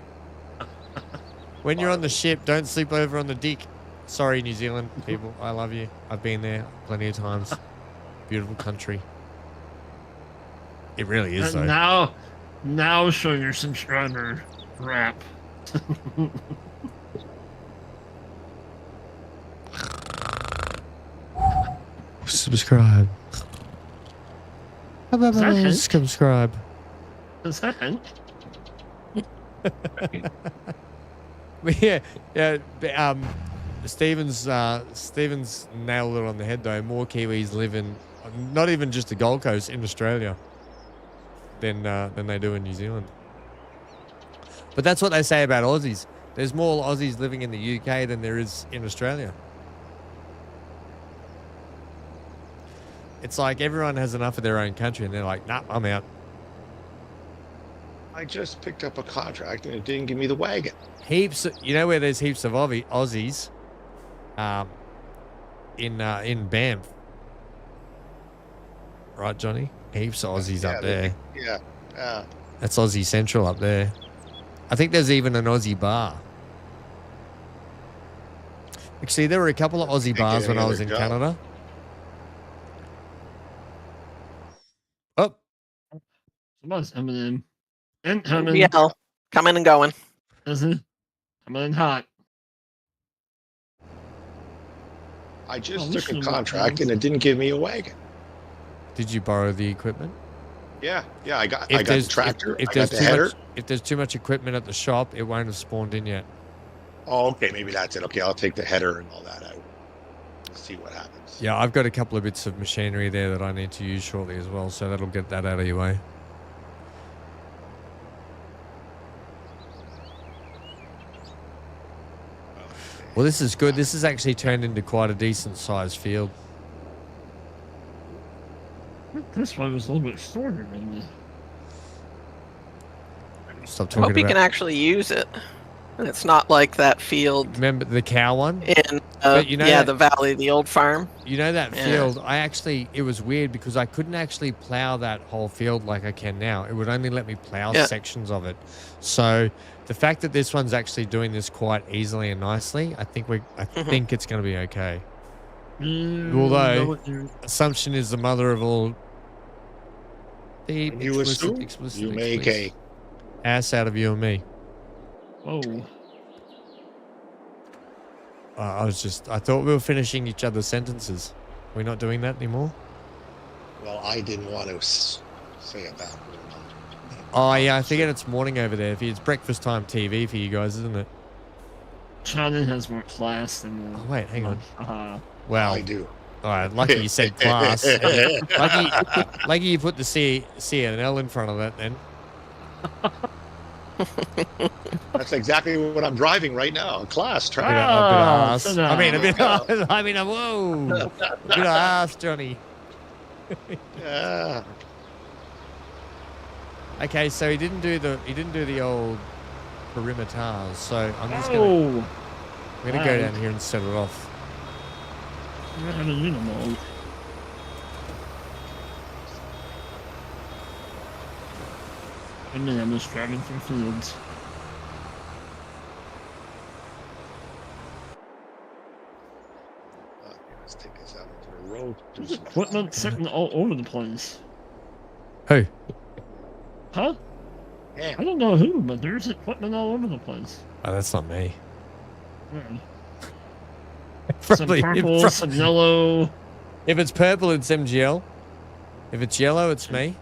When you're on the ship, don't sleep over on the dick. Sorry, New Zealand people. I love you. I've been there plenty of times. Beautiful country. It really is, though. Now show your subscriber rap. Subscribe. Subscribe. Is that hint? Yeah. Stevens nailed it on the head though. More Kiwis live in, not even just the Gold Coast, in Australia than they do in New Zealand. But that's what they say about Aussies. There's more Aussies living in the UK than there is in Australia. It's like everyone has enough of their own country and they're like, nah, I'm out. I just picked up a contract and it didn't give me the wagon. Heaps, you know where there's heaps of Aussies? In Banff. Right, Johnny? Heaps of Aussies up there. Yeah. That's Aussie Central up there. I think there's even an Aussie bar. Actually, there were a couple of Aussie bars when I was in Canada. Oh. Somebody's coming in. Incoming. Yeah, coming and going. Is it? Coming in hot. I just took a contract and it didn't give me a wagon. Did you borrow the equipment? Yeah, I got the tractor. If I got the header. If there's too much equipment at the shop, it won't have spawned in yet. Oh, okay, maybe that's it. Okay, I'll take the header and all that out. Let's see what happens. Yeah, I've got a couple of bits of machinery there that I need to use shortly as well, so that'll get that out of your way. Well, this is good. This has actually turned into quite a decent sized field. This one was a little bit shorter than this. Stop I talking hope you about. can actually use it. And it's not like that field Remember the cow one? in But you know the that- valley, the old farm. You know that Yeah. field, it was weird because I couldn't actually plow that whole field like I can now. It would only let me plow sections of it. So the fact that this one's actually doing this quite easily and nicely, I think think it's going to be okay. Although assumption is the mother of all. When you assume, you make a ass out of you and me. Whoa. I thought we were finishing each other's sentences. Are we not doing that anymore? Well, I didn't want to say it that way. Oh, yeah, I forget it's morning over there. It's breakfast time TV for you guys, isn't it? China has more class than... Oh, wait, hang on. Well, I do. All right, lucky you said class. lucky you put the C and L in front of that then. That's exactly what I'm driving right now. A class track. A bit ass. I mean, whoa. A bit of ass, Johnny. Yeah. Okay, so he didn't do the old perimeters. So I'm just gonna go down here and set it off. You're having minimal. I mean, I'm just driving through fields. Let's take this out into the road. There's equipment sitting all over the place. Who? Huh? Yeah. I don't know who, but there's equipment all over the place. Oh, that's not me. Yeah. Probably, some purple, some yellow. If it's purple, it's MGL. If it's yellow, it's me.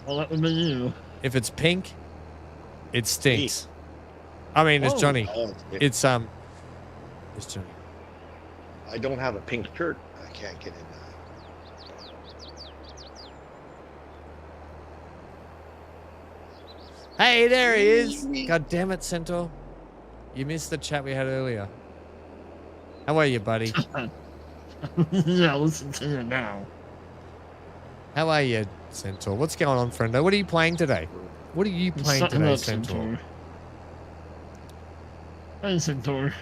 Well, that would be you. If it's pink, it stinks. I mean, it's Johnny. It's Johnny. I don't have a pink shirt. I can't get in Hey, there he is. God damn it, Centaur. You missed the chat we had earlier. How are you, buddy? Yeah, listen to you now. How are you, Centaur? What's going on, friendo? What are you playing today? What are you playing Something today, up, Centaur? Hey, Centaur.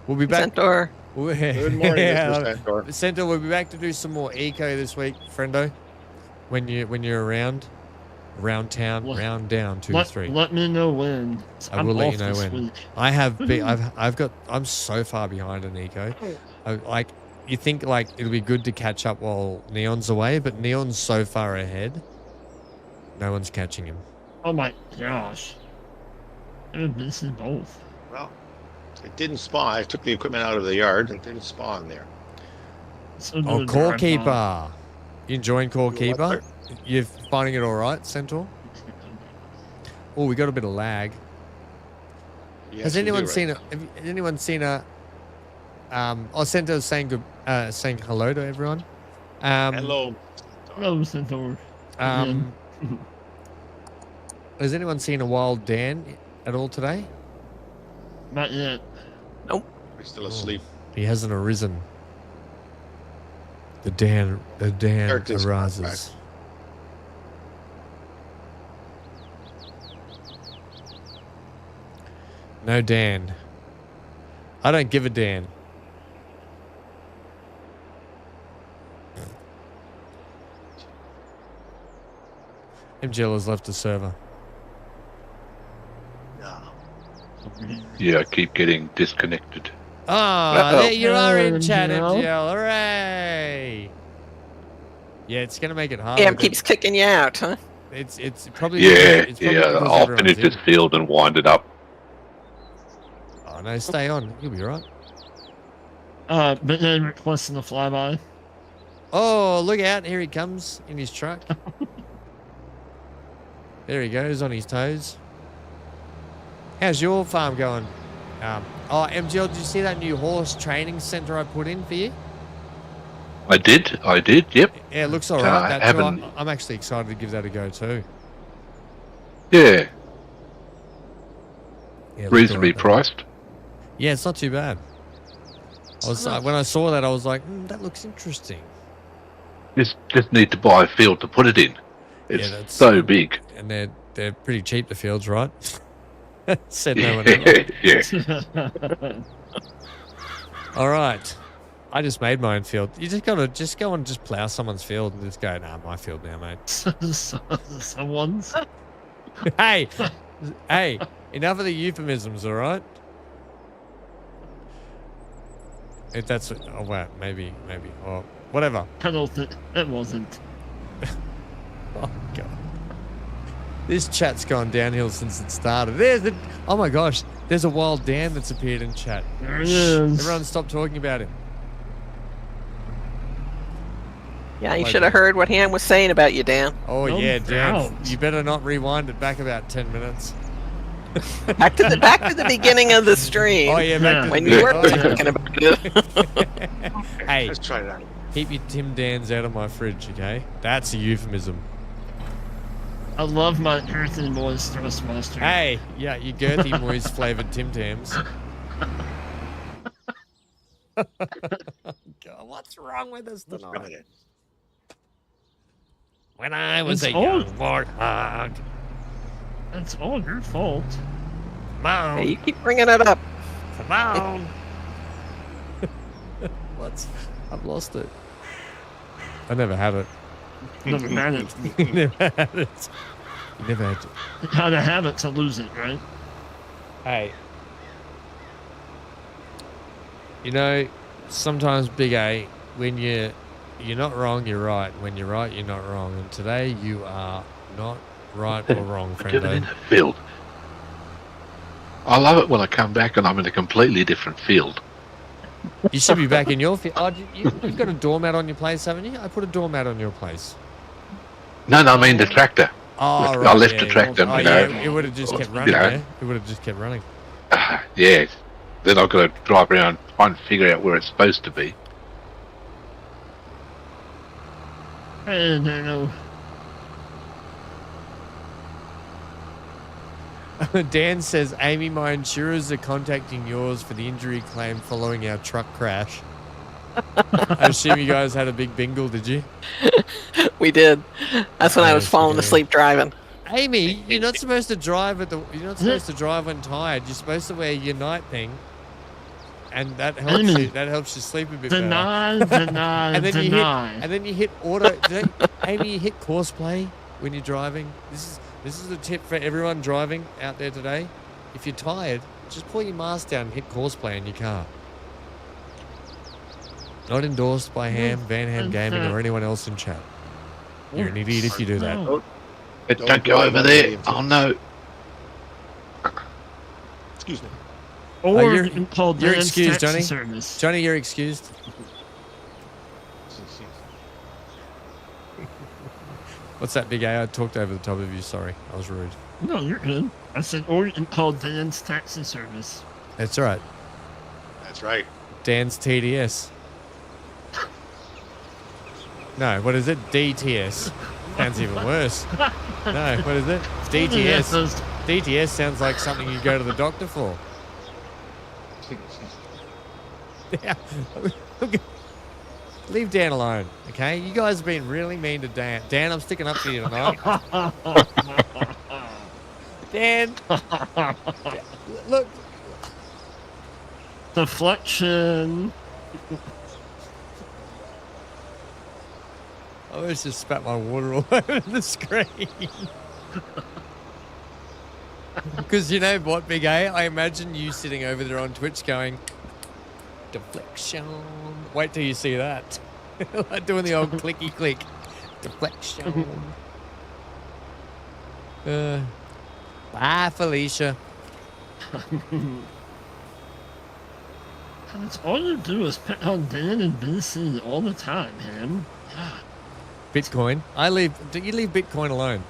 We'll be back. Centaur. Good morning, Mr. Centaur. Centaur, we'll be back to do some more eco this week, friendo. When you're around town, round down 2 to 3. Let me know when. I will let you off know this when. week. I have been, I'm so far behind in eco. Like, you think like it'll be good to catch up while Neon's away, but Neon's so far ahead, no one's catching him. Oh my gosh. I'm missing both. Well, it didn't spawn. I took the equipment out of the yard. It didn't spawn there. So Oh, no Core drive-by. Keeper. You enjoying Core You know what, Keeper? You're finding it all right, Centaur? Oh, we got a bit of lag. Yes, Has we anyone do, seen right? has anyone seen a? Centaur's saying good, saying hello to everyone. Hello. Hello, Centaur. Has anyone seen a wild Dan at all today? Not yet. We're still asleep. He hasn't arisen. The Dan Eric is arises. No Dan. I don't give a Dan. MGL has left the server. No. Yeah, I keep getting disconnected. Oh, there you are in chat, MGL. MGL. Hooray! Yeah, it's gonna make it hard. Cam keeps kicking you out, huh? It's probably Yeah, it's probably yeah. because I'll everyone's finish this in. field and wind it up. Oh no, stay on. You'll be right. But then requesting a flyby. Oh, look out! Here he comes in his truck. There he goes on his toes. How's your farm going? Oh, MGL, did you see that new horse training center I put in for you? I did, yep. Yeah, it looks all I right. That too. haven't- I'm actually excited to give that a go too. Yeah, Yeah, it looked reasonably all right, priced. yeah, it's not too bad. I was when I saw that, I was like, that looks interesting. Just need to buy a field to put it in. It's that's- so big. And they're pretty cheap, the fields, right? Said no one ever. Yeah. All right. I just made my own field. You just gotta go and just plow someone's field and just go, nah, my field now, mate. Someone's. Hey, enough of the euphemisms, all right? If that's oh wow, maybe, or whatever. I don't think it wasn't. Oh god, this chat's gone downhill since it started. Oh my gosh, there's a wild Dan that's appeared in chat. There he is. Everyone, stop talking about him. Yeah, you Like should have heard what Han was saying about you, Dan. Oh No yeah, Dan, doubt. you better not rewind it back about 10 minutes. Back to the beginning of the stream. Oh yeah, back to When the you were oh, yeah. talking about it. Hey, Let's try that. keep your Tim Dans out of my fridge, okay? That's a euphemism. I love my Earthen Boys Thrustmaster. Hey, yeah, you girthy moist flavored Tim Tams. God, what's wrong with us Let's try tonight? it. When I was It's a young old. warthog. It's all your fault. Come on, Hey, you keep bringing it up. come on. What's? I've lost it. I never had it. Never had it. Never had it. You never had it. How to have it to lose it, right? Hey. You know, sometimes, Big A, when you're not wrong, you're right. When you're right, you're not wrong. And today, you are not right or wrong, I did it in friendo. a field. I love it when I come back and I'm in a completely different field. You should be back in your field. Oh, you've got a doormat on your place, haven't you? I put a doormat on your place. No, I mean the tractor. Oh, I right. left yeah, the tractor, Oh, you yeah, know. it would have just kept You running, know. yeah? It would have just kept running. Yes. Then I've got to drive around, try and figure out where it's supposed to be. I don't know. Dan says, Amy, my insurers are contacting yours for the injury claim following our truck crash. I assume you guys had a big bingle, did you? We did. That's when I was Yes, falling we did. asleep driving. Amy, you're not supposed to drive you're not supposed to drive when tired. You're supposed to wear your night thing, and that helps Amy. you. That helps you sleep a bit better. Deny. And then you hit auto. Amy, you hit course play when you're driving. This is a tip for everyone driving out there today. If you're tired, just pull your mask down and hit course play in your car. Not endorsed by VanHam Gaming or anyone else in chat. You're an idiot if you do that. No. Don't go over there. Oh no. Excuse me. Or you're- you can call you're Dan's excused, taxi Johnny. service. Johnny, you're excused. What's that, Big A? I talked over the top of you. Sorry, I was rude. No, you're good. I said, or you can call Dan's taxi service. That's all right. That's right. Dan's TDS. No, what is it? DTS. Sounds even worse. No, what is it? DTS. DTS sounds like something you go to the doctor for. Yeah. Leave Dan alone, okay? You guys have been really mean to Dan. Dan, I'm sticking up for you tonight. Dan, look. Deflection. I almost just spat my water all over the screen. Because you know what, Big A? I imagine you sitting over there on Twitch going, deflection. Wait till you see that. Like doing the old clicky click. Deflection. Bye, Felicia. That's all you do is pick on Dan and BC all the time, Ham. Bitcoin. You leave Bitcoin alone.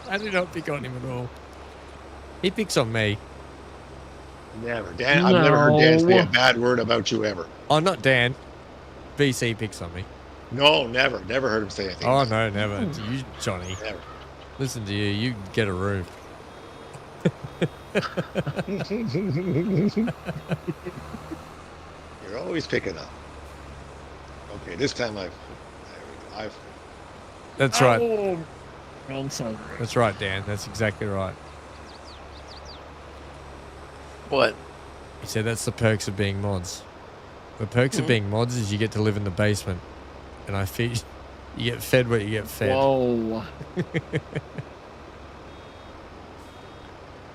I do not pick on him at all. He picks on me. Never. Dan, I've never heard Dan say a bad word about you ever. Oh, not Dan. BC picks on me. No, never. Never heard him say anything. Oh, about no, never. You, Johnny. it. Never. Listen to you. You get a room. You're always picking up. Okay, this time I've That's right. Oh, wrong side. That's right, Dan. That's exactly right. What? He said that's the perks of being mods. The perks of being mods is you get to live in the basement. And I feed you get fed what you get fed. Whoa.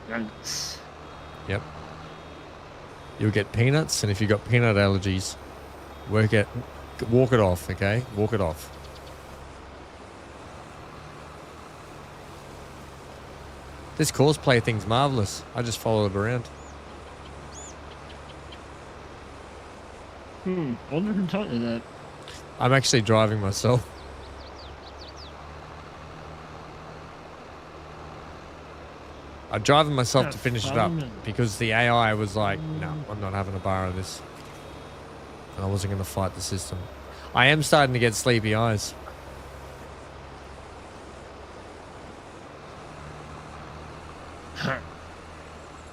Yikes. Yep. You'll get peanuts, and if you've got peanut allergies, walk it off, okay? Walk it off. This cosplay thing's marvelous. I just follow it around. Wonder who taught you that. I'm actually driving myself. I'm driving myself to finish it up because the AI was like, no, I'm not having a bar of this. And I wasn't going to fight the system. I am starting to get sleepy eyes.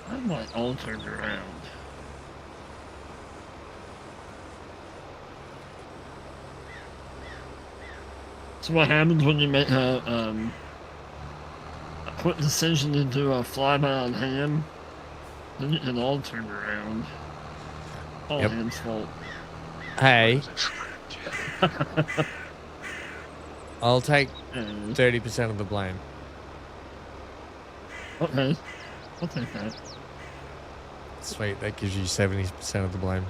I'm like all turned around. So what happens when you make a quick decision to do a flyby on Ham? Then it all turned around. All Yep. Ham's fault. Hey, I'll take And, 30% of the blame. okay, I'll take that. Sweet, that gives you 70% of the blame.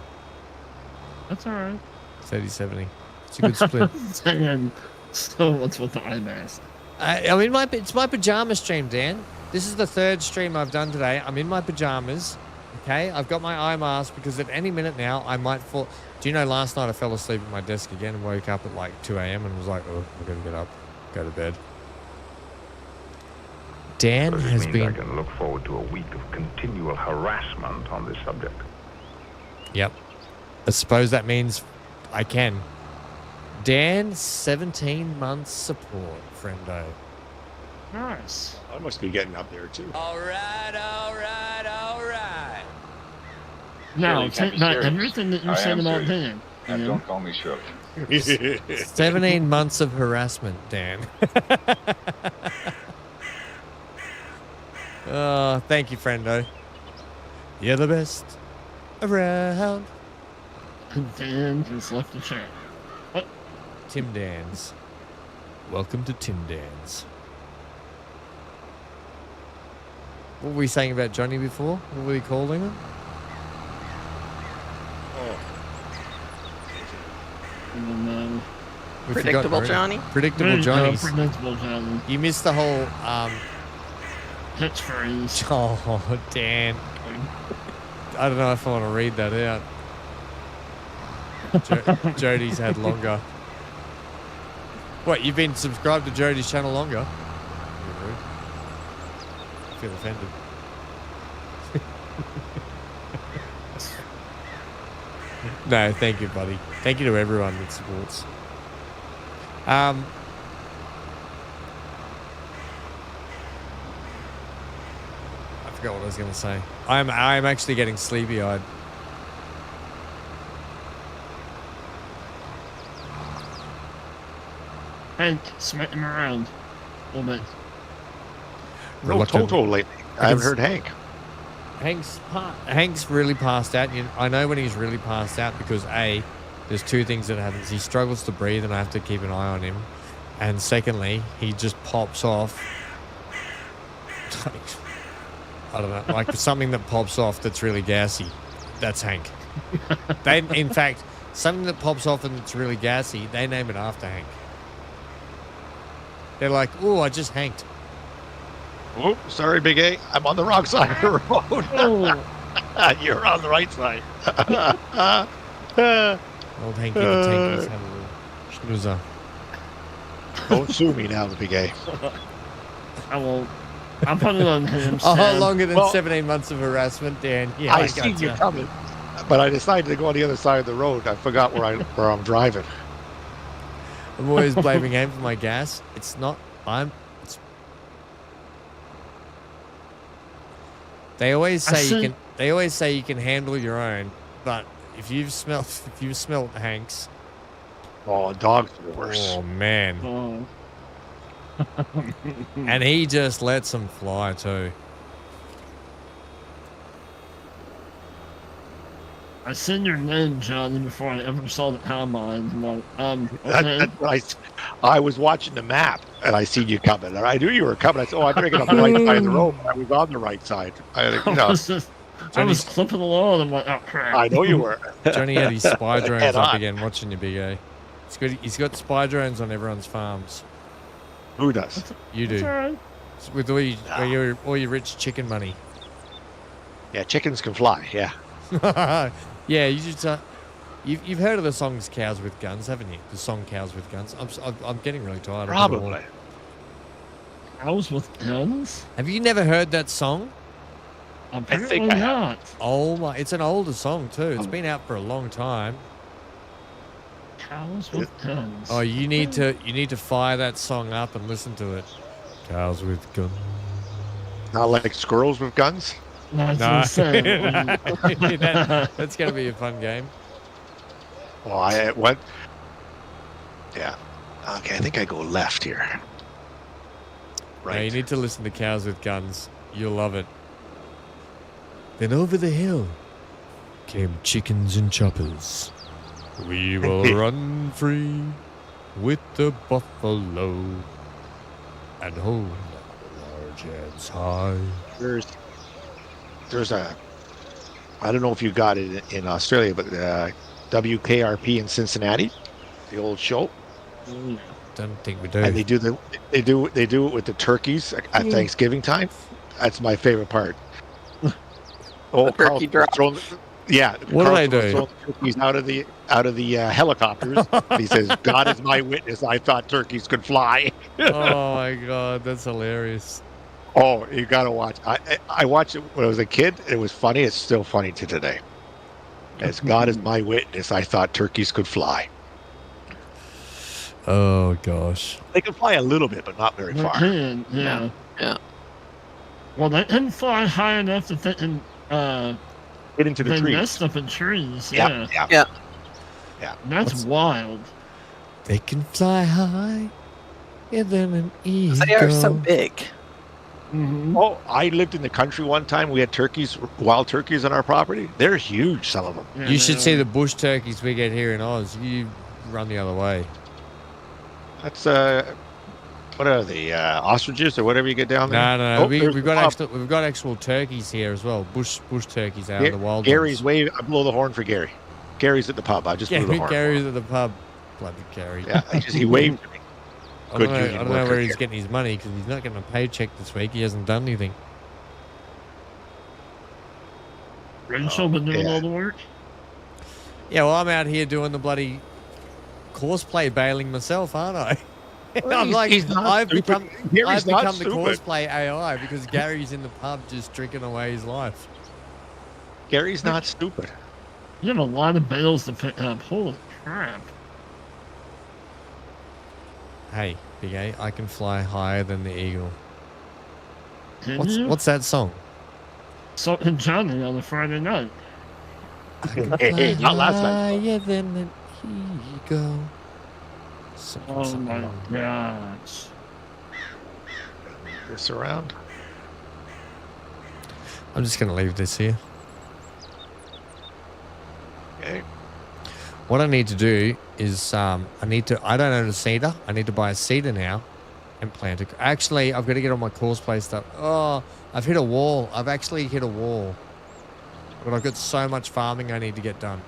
That's alright. 30-70. It's a good split. And so what's with the eye mask? I mean, it's my pajama stream, Dan. This is the third stream I've done today. I'm in my pajamas. Okay, I've got my eye mask because at any minute now I might fall. Do you know last night I fell asleep at my desk again and woke up at like 2 a.m. and was like, oh, I'm going to get up, go to bed. Dan So this has means been. I can look forward to a week of continual harassment on this subject. Yep. I suppose that means I can. Dan, 17 months support, friendo. Nice. I must be getting up there too. All right. Now, Shirley, you can't take be back serious. everything that you I said am about serious. Dan. And You know? don't call me Shirley. 17 months of harassment, Dan. Oh, thank you, friendo. You're the best around. And Dan just left the chat. What? Tim Dans. Welcome to Tim Dans. What were we saying about Johnny before? What were we calling him? And, We've Predictable forgotten Johnny? already. Predictable Johnny's. Predictable Johnny. You missed the whole Catchphrase. Oh, Dan. I don't know if I want to read that out. Jody's had longer. What, you've been subscribed to Jody's channel longer? You're rude. I feel offended. No, thank you, buddy. Thank you to everyone that supports. I forgot what I was going to say. I'm actually getting sleepy-eyed. Hank, smack him around. A little bit. No Toto lately. I haven't heard Hank. Hank's really passed out. I know when he's really passed out because A, there's two things that happens. He struggles to breathe and I have to keep an eye on him. And secondly, he just pops off. I don't know, like something that pops off that's really gassy. That's Hank. In fact, something that pops off and it's really gassy, they name it after Hank. They're like, "Oh, I just hanked." Oh, sorry, Big A. I'm on the wrong side of the road. Oh. You're on the right side. Old Hanky the Tanky's had a little schnoozer. Don't sue me now, Big A. I won't. I'll put it on him. Oh, Sam. longer than 17 months of harassment, Dan. Yeah, I seen you coming, but I decided to go on the other side of the road. I forgot where I'm driving. I'm always blaming him for my gas. It's not. They always say you can. They always say you can handle your own, but if you've smelt Hank's. Oh, dogs are worse. Oh man. Oh. And he just lets them fly too. I seen your name, Johnny, before I ever saw the combine. I'm like, okay. I was watching the map and I seen you coming. And I knew you were coming. I said, "Oh, I'm drinking on the right side of the road." But I was on the right side. I was clipping along. I'm like, oh crap. I know you were. Johnny had his spy drones up again, watching you, Big A. He's got spy drones on everyone's farms. Who does? You do. Right. With all your rich chicken money. Yeah, chickens can fly. Yeah. Yeah, you just you've heard of the songs "Cows with Guns," haven't you? The song "Cows with Guns." I'm getting really tired. Probably. Cows with guns? Have you never heard that song? Apparently I not. Oh my! It's an older song too. It's been out for a long time. Cows with guns. Oh, you need to fire that song up and listen to it. Cows with guns. Not like squirrels with guns. No. That's gonna be a fun game. Well, what? Yeah. Okay, I think I go left here. Right. No, you need to listen to Cows with Guns. You'll love it. Then over the hill came chickens and choppers. We will run free with the buffalo and hold our large heads high. There's a, I don't know if you got it in Australia, but WKRP in Cincinnati, the old show. Don't think we do. And they do it with the turkeys at Thanksgiving time. That's my favorite part. Oh, The turkey drop. Yeah. What do they do? Throwing the turkeys out of the helicopters. He says, "God is my witness. I thought turkeys could fly." Oh my God, that's hilarious. Oh, you gotta watch. I watched it when I was a kid. It was funny. It's still funny to today. As God is my witness, I thought turkeys could fly. Oh gosh. They can fly a little bit, but not very far. Yeah. Yeah. Well, they can fly high enough that they can Get into the They trees. nest up in trees. Yeah. Yeah. That's wild. They can fly high, and then an eagle. They are so big. Mm-hmm. Oh, I lived in the country one time. We had turkeys, wild turkeys on our property. They're huge, some of them. Yeah, You should see they the bush turkeys we get here in Oz. You run the other way. That's what are they? Ostriches or whatever you get down there. No. Oh, there's We've the got pub. we've got actual turkeys here as well. Bush turkeys out in the wild. Gary's ones. I blow the horn for Gary. Gary's at the pub. I just blew the horn. Gary's at the pub. Bloody Gary. Yeah, he waved to me. I Good don't union know worker where he's here. getting his money because he's not getting a paycheck this week. He hasn't done anything. Rachel been doing yeah. all the work. Yeah, well, I'm out here doing the bloody cosplay bailing myself, aren't I? I'm like, He's not I've stupid. become Gary's not the stupid. cosplay AI because Gary's in the pub just drinking away his life. Gary's not stupid. You have a lot of bales to pick up. Holy crap. Hey, Big A, I can fly higher than the eagle. Can you? What's that song? So and Johnny on a Friday night. Hey, not last night. Higher than an eagle. Something, Oh something my wrong. gosh. This around. I'm just gonna leave this here. Okay. What I need to do is I don't own a cedar. I need to buy a cedar now and plant it. Actually, I've got to get all my cosplay stuff. Oh, I've hit a wall. I've actually hit a wall. But I've got so much farming I need to get done.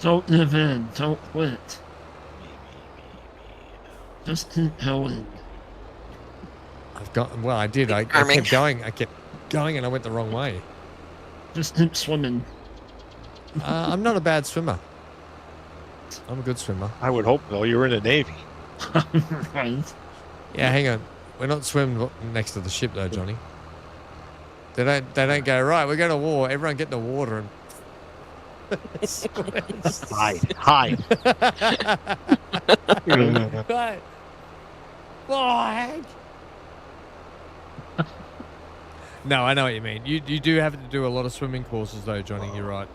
Don't give in. Don't quit. Just keep going. I did. I farming. kept going. I kept going and I went the wrong way. Just keep swimming. I'm not a bad swimmer. I'm a good swimmer. I would hope though. You're in the Navy. Right. Yeah, hang on. We're not swimming next to the ship though, Johnny. They don't go, right, we're going to war. Everyone get in the water and Hide. Right. Flag. No, I know what you mean. You do have to do a lot of swimming courses though, Johnny. You're right.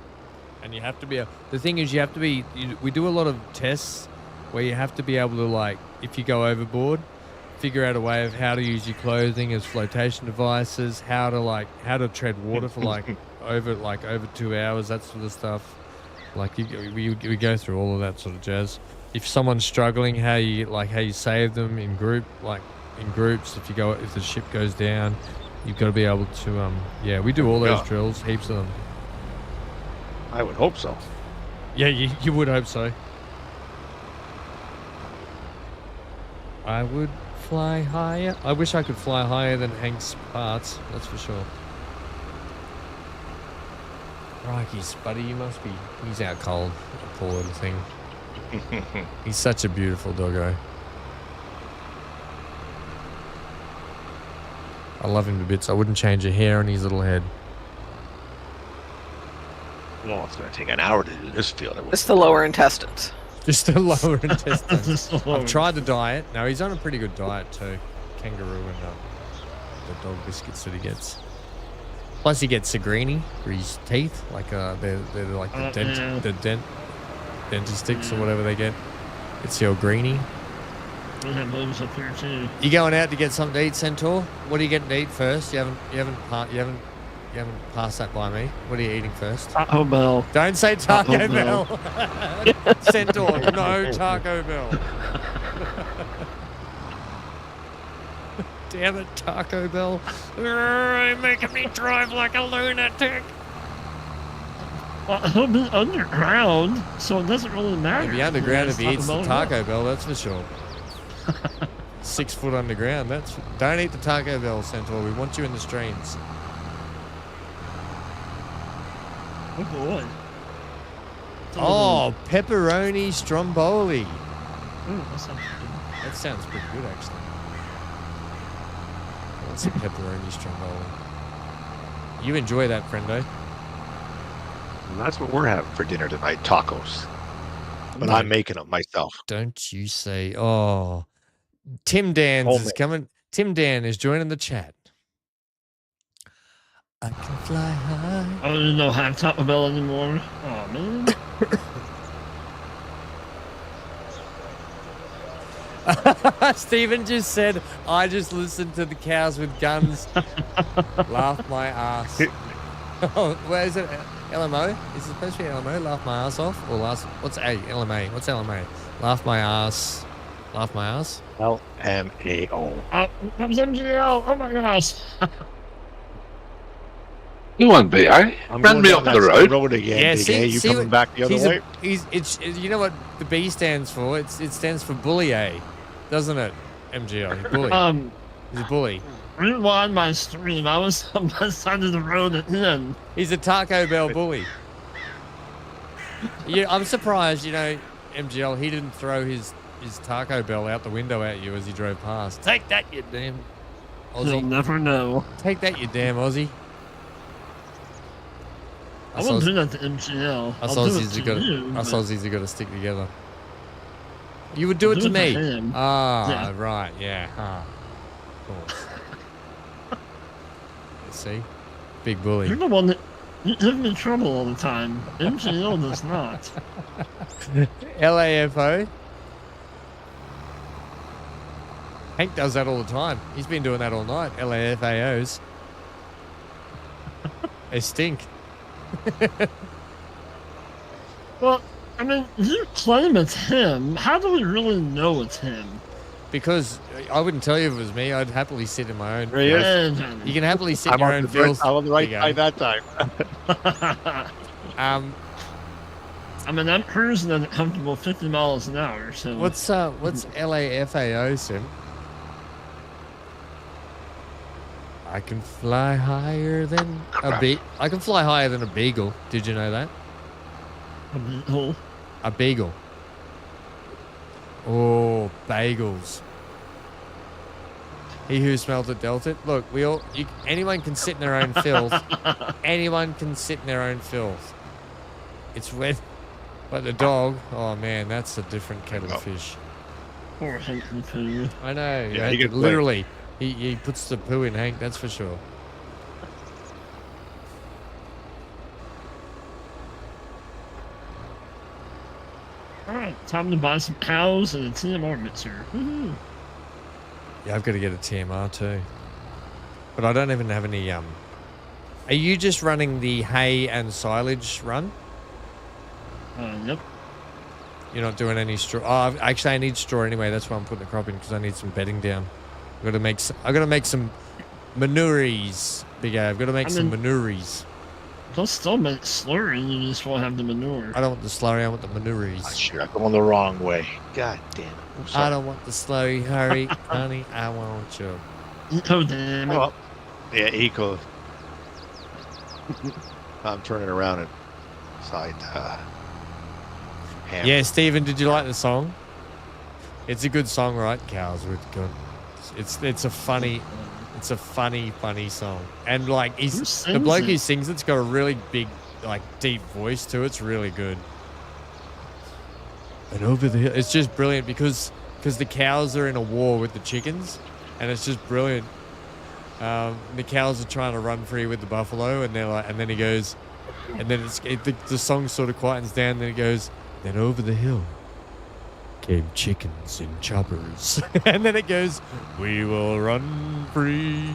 And you have to be the thing is we do a lot of tests where you have to be able to, like, if you go overboard, figure out a way of how to use your clothing as flotation devices, how to tread water for over 2 hours, that sort of stuff. Like we go through all of that sort of jazz. If someone's struggling, how you save them in groups. If the ship goes down, you've got to be able to we do all those drills, heaps of them. I would hope so. Yeah, you would hope so. I would fly higher. I wish I could fly higher than Hank's parts, that's for sure. Crikey's, buddy, he's out cold, that poor little thing. He's such a beautiful doggo. I love him to bits. I wouldn't change a hair on his little head. Well, it's going to take an hour to do this field. It's the lower intestines. Just a lower intestines. Just a lower- I've tried the diet. No, he's on a pretty good diet too. Kangaroo and the dog biscuits that he gets. Plus, he gets Sagrini for his teeth. Like they're like the dentistics or whatever they get. It's the old greenie. We have those up here too. You going out to get something to eat, Centaur? What are you getting to eat first? You haven't passed that by me. What are you eating first? Taco Bell. Don't say Taco Taco Bell. Bell. Centaur, no Taco Bell. Damn it, Taco Bell. You're making me drive like a lunatic. Well, he'll be underground, so it doesn't really matter. He'll be underground if he eats the Bell. Taco Bell, that's for sure. 6 foot underground. Don't eat the Taco Bell, Centaur. We want you in the streams. Oh boy. Oh, pepperoni stromboli. Ooh, that sounds good. That sounds pretty good, actually. I want some pepperoni stromboli. You enjoy that, friendo. And that's what we're having for dinner tonight, tacos. But I'm making them myself. Don't you say, oh. Tim Dans is coming. Tim Dan is joining the chat. I can fly high. I don't even know how to Taco Bell anymore. Oh man. Steven just said, I just listened to the cows with guns. Laugh my ass. Oh, where is it? LMO? Is it supposed to be LMO? Laugh my ass off? Or what's LMA? What's LMA? Laugh my ass. Laugh my ass? LMAO. That was MGL. Oh my gosh. You won't be, eh? Run me off the road. Again. Yeah, Big A. You coming back the other way? You know what the B stands for? It stands for bully, doesn't it? MGL. He's bully. He's a bully. Rewind my stream. I was on my side of the road at the end. He's a Taco Bell bully. Yeah, I'm surprised, MGL, he didn't throw his Taco Bell out the window at you as he drove past. Take that, you damn Aussie. You'll never know. Take that, you damn Aussie. I won't do that to MGL. Us I'll do it Aussies to have got you, us but- Aussies have got to stick together. You would do it to me. him. Ah, Yeah. right, yeah. Of course. See? Big bully. You're the one that you give me trouble all the time. MGL does not. LAFO. Hank does that all the time. He's been doing that all night. LAFAOs. They stink. Well, I mean, you claim it's him. How do we really know it's him? Because I wouldn't tell you if it was me. I'd happily sit in my own. There he is. And- You can happily sit in I'm your on own the filth. I'm on the right Big A. side that time. I mean, I'm cruising at a comfortable 50 miles an hour, so... What's LAFAO, Sim? I can fly higher than I can fly higher than a beagle. Did you know that? A beagle. Oh, bagels. He who smelt it dealt it. Look, anyone can sit in their own filth. Anyone can sit in their own filth. It's when, but the dog. Oh man, that's a different kettle of fish. Poor Hank and Pooh. I know. Yeah, he gets literally. He puts the poo in Hank. That's for sure. Alright, time to buy some cows and a TMR mixer. Woohoo! Yeah, I've got to get a TMR too. But I don't even have any. Are you just running the hay and silage run? Yep. You're not doing any straw. Oh, actually, I need straw anyway. That's why I'm putting the crop in because I need some bedding down. I've got to make some manures. Big A. I've got to make some manures. They'll still make slurry, you just won't have the manure. I don't want the slurry. I want the manures. Sure, I'm going the wrong way. God damn it. I'm I sorry. don't want the slurry. Hurry, honey. I want you. Oh, damn it. Oh, yeah, eco. I'm turning around and side. Ham. Yeah, Stephen, did you like the song? It's a good song, right? Cows with guns. It's a funny song. And like Who the sings bloke it? who sings it's got a really big, like deep voice to it. It's really good. And over the hill, it's just brilliant because the cows are in a war with the chickens, and it's just brilliant. The cows are trying to run free with the buffalo, and they're like, and then he goes, and then the song sort of quietens down. And then it goes, then over the hill came chickens in choppers, and then it goes, we will run free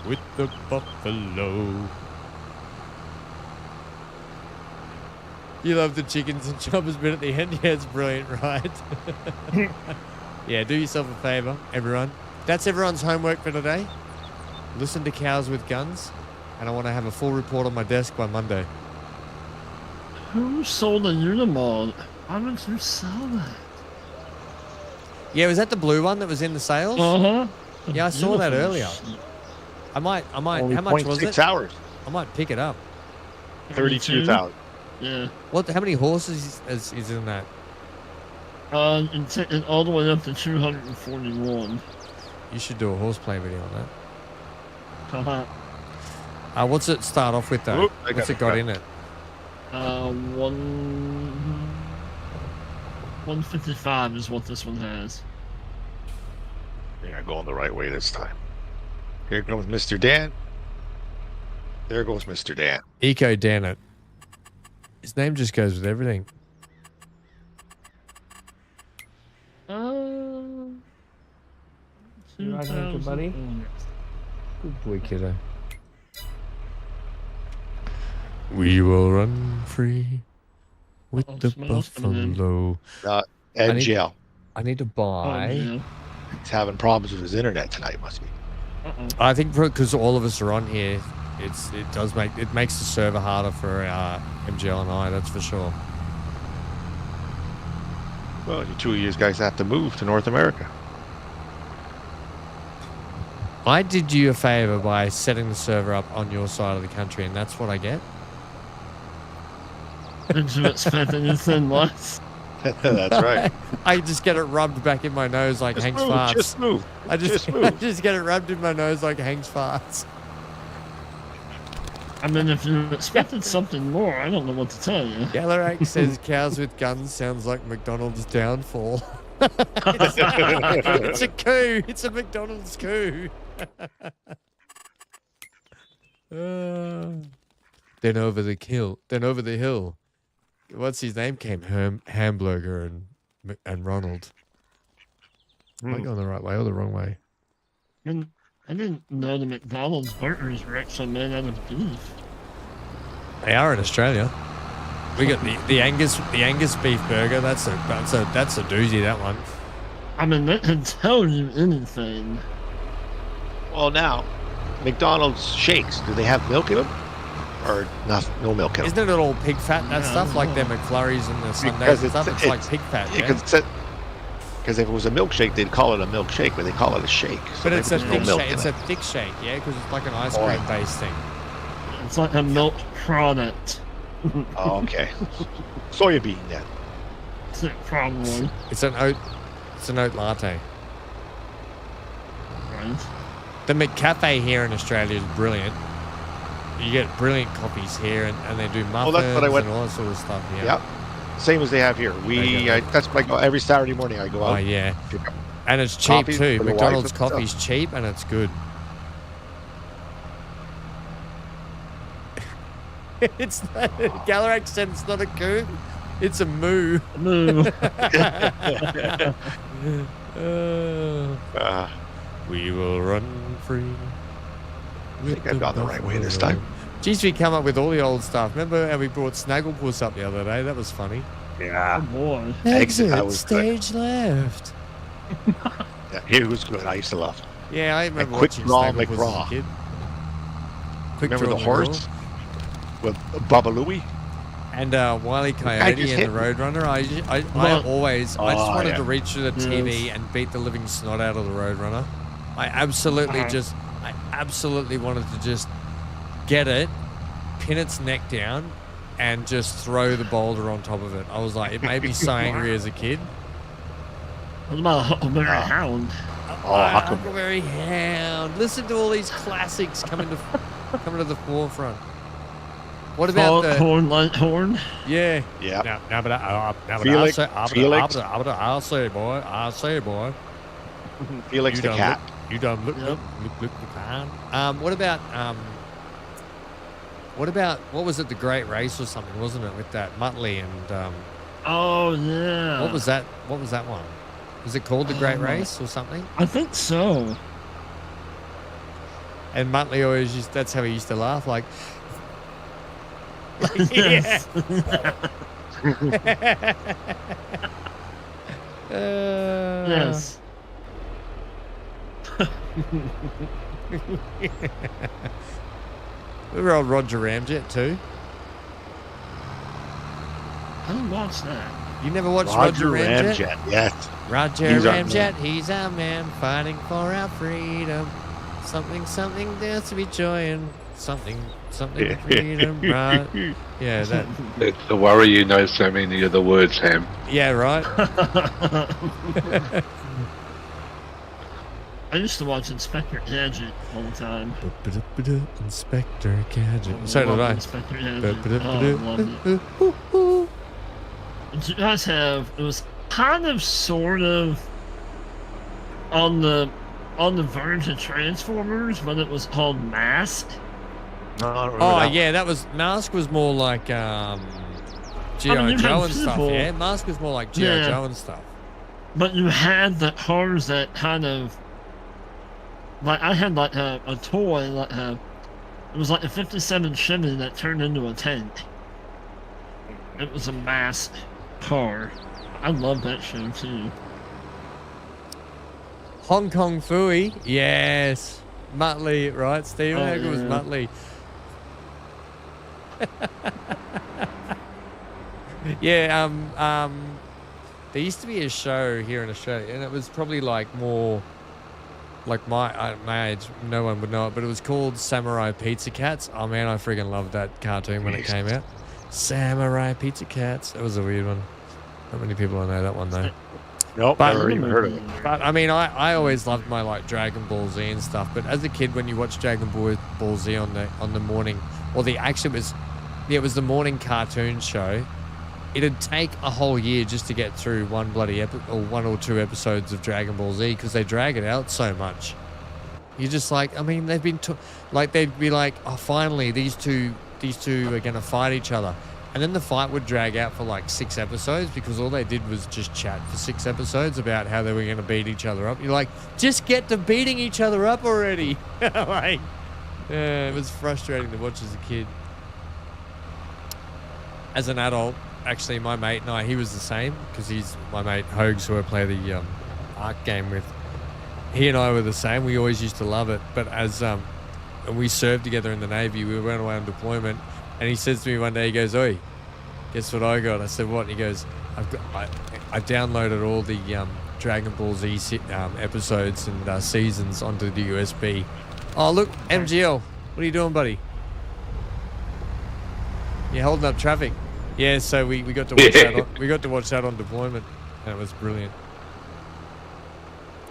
with the buffalo. You love the chickens and choppers bit at the end? Yeah, it's brilliant, right? Yeah, do yourself a favor, everyone. That's everyone's homework for today. Listen to Cows with Guns, and I want to have a full report on my desk by Monday. Who sold a Unimog? Why would you sell that? Yeah, was that the blue one that was in the sales? Uh-huh. Yeah, I saw that Beautiful earlier. shit. I might. Only How much was 0.6 it? hours. I might pick it up. 32,000. Yeah. How many horses is in that? And take it all the way up to 241. You should do a horseplay video on that. Uh-huh. What's it start off with though? Oop, I What's got it got it. in it? 155 is what this one has. Yeah, going the right way this time. Here comes Mr. Dan. There goes Mr. Dan. Eco Dannit. His name just goes with everything. You right, Hunter, buddy? Good boy, kiddo. We will run free with the buffalo. Ed Jail. I need to buy. He's having problems with his internet tonight, must be. I think because all of us are on here, it makes the server harder for MGL and I. That's for sure. Well, you two of you guys have to move to North America. I did you a favor by setting the server up on your side of the country, and that's what I get. Did you expect anything less? That's right. I just get it rubbed back in my nose like Hank's farts. Just move. I just get it rubbed in my nose like Hank's farts. I mean, if you expected something more, I don't know what to tell you. Galarak says cows with guns sounds like McDonald's downfall. It's a coup. It's a McDonald's coup. Then over the hill. What's his name? Came Hamburger and Ronald. Am I going the right way or the wrong way? And I didn't know the McDonald's burgers were actually made out of beef. They are in Australia. We got the Angus beef burger. That's a doozy, that one. I mean, that can tell you anything. Well, now, McDonald's shakes, do they have milk in them? Or no milk in them? Isn't it all pig fat and that stuff? Like their McFlurries and the Sundays and stuff? It's like pig fat, yeah? Because if it was a milkshake, they'd call it a milkshake, but they call it a shake. So but it's a thick no shake. It's a thick shake, yeah? Because it's like an ice cream-based thing. It's like a milk product. Oh, okay. Soybean, then. Probably. It's an oat latte. Right. The McCafe here in Australia is brilliant. You get brilliant coffees here, and they do muffins and all that sort of stuff here. Yep. Same as they have here. That's what I go every Saturday morning. I go out. Oh yeah. And it's cheap too. McDonald's coffee's cheap and it's good. It's not, Galarak said it's not a coup. It's a moo. Moo. We will run free. I think I've gone the right way this time. Geez, we come up with all the old stuff. Remember how we brought Snagglepuss up the other day? That was funny. Yeah. Oh boy. Exit stage left. Yeah, he was good. I used to love him. Yeah, I remember Quick watching Draw Snagglepuss McGraw. as a kid. Remember the horse with Baba Louie? And Wile E. Coyote and the Roadrunner. I just wanted to reach through the TV and beat the living snot out of the Roadrunner. I absolutely wanted to just get it, pin its neck down, and just throw the boulder on top of it. I was like, it made me so angry as a kid. What about Huckleberry Hound? Huckleberry Hound. Listen to all these classics coming to the forefront. What about the Lighthorn? Yeah. Yeah. Now, but Felix. I say, boy. Felix the cat. You done look the kind. What was it? The Great Race or something, wasn't it? With that Muttley and Oh yeah. What was that one? Was it called the Great Race or something? I think so. And Muttley always that's how he used to laugh, like. Yes. Yes. Remember old Roger Ramjet too? I didn't watch that. You never watched Roger Ramjet? Yes. Roger Ramjet, he's our man fighting for our freedom. Something there to be joying. Something freedom, right? Yeah, that. It's the worry you know so many of the words, Ham. Yeah, right. I used to watch Inspector Gadget all the time. Inspector Gadget. So did I. Inspector Gadget. Oh, I loved it. Did you guys have? It was kind of, sort of, on the verge of Transformers, but it was called Mask. No, I don't remember Oh that yeah, that was Mask was more like G.I. you Joe had and stuff. people- Yeah, Mask was more like G.I. Yeah. Joe and stuff. But you had the cars that kind of, like, I had like a toy, like it was like a 57 Chevy that turned into a tank. It was a mass car. I love that show too. Hong Kong Phooey, yes. Muttley, right, Steve? Oh, How good was yeah. Muttley? Yeah, there used to be a show here in Australia, and it was probably like more like my age. No one would know it, but it was called Samurai Pizza Cats. Oh man, I freaking loved that cartoon when it came out. Samurai Pizza Cats. That was a weird one. Not many people know that one though. Nope, But- never even heard of it. But I mean, I always loved my like Dragon Ball Z and stuff. But as a kid, when you watch Dragon Ball Z on the morning, or it was the morning cartoon show. It'd take a whole year just to get through one bloody or one or two episodes of Dragon Ball Z because they drag it out so much. You're just like, I mean, they've been they'd be like, oh, finally these two are gonna fight each other, and then the fight would drag out for like 6 episodes because all they did was just chat for 6 episodes about how they were gonna beat each other up. You're like, just get to beating each other up already. Like, it was frustrating to watch as a kid. As an adult. Actually, my mate and I, he was the same because he's my mate Hogs, who I play the Ark game with. He and I were the same. We always used to love it. But as and we served together in the Navy, we went away on deployment, and he says to me one day, he goes, "Oi, guess what I got?" I said, "What?" And he goes, I downloaded all the Dragon Ball Z episodes and seasons onto the USB. Oh look, MGL, what are you doing, buddy? You're holding up traffic. Yeah, so we got to watch that. We got to watch that on deployment, and it was brilliant.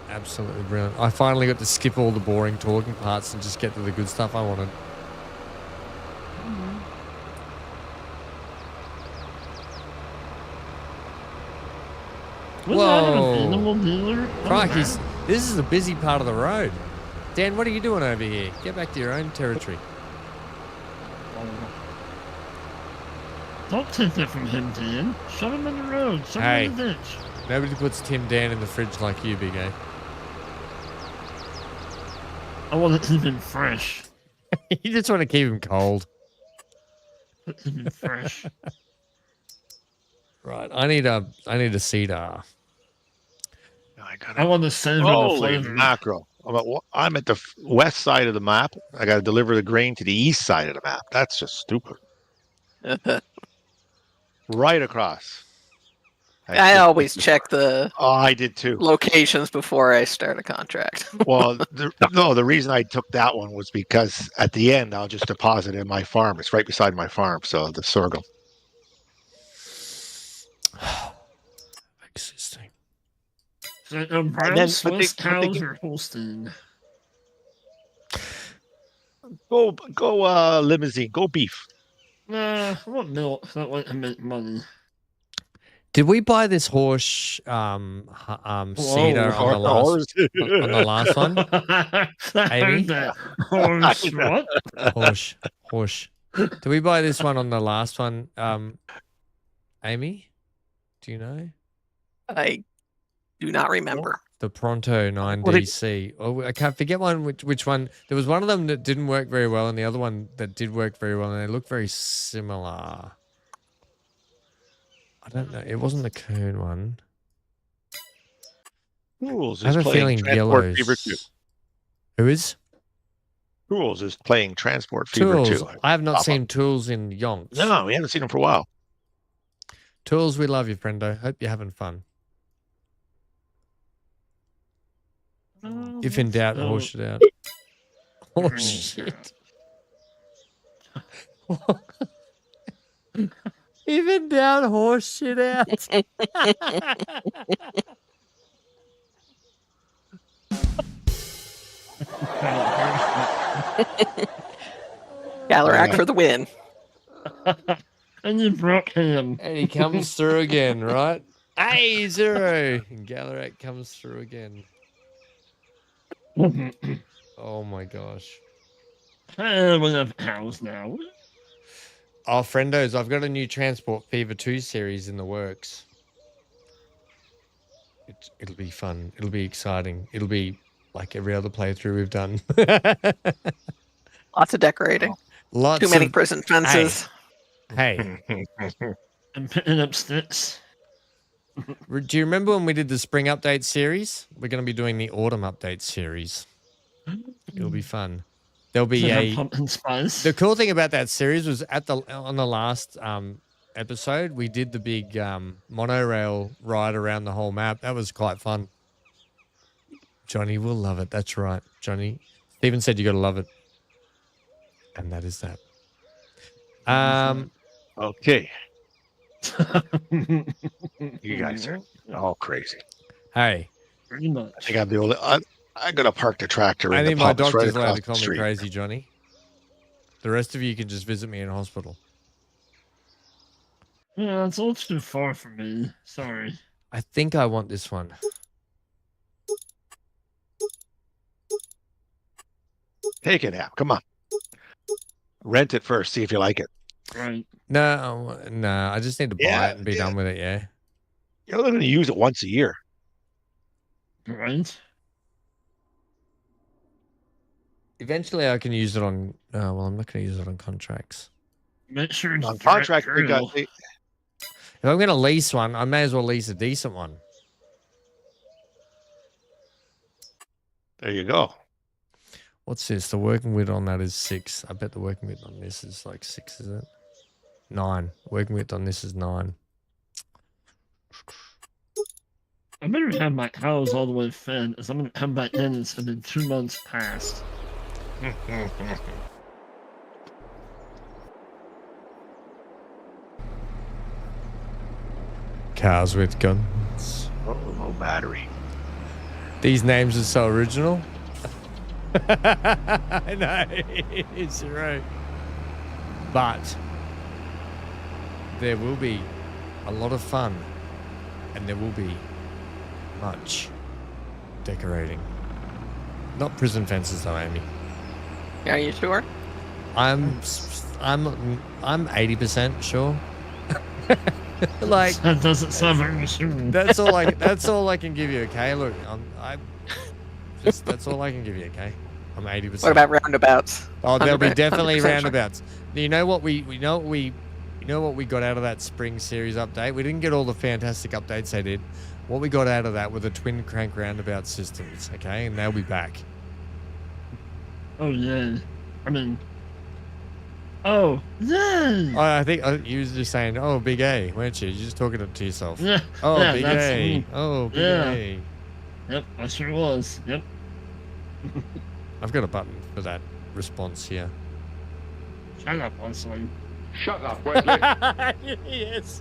Absolutely brilliant. I finally got to skip all the boring talking parts and just get to the good stuff I wanted. Was that an Whoa. animal dealer? Oh, Crikey, wow. this is a busy part of the road. Dan, what are you doing over here? Get back to your own territory. Don't take that from him, Dan. Shove him in the road. Shove Hey. him in the ditch. Nobody puts Tim Dan in the fridge like you, Big A. I want it to keep him fresh. You just want to keep him cold. Keep him fresh. Right, I need a cedar. I want to savor the Holy flavor. mackerel. I'm at the west side of the map. I got to deliver the grain to the east side of the map. That's just stupid. Right across. I always check the Oh, I did too. locations before I start a contract. Well, the reason I took that one was because at the end I'll just deposit in my farm. It's right beside my farm, so the sorghum. Existing. So, brown then- Swiss but they- cows or Holstein? Go limousine. Go beef. Nah, I want milk. That way I make money. Did we buy this horse cedar on the last one? Amy? Horse, what? Horse. Did we buy this one on the last one? Amy? Do you know? I do not remember. The Pronto 9DC. Oh, I can't forget which one. There was one of them that didn't work very well and the other one that did work very well, and they look very similar. I don't know. It wasn't the Coon one. Tools I is have a playing feeling Transport yellows. Fever 2. Who is? Tools is playing Transport Fever Tools. 2. I have not seen Tools in yonks. No, we haven't seen him for a while. Tools, we love you, friendo. Hope you're having fun. If in doubt, horse it out. Oh, shit. If in doubt, horse shit out. Galerac for the win. And you broke him. And he comes through again, right? Hey, Zero. And Galerac comes through again. Oh my gosh. We have house now. Oh, friendos, I've got a new Transport Fever 2 series in the works. It'll be fun. It'll be exciting. It'll be like every other playthrough we've done. Lots of decorating. Lots Too many of prison fences. Hey, And picking up sticks. do you remember when we did the spring update series? We're going to be doing the autumn update series. It'll be fun. There'll be a pumpkin spice. The cool thing about that series was on the last episode, we did the big monorail ride around the whole map. That was quite fun. Johnny will love it. That's right, Johnny. Stephen said you got to love it, and that is that. Okay. You guys are all crazy. Hey, Pretty much. I think I'm the only. I'm gonna park the tractor. I in think the my pumps doctor's right allowed across to call the me street. crazy, Johnny. The rest of you can just visit me in hospital. Yeah, it's all too far for me. Sorry. I think I want this one. Take it out. Come on. Rent it first. See if you like it. Right. No, I just need to buy it and be done with it, yeah. You're only going to use it once a year. Right. Eventually I can use it on, well, I'm not going to use it on contracts. Make sure it's On contract, direct drill. If I'm going to lease one, I may as well lease a decent one. There you go. What's this? The working width on that is 6. I bet the working width on this is like 6, is it? 9. Working width on this is 9. I better have my cows all the way fed, as I'm gonna come back in and it's been 2 months past. Cars with guns. Oh, no battery. These names are so original. I know, it's right. But there will be a lot of fun, and there will be much decorating. Not prison fences though, Amy. Are you sure? I'm 80% sure. Like That doesn't sound very sure. that's all I can give you. Okay, look, that's all I can give you. Okay, I'm 80%. What about roundabouts? Oh, there'll be 100% definitely sure. roundabouts. You know what we got out of that spring series update? We didn't get all the fantastic updates they did. What we got out of that were the twin crank roundabout systems, okay? And they'll be back. Oh, yeah. I mean... Oh, yeah! I think you were just saying, oh, big A, weren't you? You're just talking to yourself. Yeah, Oh, yeah, big that's A. me. Oh, big Yeah. A. Yep, I sure was. Yep. I've got a button for that response here. Shut up, Wesley. Shut up, Wesley. Yes.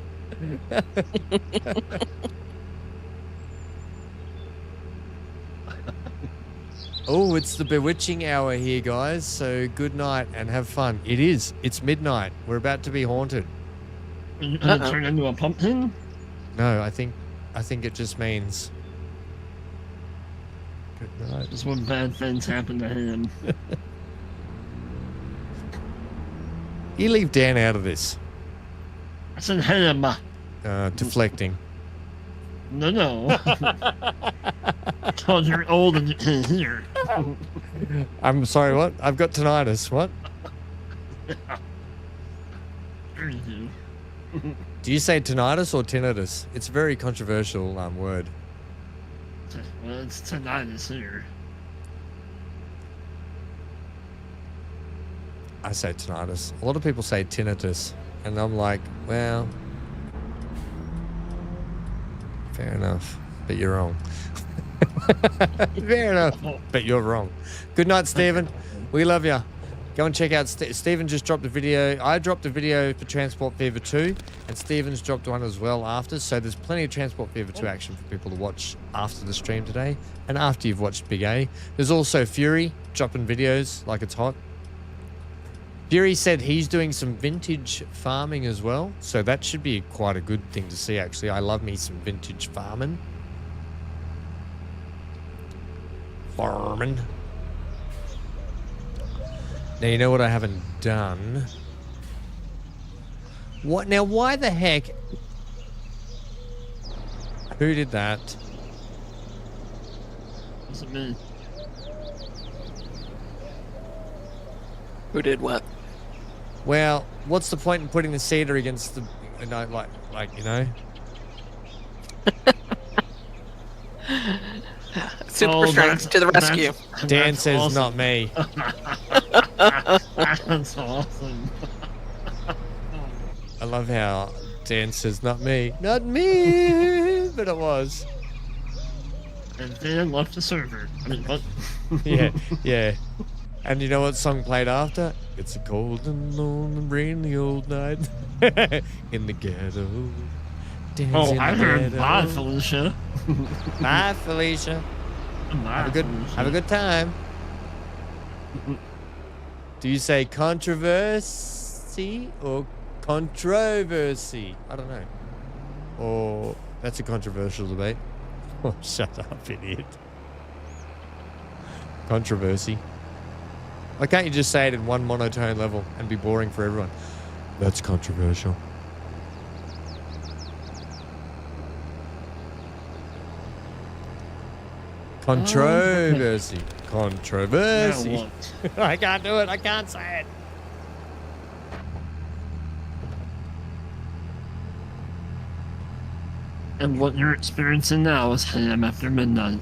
Oh, it's the bewitching hour here, guys. So good night and have fun. It is. It's midnight. We're about to be haunted. Are you gonna turn into a pumpkin? No, I think it just means good night. Just when bad things happen to him. You leave Dan out of this. I said him. Deflecting. No. Because you're old and you can't hear. I'm sorry, what? I've got tinnitus. What? Sure you do. Do you say tinnitus or tinnitus? It's a very controversial word. Well, it's tinnitus here. I say tinnitus. A lot of people say tinnitus. And I'm like, well, fair enough. But you're wrong. Fair enough. But you're wrong. Good night, Stephen. We love you. Go and check out. Stephen just dropped a video. I dropped a video for Transport Fever 2, and Stephen's dropped one as well after. So there's plenty of Transport Fever 2 action for people to watch after the stream today, and after you've watched Big A. There's also Fury dropping videos like it's hot. Fury said he's doing some vintage farming as well, so that should be quite a good thing to see, actually. I love me some vintage farming. Now, you know what I haven't done? What? Now, why the heck? Who did that? Was it me? Who did what? Well, what's the point in putting the cedar against the, you know, like you know? Super strength to the rescue. Dan says awesome. not me. That's awesome. I love how Dan says not me. Not me! But it was. And Dan left the server. I mean, what? Yeah, yeah. And you know what song played after? It's a cold and lonely rainy old night in the ghetto. Dance Oh, in I the heard ghetto. bye, Felicia. Bye, Felicia. Bye, Have a good time. Do you say controversy or controversy? I don't know. Or that's a controversial debate. Oh, shut up, idiot. Controversy. Why can't you just say it in one monotone level and be boring for everyone? That's controversial. Controversy. Controversy. Now what? I can't do it. I can't say it. And what you're experiencing now is ham after midnight.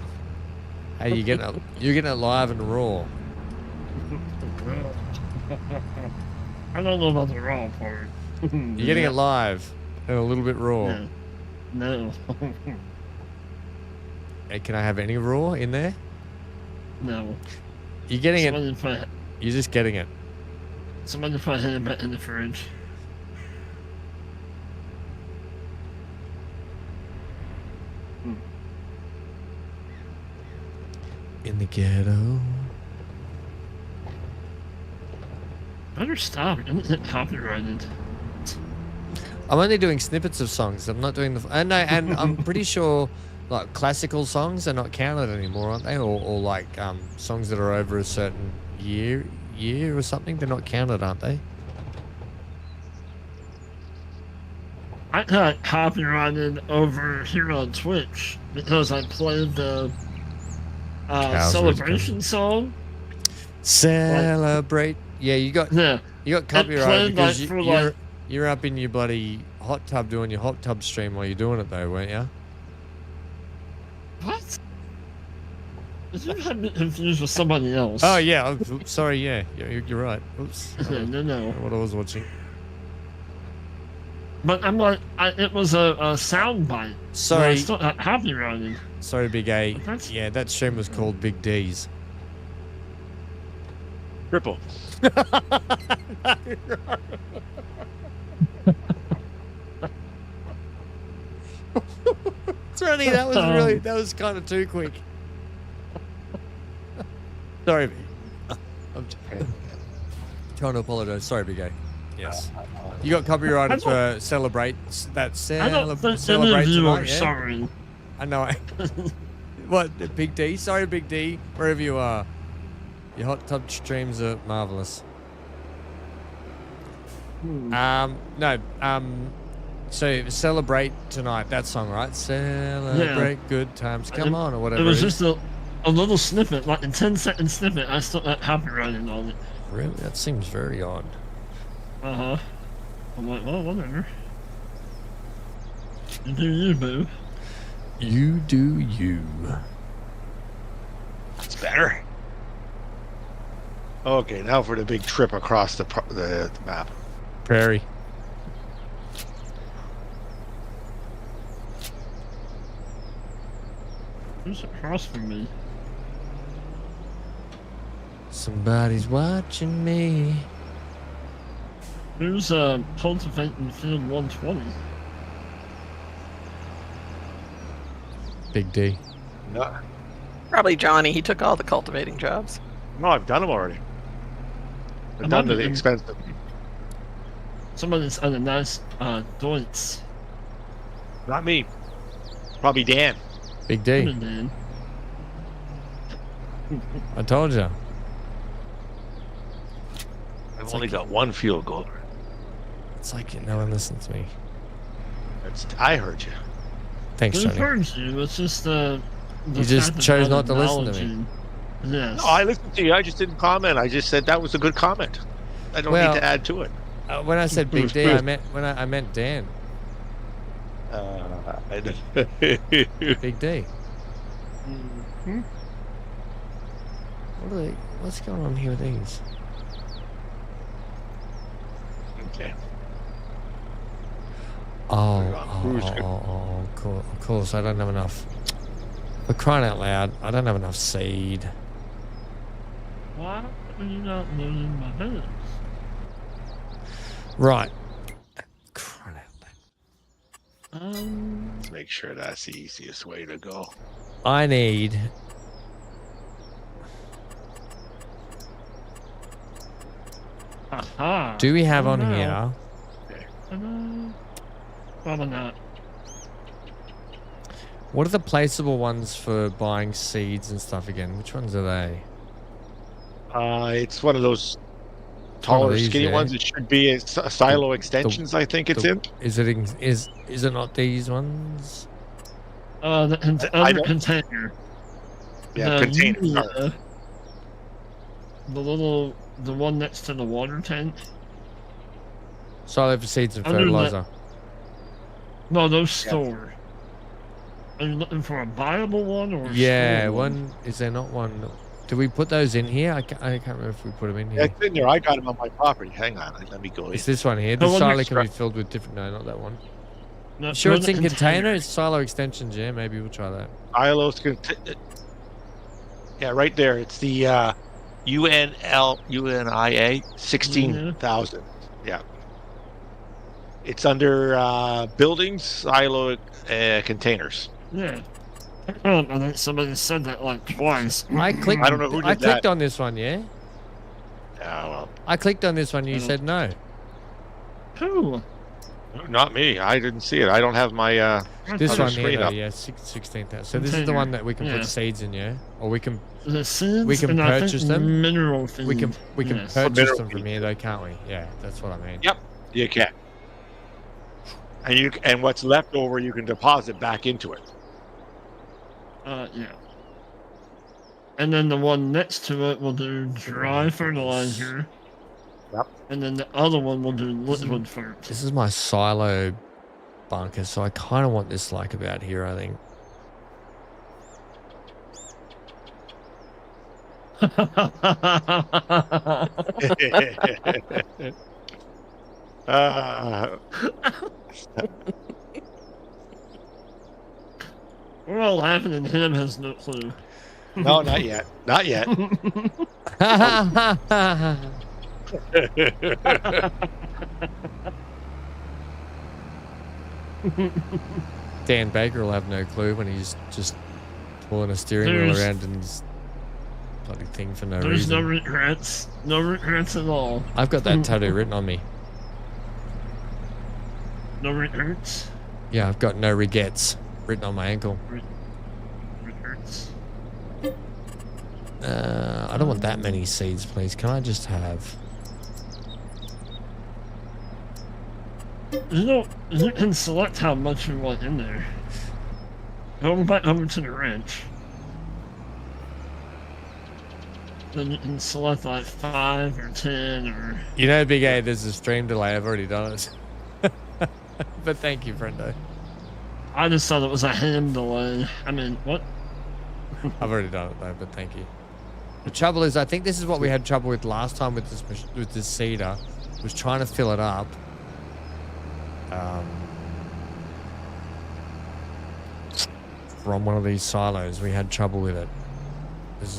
Hey, you're getting it live and raw. I don't know about the raw part. You're getting it live and a little bit raw. No. Hey, can I have any raw in there? No. You're getting it. Somebody put, You're just getting it. somebody put ham back in the fridge. In the ghetto. Better stop. Don't get copyrighted. I'm only doing snippets of songs. I'm not doing the. And I'm pretty sure, like classical songs are not counted anymore, aren't they? Or like songs that are over a certain year or something. They're not counted, aren't they? I got copyrighted over here on Twitch because I played the Cows celebration song. Celebrate. Yeah, you got Yeah. copyright played, because like, for, you're up in your bloody hot tub doing your hot tub stream while you're doing it though, weren't you? What? You had me confused with somebody else. Oh yeah. Oops, sorry. Yeah, you're right. Oops. No. What I was watching. But I'm like, it was a sound bite. Sorry. I still got copyrighted. Sorry, Big A. That's- Yeah, that stream was called Big D's. Triple. Sorry, that was kind of too quick. Sorry, I'm trying to apologize. Sorry, Big A. Yes. You got copyrighted for celebrate that I don't think celebrate any of you tonight, are yeah? sorry. I know. What, Big D? Sorry, Big D, wherever you are. Your hot tub streams are marvelous. No, so celebrate tonight, that song, right? Celebrate good times, come on, or whatever. It was it is. just a little snippet, like a 10-second snippet. I still got copyrighted on it. Really? That seems very odd. Uh-huh. I'm like, well, whatever. You do you, boo. You do you. It's better. Okay, now for the big trip across the map. Prairie. Who's across from me? Somebody's watching me. Who's cultivating field 120? Big D. No, Probably Johnny. He took all the cultivating jobs. no, I've done them already. I've I'm done the not in- expensive. Somebody's on a nice Deutz. Not me. Probably Dan. Big D. Dan. I told you. I've only got one field goal. It's like no one listens to me. I heard you. Thanks, Who Johnny. heard you? It's just the You just fact of chose not to listen to me. acknowledging. Yes. No, I listened to you. I just didn't comment. I just said that was a good comment. I don't Well- need to add to it. When I said Big D, I meant Dan. Big D. What's going on here with these? Okay. Cool. Of course, I don't have enough. For crying out loud, I don't have enough seed. Why are you not loading my beds? Right. Crying out loud. Let's make sure that's the easiest way to go. I need. Aha. Do we have on no. here? Probably not. What are the placeable ones for buying seeds and stuff again? Which ones are they? It's one of those One taller, of these, skinny yeah. ones. It should be silo extensions. I think it's in. Is it not these ones? The I other don't- container. Yeah, The container. Yulia, the one next to the water tank. Silo for seeds and Under that- fertilizer. No, those store. Are you looking for a buyable one or? a Yeah, store one. Is there not one? Do we put those in here? I can't remember if we put them in Yeah, here. it's in there. I got them on my property. Hang on. Let me go in. It's this one here. The The one silo next can be to- filled with different. No, not that one. No, Sure, no, it's the in container. It's silo extensions. Yeah, maybe we'll try that. Silos. Yeah, right there. It's the UNIA 16,000. Yeah. It's under buildings, silo containers. Yeah. I think somebody said that like twice. I clicked. I don't know who I did clicked that. on this one. Yeah. Well, I clicked on this one. You I said no. Who? not me. I didn't see it. I don't have my. This Other one here, screen though, up. yeah, 16,000. So this is the Container. one that we can Yeah. put seeds in, yeah, or we can The seeds. We can and I purchase think them? Mineral feed. we can Yes. purchase mineral them from feed. here, though, can't we? Yeah, that's what I mean. Yep, you can. And what's left over, you can deposit back into it. Yeah. And then the one next to it will do dry fertilizer. Yep. And then the other one will do liquid fertilizer. This is my silo bunker, so I kind of want this like about here, I think. We're all laughing and him has no clue. No, not yet. Not yet. Dan Baker will have no clue when he's just pulling a steering wheel There's- around and this bloody thing for no There's no reason. regrets. No regrets at all. I've got that tattoo written on me. No regrets. Yeah, I've got no regrets written on my ankle. Regrets. I don't want that many seeds, please. Can I just have... You can select how much you want in there. Go back over to the wrench. Then you can select like 5 or 10 or... You know, Big A, there's a stream delay. I've already done it. But thank you, friendo. I just thought it was a hand delay. I mean, what? I've already done it, though, but thank you. The trouble is, I think this is what we had trouble with last time with this cedar, was trying to fill it up. From one of these silos, we had trouble with it.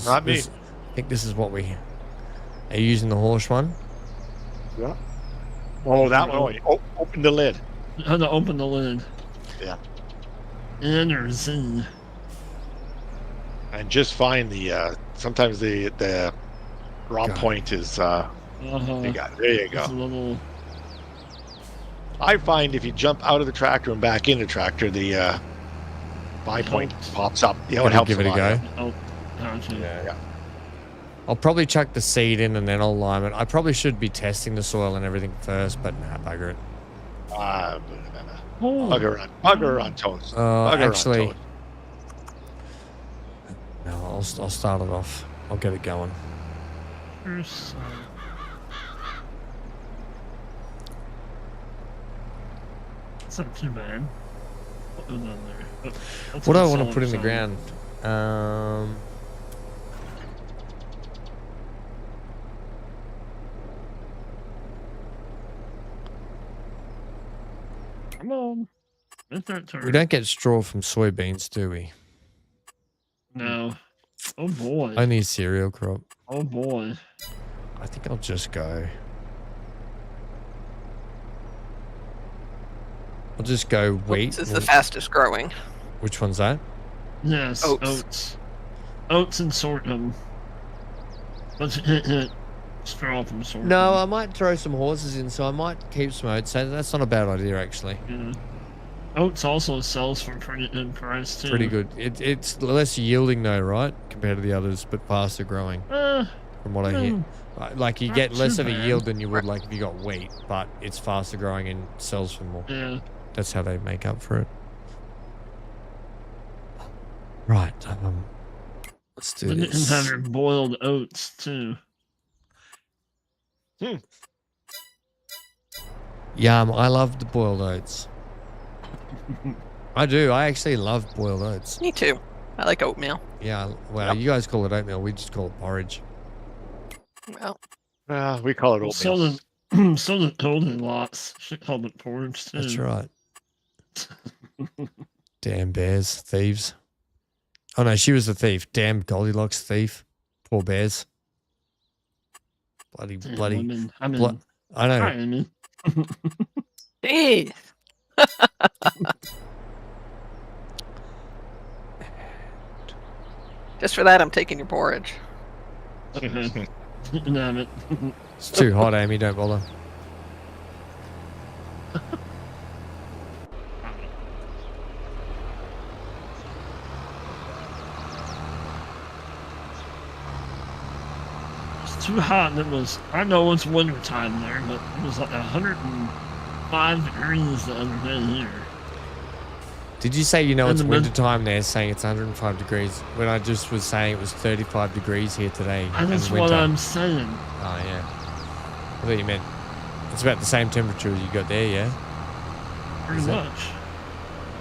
Not me. I think this is what we... Are you using the horse one? Yeah. Oh, that one. Open the lid. You had to open the lid. Yeah. N or Z. And just find the. Sometimes the raw God. point is. Uh-huh. You got it. There you It's a go. little... I find if you jump out of the tractor and back in the tractor, the buy point pops up. You know, it Gotta helps give it a lot. go. Oh, gotcha. Yeah. I'll probably chuck the seed in and then I'll lime it. I probably should be testing the soil and everything first, but nah, bugger it. Bugger on toast. Bugger Actually, on toast. no, I'll start it off. I'll get it going. It's not too bad. What was on there? That's What do I a want to solid put in the sign. ground? Come on. Make that turn. We don't get straw from soybeans, do we? No. Oh boy. Only a cereal crop. Oh boy. I think I'll just go. I'll just go wheat. Oats is the fastest growing. Which one's that? Yes. Oats. Oats and sorghum. Let's hit straw from sorghum. No, I might throw some horses in, so I might keep some oats. So that's not a bad idea, actually. Yeah. Oats also sells for pretty good price too. Pretty good. It's less yielding though, right? Compared to the others, but faster growing. From what I hear. Like you not get less too of a bad. yield than you would like if you got wheat, but it's faster growing and sells for more. Yeah. That's how they make up for it. Right. Let's do And you can have this. your boiled oats too. Yum. I love the boiled oats. I do. I actually love boiled oats. Me too. I like oatmeal. Yeah. Well, you guys call it oatmeal. We just call it porridge. Well, We call it oatmeal. So the Goldilocks. She called it porridge too. That's right. Damn bears, thieves. Oh no, she was the thief. Damn Goldilocks thief. Poor bears. Bloody. Women. I mean, Blo- I know. I mean, hey. Just for that, I'm taking your porridge. okay. Damn it. It's too hot, Amy. Don't bother. It's too hot, and it was. I know it's winter time there, but it was like 105 degrees the other day here. Did you say it's the mid- winter time there, saying it's 105 degrees, when I just was saying it was 35 degrees here today? And that's winter? what I'm saying. Oh, yeah. I thought you meant it's about the same temperature as you got there, yeah? Pretty Is that- much.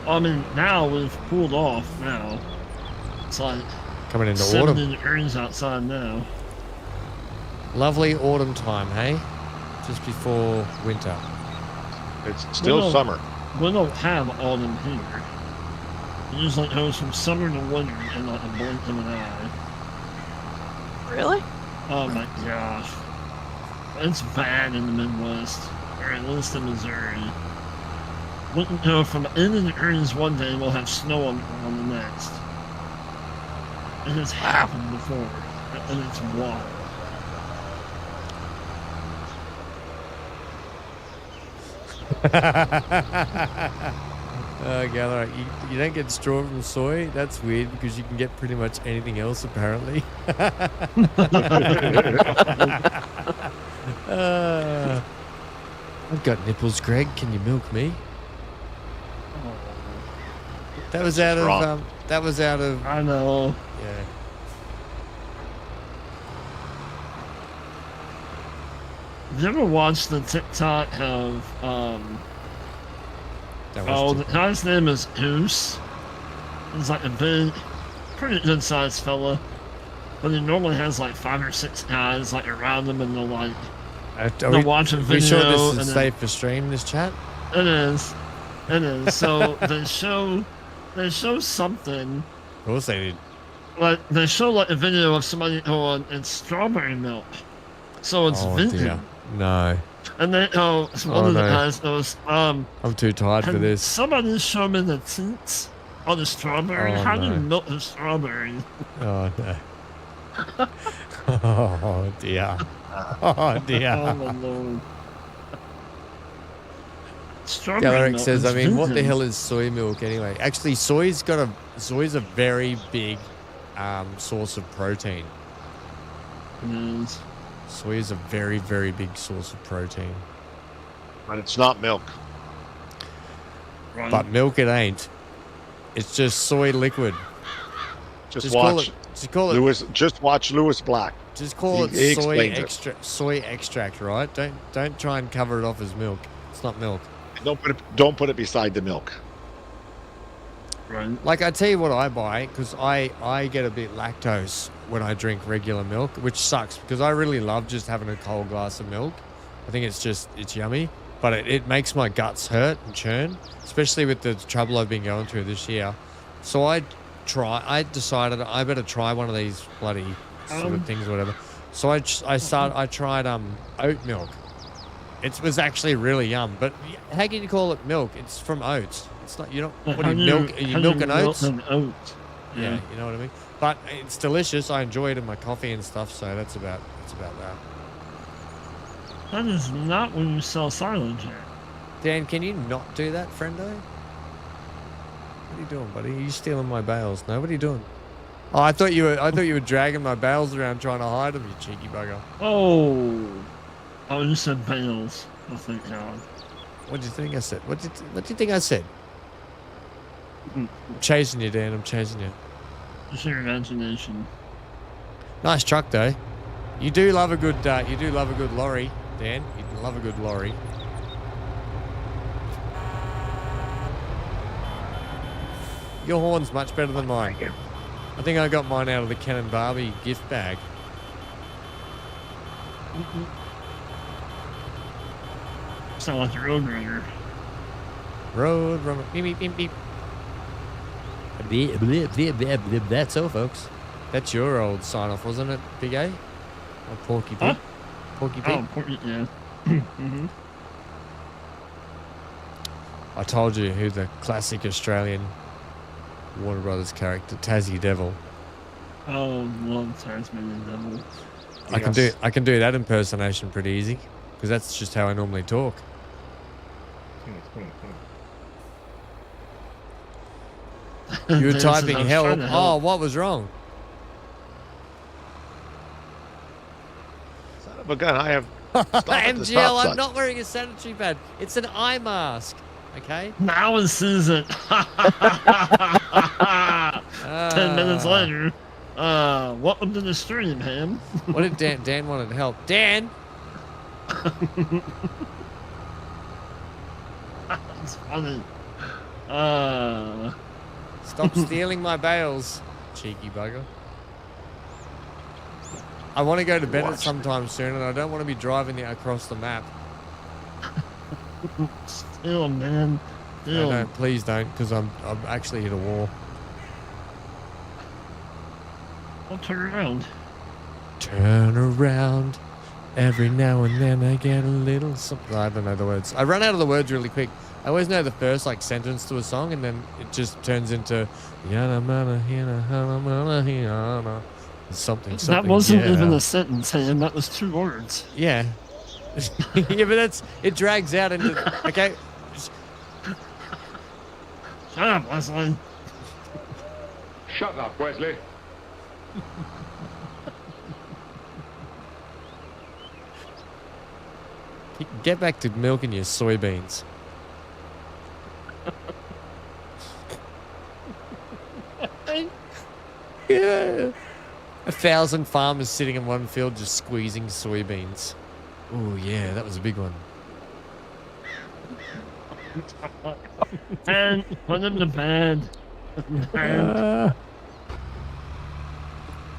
I mean, now we've cooled off now. It's like Coming into 70 autumn. degrees outside now. Lovely autumn time, hey? Just before winter. It's still Well, summer. We don't have autumn here. It usually goes from summer to winter in like a blink of an eye. Really? Oh my gosh. It's bad in the Midwest, or at least in Missouri. We can go from 80 degrees one day, we'll have snow on the next. It has happened before, and it's wild. Gather, you don't get straw from soy? That's weird because you can get pretty much anything else apparently. I've got nipples, Greg. Can you milk me? That was out wrong. of that was out of I know. yeah. Have you ever watched the TikTok of, That oh, was the guy's name is Goose. He's like a big, pretty good sized fella. But he normally has like 5 or 6 guys like around him, and they'll like, they'll watch a we video. sure this and is then- safe for stream, this chat? It is. It is. So they show something. Of course they did. Like they show like a video of somebody going, it's strawberry milk. So it's Oh vintage. dear. No. And then one Oh, of the no. guys goes, I'm too tired for can this. somebody show me the tints on the strawberry? Oh, How do you no. milk the strawberry? Oh no. Oh dear. Oh dear. Oh my lord. Strawberry Galeric milk says, is I mean, what the vintage. hell is soy milk anyway? Actually, soy's a very big source of protein. It is. Soy is a very, very big source of protein. But it's not milk. Right. But milk it ain't. It's just soy liquid. Just Call watch it. Just call it. Lewis. Just watch Lewis Black. Just call He it soy explains it. extract. Soy extract, right? Don't try and cover it off as milk. It's not milk. Don't put it beside the milk. Right. Like I tell you what I buy, because I get a bit lactose when I drink regular milk, which sucks because I really love just having a cold glass of milk. I think it's yummy, but it makes my guts hurt and churn, especially with the trouble I've been going through this year. So I decided I better try one of these bloody sort of things or whatever. So I tried oat milk. It was actually really yum, but how can you call it milk? It's from oats. It's not, what do you milk? Are you milking oats? Oats. Yeah, you know what I mean? But it's delicious. I enjoy it in my coffee and stuff, so that's about that. That is not when you sell silage here. Dan, can you not do that, friendo? What are you doing, buddy? Are you stealing my bales? No, what are you doing? Oh, I thought you were dragging my bales around trying to hide them, you cheeky bugger. Oh, you said bales. Oh, thank God. What do you think I said? What do you think I said? I'm chasing you, Dan. I'm chasing you. Just your imagination. Nice truck, though. You do love a good lorry, Dan. You love a good lorry. Your horn's much better than mine. I think I got mine out of the Ken and Barbie gift bag. Sound like a road runner. Road runner. Beep, beep, beep, beep. Beep, beep, beep, beep, beep. That's all, folks. That's your old sign-off, wasn't it, Big A? Or Porky Pig? Huh? Porky Pig? Oh, yeah. Mm-hmm. I told you who the classic Australian Warner Brothers character, Tassie Devil. Oh, love Tasmanian Devil. I can do that impersonation pretty easy, because that's just how I normally talk. You were typing help. Oh, what was wrong? Son of a gun! I have. Stop at the MGL, stop I'm sign. not wearing a sanitary pad. It's an eye mask. Okay. Now it sees it. 10 minutes later. Welcome to the stream, Ham. What did Dan wanted help? Dan! That's funny. Stop stealing my bales, cheeky bugger. I want to go to Bennett sometime soon, and I don't want to be driving it across the map. Still, man. Still. No, please don't, because I'm actually hit a wall. I'll turn around. Turn around. Every now and then I get a little something. I don't know the words. I run out of the words really quick. I always know the first sentence to a song, and then it just turns into something. That wasn't yeah. even a sentence, Ham. That was 2 words. Yeah. Yeah, but it drags out into okay. Shut up, Wesley. Shut up, Wesley. Get back to milking your soybeans. Yeah. 1,000 farmers sitting in one field just squeezing soybeans. Oh yeah, that was a big one. And put him to bed.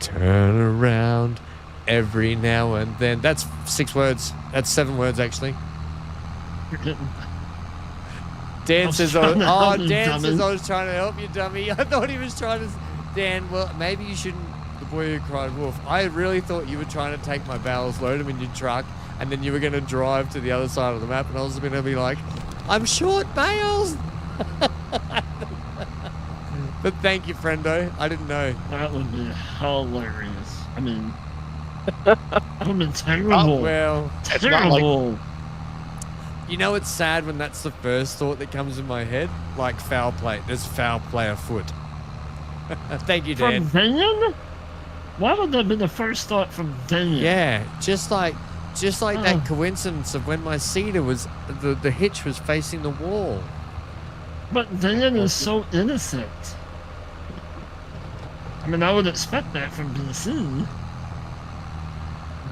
Turn around every now and then. That's 6 words. That's 7 words actually. Dan says, Dan says I was trying to help you, dummy. I thought he was trying to. Dan, well, maybe you shouldn't. The boy who cried wolf. I really thought you were trying to take my bales, load them in your truck, and then you were going to drive to the other side of the map, and I was going to be like, I'm short bales. But thank you, friendo. I didn't know. That would be hilarious. I mean, that would be terrible. Oh, well, It's not like Terrible. you know it's sad when that's the first thought that comes in my head? Like foul play. There's foul play afoot. Thank you, Dan. From Van? Why would that be the first thought from Dan? Yeah, just like that coincidence of when my cedar was the hitch was facing the wall. But Dan is so innocent. I mean, I would expect that from BC,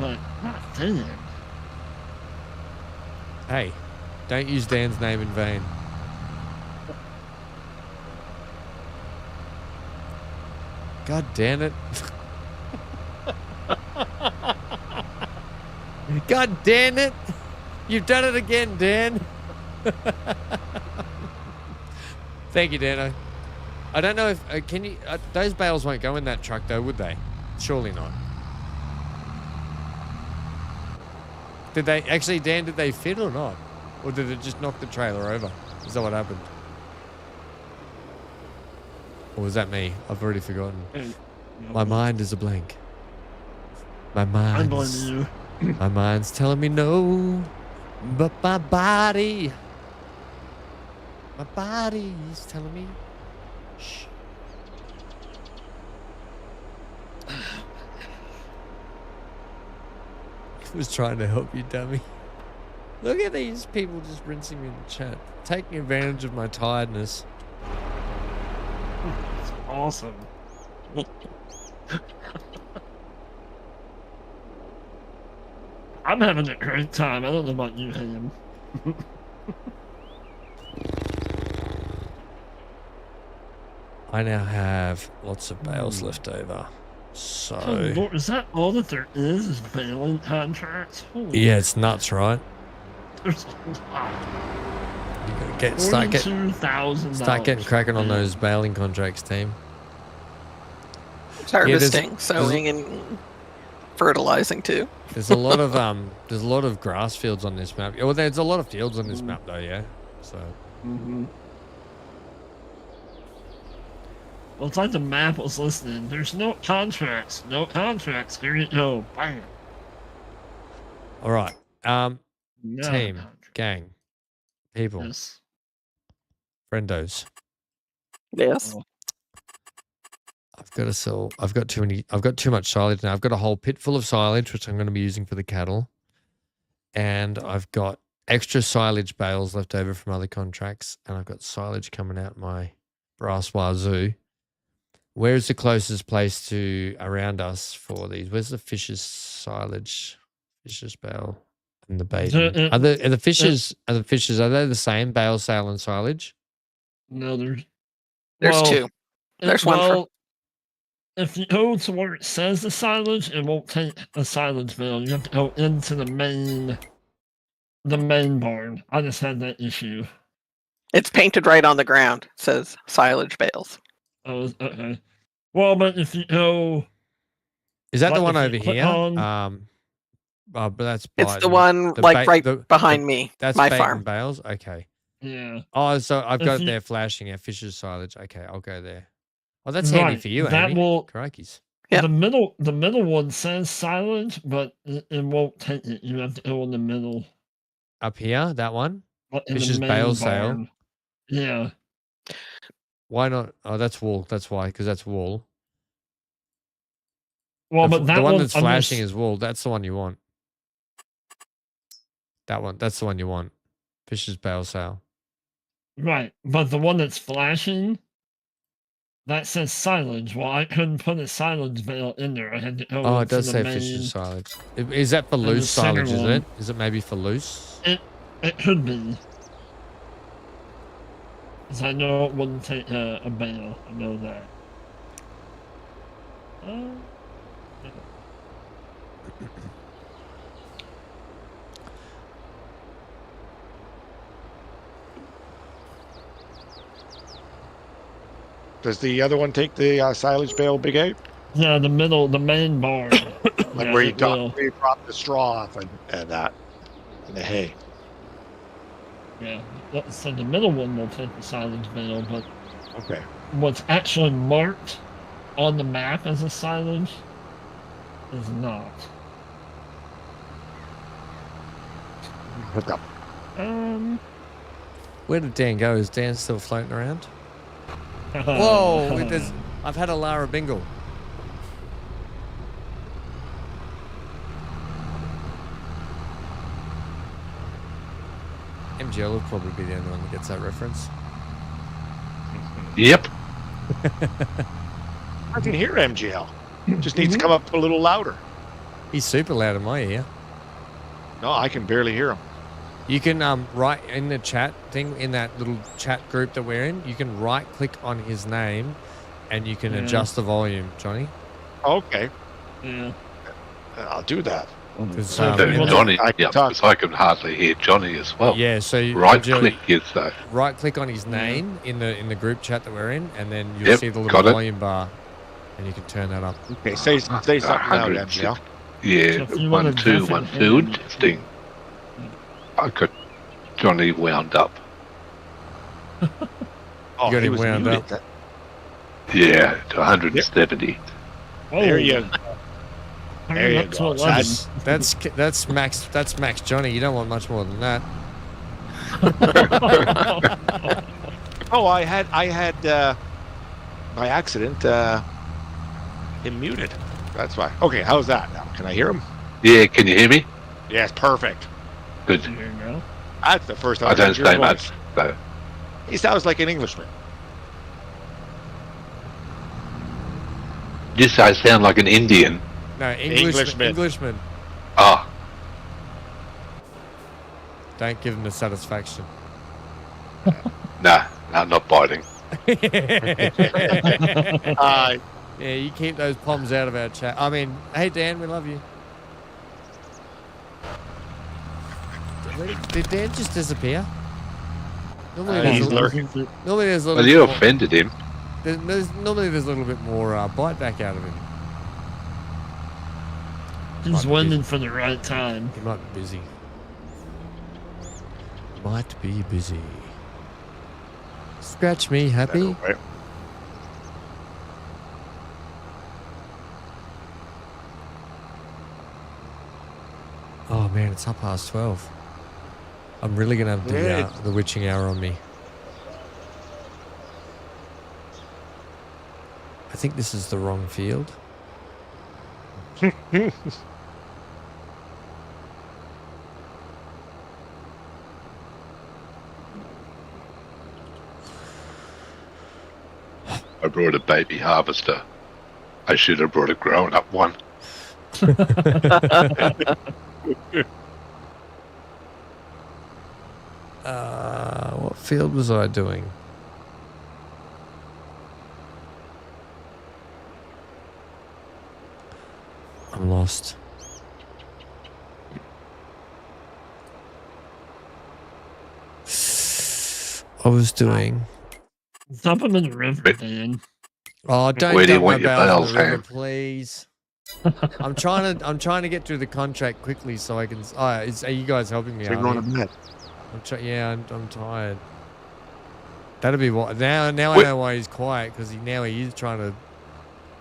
but not Dan. Hey, don't use Dan's name in vain. God damn it. God damn it. You've done it again, Dan. Thank you, Dano. I don't know if can you. Those bales won't go in that truck, though, would they? Surely not. Did they actually, Dan? Did they fit or not, or did it just knock the trailer over? Is that what happened? Or was that me? I've already forgotten. My mind is a blank. My mind's telling me no, but my body's telling me shh. I was trying to help you, dummy. Look at these people just rinsing me in the chat, taking advantage of my tiredness. It's awesome. I'm having a great time. I don't know about you, Ham. I now have lots of bales left over. So Oh, Lord, is that all that there is bailing contracts? Holy yeah, it's nuts, right? There's a lot. You gotta start getting cracking on those baling contracts, team. Harvesting, sowing, and fertilizing too. There's a lot of grass fields on this map. Well, there's a lot of fields on this map though, yeah. So. Well, it's like the map was listening. There's no contracts. No contracts. Here you go. Bam. All right. No Team, contract. gang, people, Yes. friendos. Yes. Oh. I've got to sell. I've got too much silage now. I've got a whole pit full of silage, which I'm going to be using for the cattle. And I've got extra silage bales left over from other contracts. And I've got silage coming out my brass wazoo. Where's the closest place to around us for these? Where's the Fisher's silage? Fisher's bale and the bait. Are the Fishers are they the same bale, sale, and silage? No, there's two. There's one for. If you go to where it says the silage, it won't take a silage bale. You have to go into the main barn. I just had that issue. It's painted right on the ground. It says silage bales. Oh, okay. Well, but if you go, Is that the one if over you click here? on- But that's It's the one behind me. That's my bait farm. and bales. Okay. yeah, Oh, so I've If got it you- there flashing at Fisher's silage. Okay, I'll go there. Oh, that's handy Right, for you, that Amy. will- Crikeys. Yep. the middle one says silage, but it won't take it. You have to go in the middle. Up here, that one. In the Fisher's main bale sale. barn. Yeah. Why not? Oh, that's wool. That's why, because that's wool. Well, but that the one one that's flashing is wool. That's the one you want. That one. That's the one you want. Fisher's bale sale. right. But the one that's flashing, that says silage. Well, I couldn't put a silage bale in there. I had to go. Oh, it into does the say main- Fisher's silage. Is that for And the loose center silage? Is one. it? Is it maybe for loose? It could be. Because I know it wouldn't take a bale. I know that. Does the other one take the silage bale big out? Yeah, the main barn. Like Yeah, where you it will. drop the straw off and that, and the hay. Yeah, so the middle one will take the silage bale, but Okay. what's actually marked on the map as a silage is not. Hook up. Where did Dan go? Is Dan still floating around? Whoa! I've had a Lara Bingle. MGL will probably be the only one that gets that reference. Yep. I can hear MGL. Just needs to come up a little louder. He's super loud in my ear. No, I can barely hear him. You can write in the chat thing, in that little chat group that we're in, you can right click on his name and you can adjust the volume, Johnny. Okay. Yeah. I'll do that. Johnny, because I can hardly hear Johnny as well. Yeah, so right click is that. Right click on his name in the group chat that we're in, and then you'll see the little volume bar, and you can turn that up. Okay, say something loud, MGL. Yeah, 1 2 1 2 testing. I got Johnny wound up. Oh, You got he him was wound muted. up. Yeah, to 170. There you go. There you go. That's max Johnny. You don't want much more than that. Oh, I had by accident him muted. That's why. Okay, how's that now? Can I hear him? Yeah, can you hear me? Yes, perfect. Good. There you go. That's the first time I don't heard say your much. voice. So. He sounds like an Englishman. Yes, I sound like an Indian. No, Englishman. Englishman. Ah, Don't give him the satisfaction. nah, not biting. Yeah, you keep those poms out of our chat. I mean, hey Dan, we love you. Did Dan just disappear? Normally He's there's lurking. normally there's a little Well, you bit more, offended him. normally there's a little bit more bite back out of him. He's waiting for the right time. He might be busy. Might be busy. Scratch me, happy. Right. Oh man, it's 12:30. I'm really gonna have the witching hour on me. I think this is the wrong field. I brought a baby harvester. I should have brought a grown-up one. What field was I doing? I'm lost. I was doing. Dump him in the river, Dan. Oh, don't Where do you dump my want your barrels in the bales, river, Ham? please. I'm trying to get through the contract quickly so I can. Are you guys helping me? So you're Are going you? to bed. I'm tired. That'll be what. Now I know why he's quiet, because he is trying to.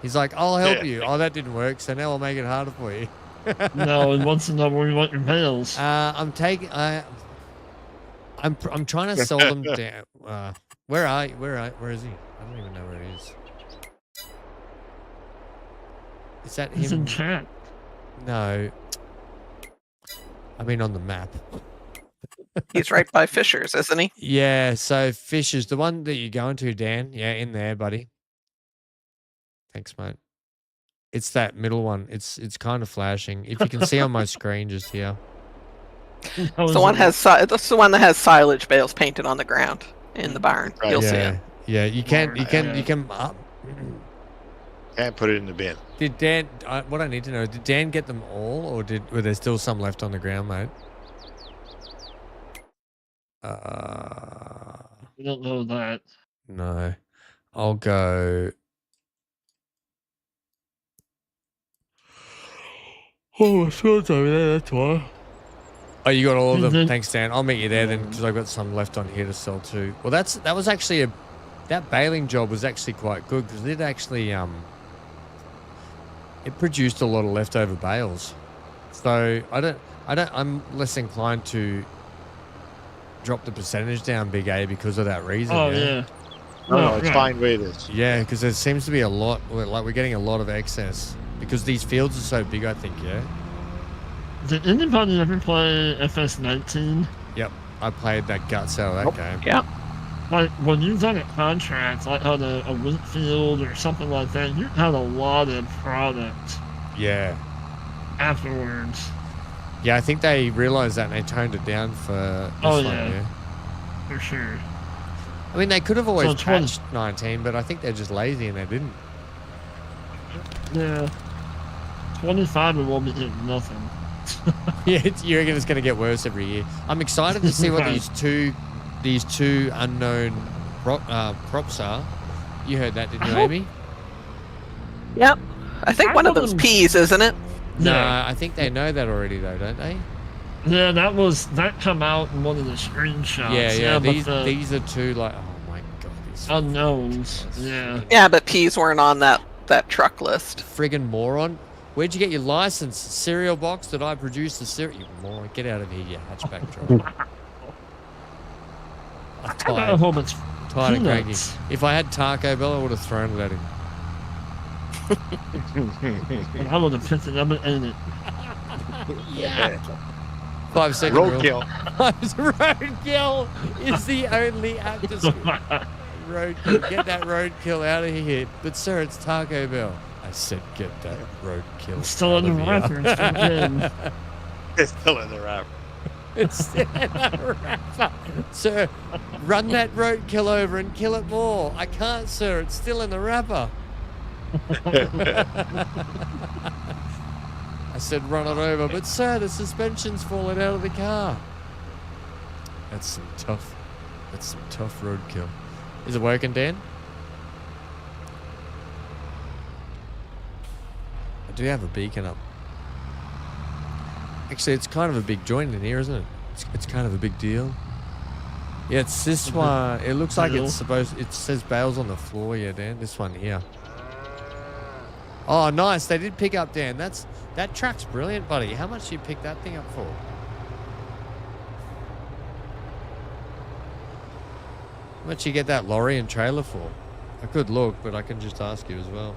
He's like, I'll help you. Oh, that didn't work, so now I'll make it harder for you. No, he wants to know where you want your bales. I'm trying to sell them down. Where is he? I don't even know where he is. Is that He's him? in chat. No. I mean on the map. He's right by Fisher's, isn't he? Yeah, so Fisher's the one that you're going to, Dan. Yeah, in there, buddy. Thanks, mate. It's that middle one. It's kind of flashing. If you can see on my screen just here. It's the one that's the one that has silage bales painted on the ground in the barn. Right. You'll see Yeah. it. Yeah, you can Can't put it in the bin. Did Dan what I need to know, did Dan get them all, or were there still some left on the ground, mate? We don't know that. No. I'll go. Oh, my field's over there, that's why. Oh, you got all of them. Mhm. Thanks, Dan. I'll meet you there then, because I've got some left on here to sell too. Well, that was actually that baling job was actually quite good, because it actually it produced a lot of leftover bales. So I'm less inclined to drop the percentage down, Big A, because of that reason. Oh, yeah. No, it's fine with it. Yeah, because there seems to be a lot, like we're getting a lot of excess because these fields are so big, I think, yeah? Did anybody ever play FS19? Yep, I played that guts out of that game. Yeah. Like, when you done a contract, like on a wheat field or something like that, you had a lot of product Yeah. afterwards. Yeah, I think they realized that and they toned it down for this Oh, one, yeah. yeah. For sure. I mean, they could have always So 20 patched 19, but I think they're just lazy and they didn't. Yeah. 25 and we'll be hitting nothing. Yeah, you reckon it's going to get worse every year. I'm excited to see what Right. these two unknown crops are. You heard that, didn't you, I hope- Amy? Yep. I think one of them's peas, isn't it? No, Yeah. I think they know that already, though, don't they? Yeah, that come out in one of the screenshots. Yeah. but These are two, like, oh my god, these unknowns. Yeah. Yeah, but peas weren't on that truck list. friggin' moron. Where'd you get your license? Cereal box that I produced the cereal? You moron. Get out of here, you hatchback driver. I'm I tired. hope it's Tired of Greggy. peanuts. If I had Taco Bell, I would have thrown it at him. And I would have picked it up and ate it. Yeah. 5 second rule. Roadkill. Roadkill is the only active roadkill. Get that roadkill out of here. But sir, it's Taco Bell. I said get that roadkill. It's still out in of the here. wrapper. It's still in. It's still in the wrapper. It's in the wrapper. Sir, run that roadkill over and kill it more. I can't, sir. It's still in the wrapper. I said run it over, but sir, the suspension's falling out of the car. That's some tough roadkill. Is it working, Dan? I do have a beacon up. Actually, it's kind of a big joint in here, isn't it? It's kind of a big deal. Yeah, it's this one. It looks like it's supposed... It says bales on the floor, yeah, Dan. This one here. Oh, nice. They did pick up, Dan. That truck's brilliant, buddy. How much did you pick that thing up for? How much you get that lorry and trailer for? I could look, but I can just ask you as well.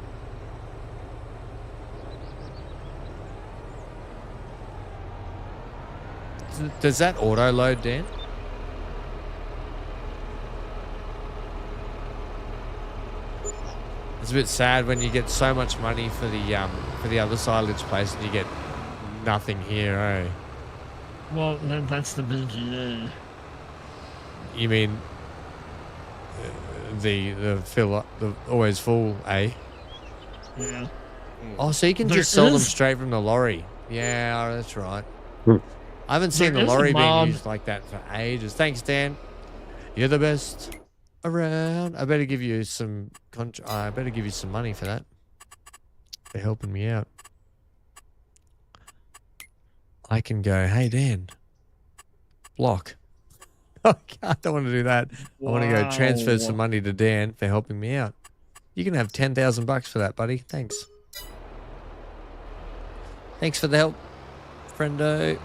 Does that auto load, Dan? It's a bit sad when you get so much money for the other silage place and you get nothing here, eh? Well, then that's the BGA. You mean the fill the always full, eh? Yeah. Oh, so you can There just sell them is- straight from the lorry. Yeah, that's right. Hmm. I haven't seen There the is a lorry being mod- used like that for ages. Thanks, Dan. You're the best around. I better give you some money for that. For helping me out. I can go, hey Dan, block. I don't want to do that. I want to go transfer some money to Dan for helping me out. You can have $10,000 for that, buddy. Thanks. Thanks for the help, friendo.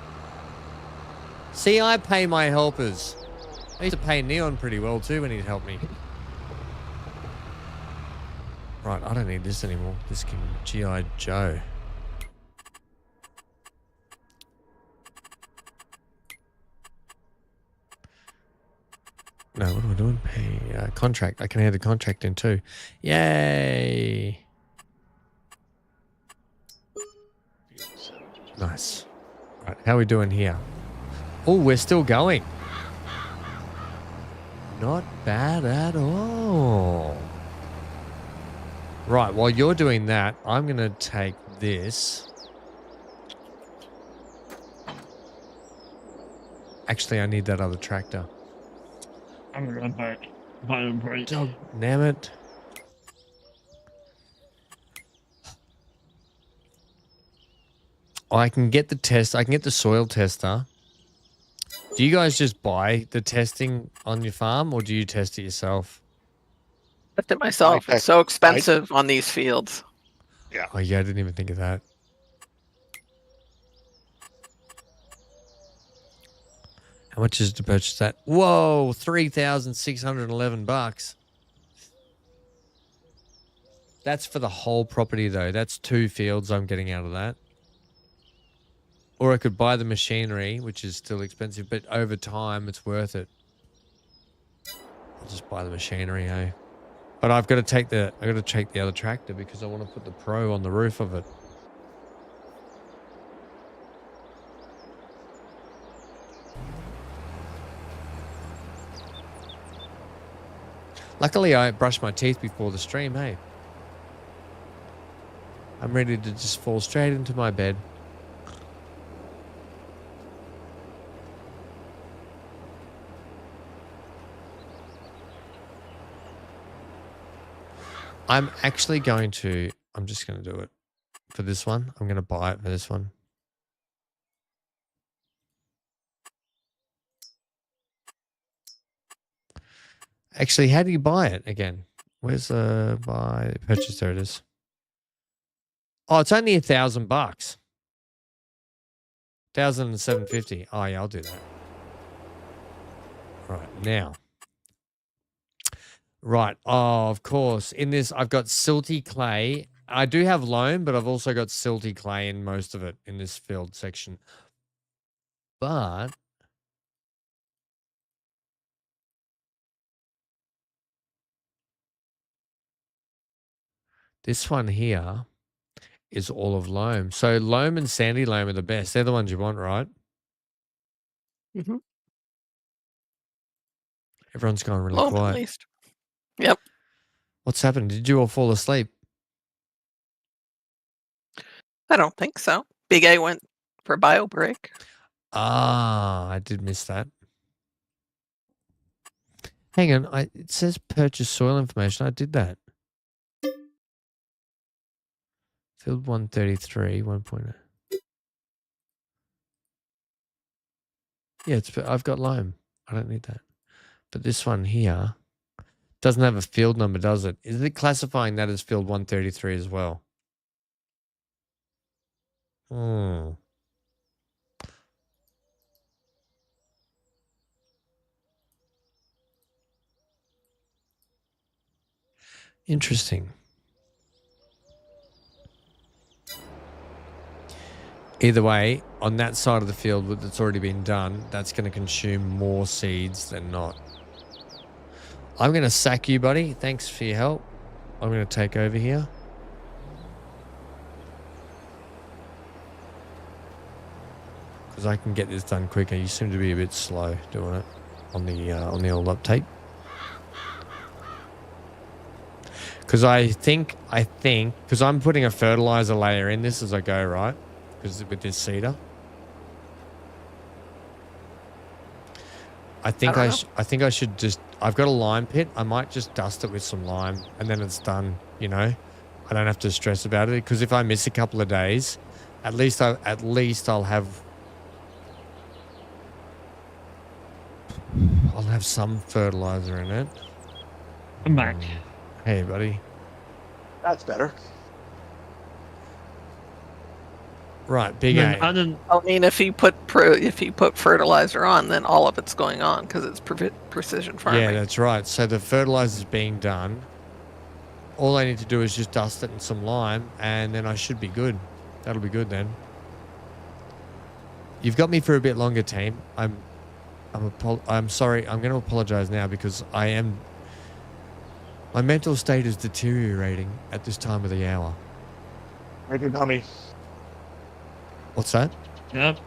See, I pay my helpers. I used to pay Neon pretty well too when he'd help me. Right, I don't need this anymore. This can G.I. Joe. No, what am I doing? Pay contract. I can add the contract in too. Yay! Nice. Right, how are we doing here? Oh, we're still going. Not bad at all. Right, while you're doing that, I'm going to take this. Actually, I need that other tractor. I'm gonna run back. Buy a break. Damn it. I can get the test. I can get the soil tester. Do you guys just buy the testing on your farm or do you test it yourself? Left it myself. Okay. It's so expensive on these fields. Oh, yeah, I didn't even think of that. How much is it to purchase that? Whoa, $3,611. That's for the whole property, though. That's 2 fields I'm getting out of that. Or I could buy the machinery, which is still expensive, but over time it's worth it. I'll just buy the machinery, hey. But I've got to take the other tractor because I want to put the Pro on the roof of it. Luckily, I brushed my teeth before the stream, hey. I'm ready to just fall straight into my bed. I'm just going to do it for this one. I'm going to buy it for this one. Actually, how do you buy it again? Where's the buy purchase? There it is. Oh, it's only $1,000. 1,750. Oh yeah, I'll do that. Right now. Right. Oh, of course. In this, I've got silty clay. I do have loam, but I've also got silty clay in most of it in this field section. But this one here is all of loam. So loam and sandy loam are the best. They're the ones you want, right? Mm-hmm. Everyone's gone really Loam, quiet. at least. Yep. What's happened? Did you all fall asleep? I don't think so. Big A went for a bio break. Ah, I did miss that. Hang on. It says purchase soil information. I did that. Field 133, 1.0. Yeah, I've got loam. I don't need that. But this one here doesn't have a field number, does it? Is it classifying that as field 133 as well? Hmm. Interesting. Either way, on that side of the field that's already been done, that's going to consume more seeds than not. I'm going to sack you, buddy. Thanks for your help. I'm going to take over here. Because I can get this done quicker. You seem to be a bit slow doing it on the old uptake. Because I think, because I'm putting a fertilizer layer in this as I go, right? Because with this cedar. I think I should just, I've got a lime pit. I might just dust it with some lime and then it's done, you know. I don't have to stress about it because if I miss a couple of days, at least I'll have some fertilizer in it. I'm back. Hey, buddy. That's better. Right, big A. I mean, if you put fertilizer on, then all of it's going on because it's precision farming. Yeah, that's right. So the fertilizer's being done. All I need to do is just dust it in some lime, and then I should be good. That'll be good then. You've got me for a bit longer, team. I'm sorry. I'm going to apologize now because my mental state is deteriorating at this time of the hour. Take your gummy. What's that? Yep.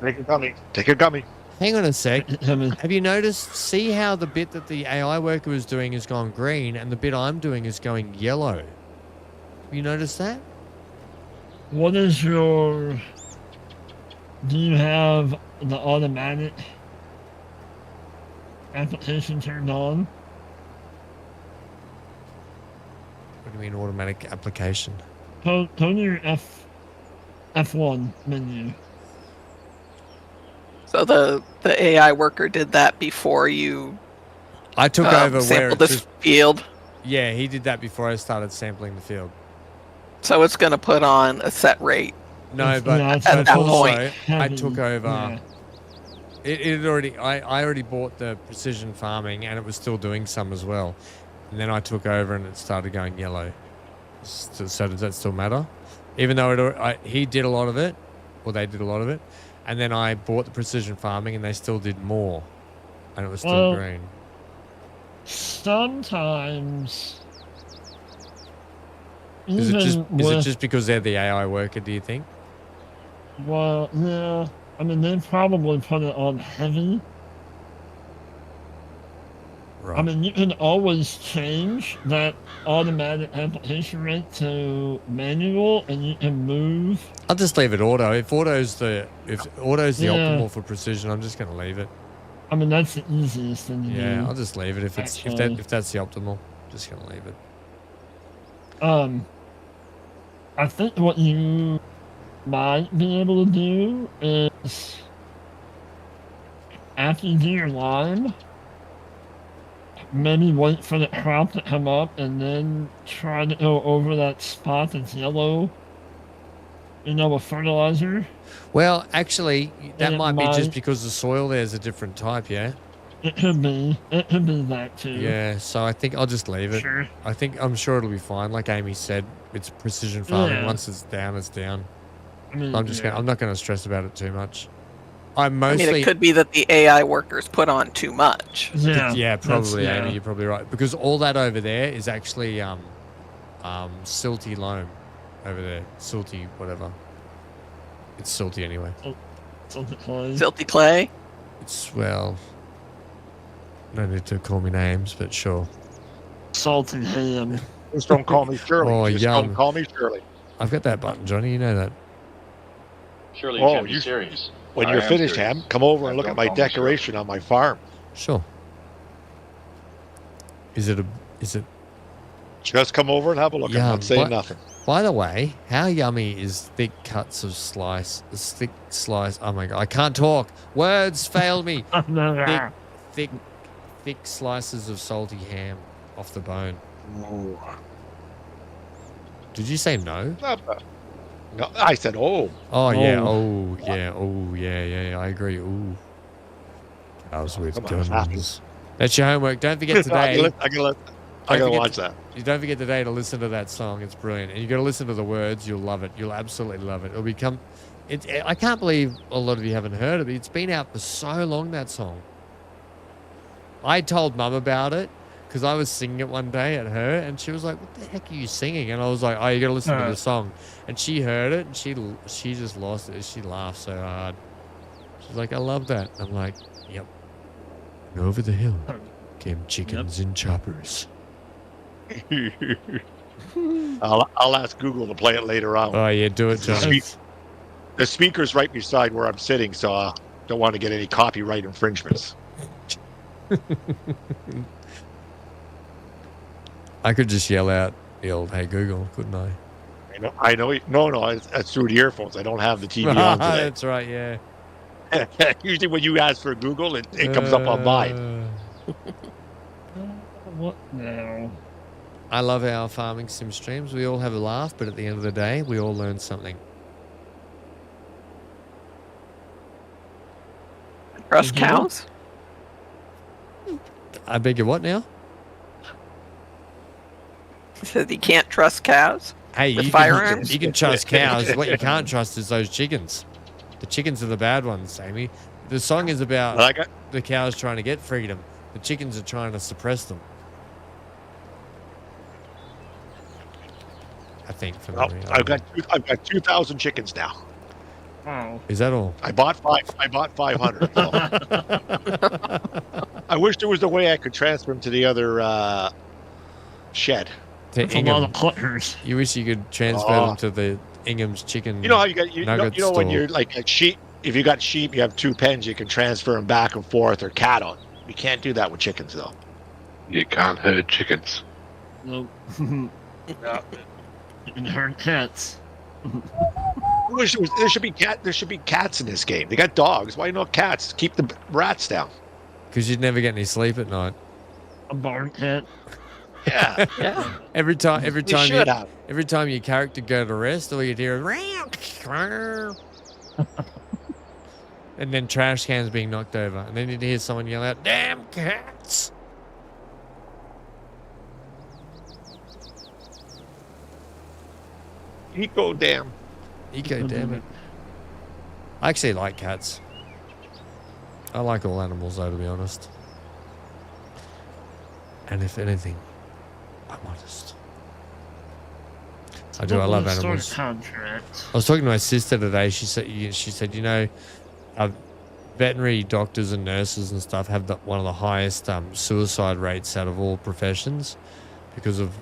Take your gummy. Take your gummy. Hang on a sec. Have you noticed? See how the bit that the AI worker was doing has gone green and the bit I'm doing is going yellow? Have you noticed that? What is your... Do you have the automatic application turned on? What do you mean automatic application? Go to your F1 menu. So the AI worker did that before you I took over sampled this field? Yeah, he did that before I started sampling the field. So it's going to put on a set rate. No, but at that point, I took over. Yeah. It already. I already bought the precision farming, and it was still doing some as well. And then I took over, and it started going yellow. So does that still matter? Even though he did a lot of it, or they did a lot of it. And then I bought the precision farming, and they still did more, and it was still Well, green. Sometimes. Is it Even just because they're the AI worker? Do you think? Well, yeah. I mean, they probably put it on heavy. Right. I mean, you can always change that automatic application rate to manual, and you can move. I'll just leave it auto. If auto's the Yeah. optimal for precision, I'm just gonna leave it. I mean, that's the easiest thing to do. Yeah, I'll just leave it if actually. if that's the optimal. Just gonna leave it. I think what you might be able to do is after you do your lime, maybe wait for the crop to come up and then try to go over that spot that's yellow, with fertilizer. Well, actually, that it might be just might- because the soil there is a different type. Yeah. It could be. It could be that too. Yeah. So I think I'll just leave it. Sure. I'm sure it'll be fine. Like Amy said, it's precision farming. Yeah. Once it's down, it's down. I mean, I'm not gonna stress about it too much. I mean, it could be that the AI workers put on too much. Yeah. Probably, that's- Amy. You're probably right, because all that over there is actually silty loam over there. Silty, whatever. It's silty anyway. Silty clay? It's, well, no need to call me names, but sure. Salted ham. Just don't call me Shirley. Oh, Just yum. don't call me Shirley. I've got that button, Johnny. You know that. Surely you can't be serious. When I you're am finished, serious. Ham, come over and look Don't at my call me Shirley. decoration on my farm. Sure. Is it? Just come over and have a look. Yeah, I'm not saying but- nothing. By the way, how yummy is thick cuts of slice? Thick slice. Oh my god, I can't talk. Words fail me. thick slices of salty ham off the bone. Ooh. Did you say no? Not bad. No, I said, oh. Oh yeah. Oh yeah. Oh yeah. I agree. Ooh. Cows with Come on, guns. That's your homework. Don't forget today. I gotta watch that. You don't forget today to listen to that song. It's brilliant. And you got to listen to the words. You'll love it. You'll absolutely love it. It'll become. I can't believe a lot of you haven't heard of it. It's been out for so long, that song. I told Mum about it because I was singing it one day at her, and she was like, "What the heck are you singing?" And I was like, "Oh, you got to listen to the song." And she heard it, and she just lost it. She laughed so hard. She's like, "I love that." I'm like, "Yep." And over the hill came chickens in choppers. I'll ask Google to play it later on. Oh yeah, do it, John. The speaker's right beside where I'm sitting, so I don't want to get any copyright infringements. I could just yell out the old "Hey Google," couldn't I? I know. No, that's through the earphones. I don't have the TV on today. That's right, yeah. Usually when you ask for Google, it comes up on mine. What now? I love our farming sim streams. We all have a laugh, but at the end of the day, we all learn something. Trust cows? I beg your what now? He said you can't trust cows? Hey, With you firearms? can trust cows. What you can't trust is those chickens. The chickens are the bad ones, Amy. The song is about the cows trying to get freedom. The chickens are trying to suppress them. I think for Well, me. I've got 2,000 chickens now. Oh. Is that all? I bought 500. So. I wish there was a way I could transfer them to the other shed. To That's a lot of cluckers. You wish you could transfer them to the Ingham's chicken. You know how you got nugget when store. you're like a sheep. If you got sheep, you have 2 pens. You can transfer them back and forth, or cattle. You can't do that with chickens, though. You can't herd chickens. Nope. You can herd cats. There should be cats in this game. They got dogs. Why not cats? Keep the rats down. Because you'd never get any sleep at night. A barn cat. Yeah. Yeah. Every time should have. every time your character go to rest, all you'd hear is and then trash cans being knocked over, and then you'd hear someone yell out, "Damn cats!" Eco damn. Eco, damn it. I actually like cats. I like all animals, though, to be honest. And if anything, I'm honest. I do. I love animals. I was talking to my sister today. She said, you know, veterinary doctors and nurses and stuff have one of the highest suicide rates out of all professions because of,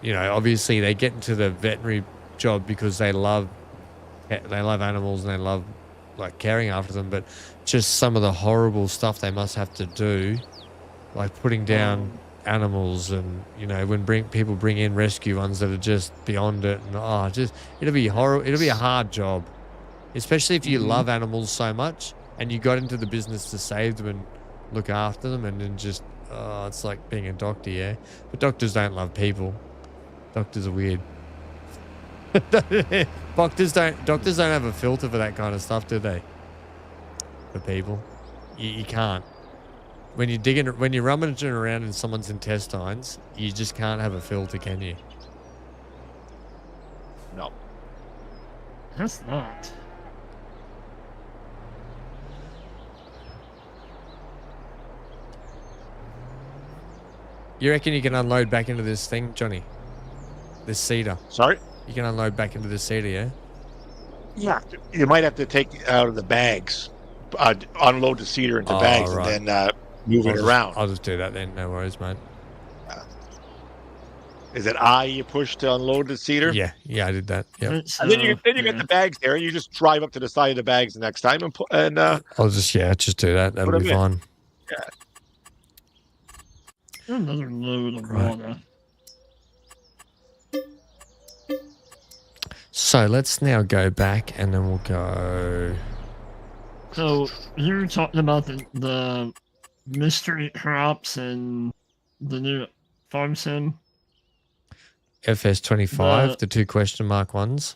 you know, obviously they get into the veterinary job because they love animals and they love like caring after them, but just some of the horrible stuff they must have to do, like putting down animals, and you know, when people bring in rescue ones that are just beyond it, and it'll be horrible. It'll be a hard job, especially if you love animals so much and you got into the business to save them and look after them, and then just it's like being a doctor, yeah. But doctors don't love people. Doctors are weird. Doctors don't have a filter for that kind of stuff, do they? For people, you can't. When you're rummaging around in someone's intestines, you just can't have a filter, can you? No. That's not. You reckon you can unload back into this thing, Johnny? This cedar. Sorry? You can unload back into the cedar, yeah? Yeah. You might have to take it out of the bags, unload the cedar into bags, right, and then move it around. I'll just do that then. No worries, mate. Is it you push to unload the cedar? Yeah, I did that. Yeah. And then you get the bags there, and you just drive up to the side of the bags the next time and I'll just do that. That'll be fine. Yeah. Another load of water. So let's now go back, and then we'll go. So you were talking about the mystery crops and the new farm sim. FS25, the 2 question mark ones.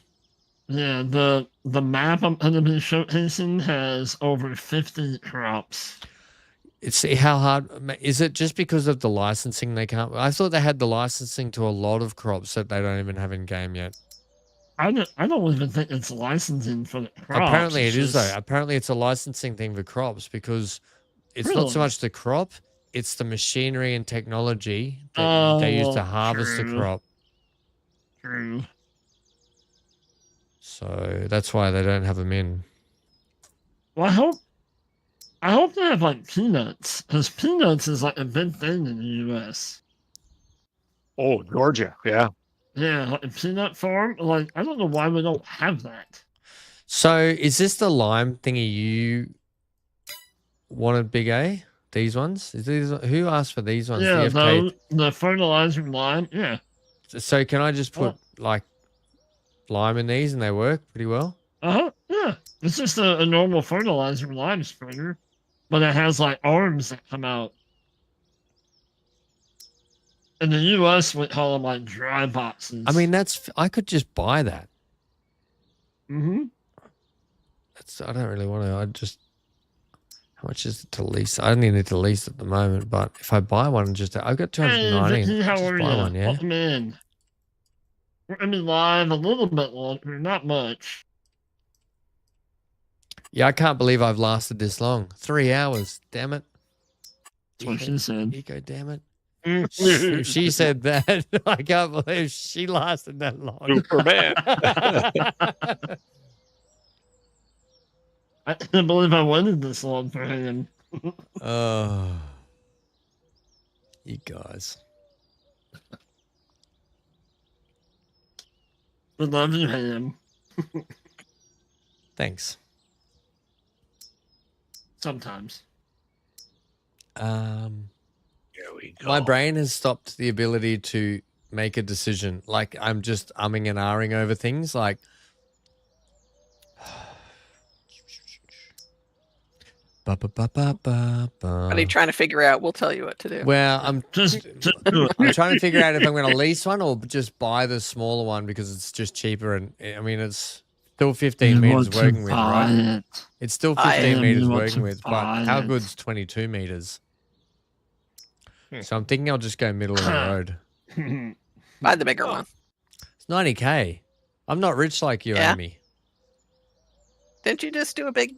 Yeah, the map I'm going to be showcasing has over 50 crops. See how hard is it? Just because of the licensing, they can't. I thought they had the licensing to a lot of crops that they don't even have in game yet. I don't even think it's licensing for the crops. Apparently it is though. Apparently it's a licensing thing for crops, because it's not so much the crop, it's the machinery and technology that they use to harvest the crop. True. So that's why they don't have them in. Well, I hope they have like peanuts, because peanuts is like a big thing in the U.S. Oh, Georgia, yeah. Yeah, like a peanut farm. Like, I don't know why we don't have that. So is this the lime thingy you wanted, Big A? These ones? Who asked for these ones? Yeah, the fertilizer lime. Yeah. So can I just put like lime in these and they work pretty well? Yeah. It's just a normal fertilizer lime spreader, but it has like arms that come out. In the U.S., we call them like dry boxes. I mean, I could just buy that. Mm-hmm. I don't really want to. How much is it to lease? I don't even need to lease at the moment, but if I buy one, I've got 219. Hey, how are you? One, yeah? Welcome in. We're going to be live a little bit longer, not much. Yeah, I can't believe I've lasted this long. 3 hours. Damn it. That's what she said. Eco, damn it. She said that. I can't believe she lasted that long. Superman. I can't believe I waited this long for him. Oh, you guys. We love you, Ham. Thanks. Sometimes. There we go. My brain has stopped the ability to make a decision. Like, I'm just umming and ahhing over things. Like, What are you trying to figure out? We'll tell you what to do. Well, I'm trying to figure out if I'm going to lease one or just buy the smaller one because it's just cheaper. And I mean, it's still 15 meters working with, right? It's still 15 meters working with, but how good's 22 meters? So I'm thinking I'll just go middle of the road. Buy the bigger one. It's 90K. I'm not rich like you, Yeah. Amy. Didn't you just do a big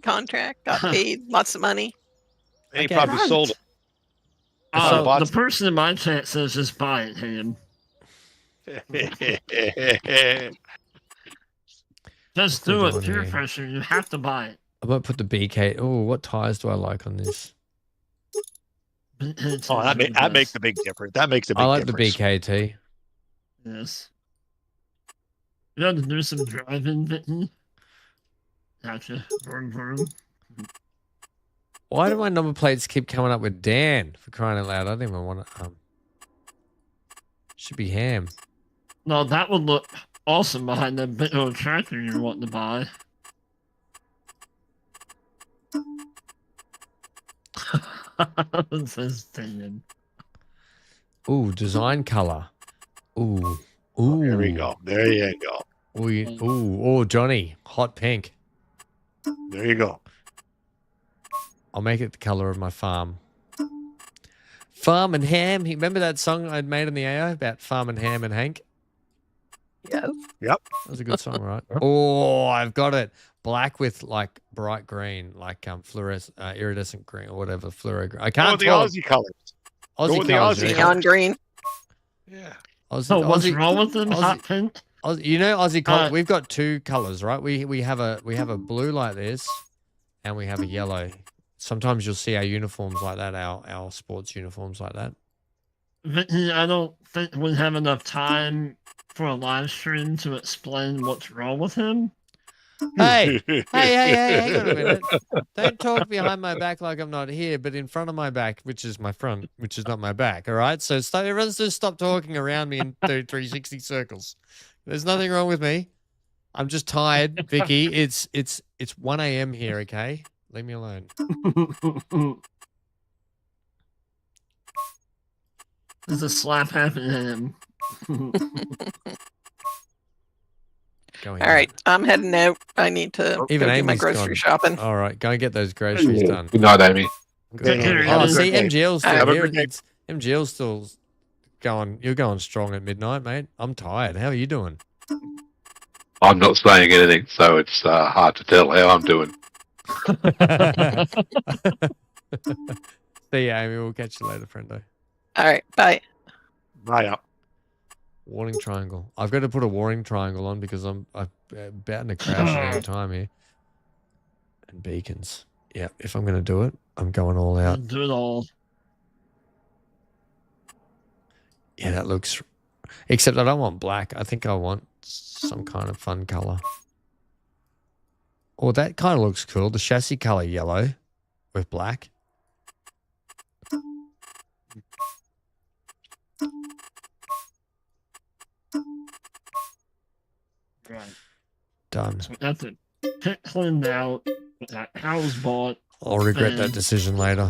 contract? Got paid lots of money. And he Okay. probably sold it. The person in my chat says just buy it, Ham. Just do it. Peer pressure. You have to buy it. I might put the BK. Oh, what tires do I like on this? Oh, that makes a big difference. That makes a big I like difference. the BKT. Yes. You have to do some driving, Vinton. Gotcha. Vroom, vroom. Why do my number plates keep coming up with Dan, for crying out loud? I don't even want it. Should be Ham. No, that would look awesome behind that big old tractor you're wanting to buy. It says Dan. Ooh, design color. Ooh. Ooh. There we go. There you go. Ooh, Johnny. Hot pink. There you go. I'll make it the color of my farm. Farm and Ham. Remember that song I'd made in the AO about Farm and Ham and Hank? Yes. Yep. That was a good song, right? Oh, I've got it. Black with like bright green, like iridescent green or whatever, fluoro green. I can't Go with the Aussie colors. Aussie Go with the colours, Aussie yeah. Neon green. Yeah. So what's wrong with them? Hot pink? You know, Aussie colors. We've got two colors, right? We have a blue like this, and we have a yellow. Sometimes you'll see our uniforms like that, our sports uniforms like that. I don't think we have enough time for a live stream to explain what's wrong with him. Hey, hang on a minute. Don't talk behind my back like I'm not here, but in front of my back, which is my front, which is not my back, all right? So everyone's just stop talking around me and do 360 circles. There's nothing wrong with me. I'm just tired, Vicky. It's 1 a.m. here, okay? Leave me alone. There's a slap happening to him. All right, I'm heading out. I need to Even go do my Amy's grocery gone. shopping. All right, go and get those groceries done. Good night, Amy. Oh, see, MGL's Have still a here. good day. MGL's still going. You're going strong at midnight, mate. I'm tired. How are you doing? I'm not saying anything, so it's hard to tell how I'm doing. See ya, Amy. We'll catch you later, friendo. All right, bye. Bye up. Warning triangle. I've got to put a warning triangle on because I'm bound to crash at any time here. And beacons. Yeah, if I'm going to do it, I'm going all out. Do it all. Yeah, that looks... Except I don't want black. I think I want some kind of fun color. Oh, that kind of looks cool. The chassis color yellow with black. Right. Done. So that's it. Pit cleaned out. That house bought. I'll regret that decision later.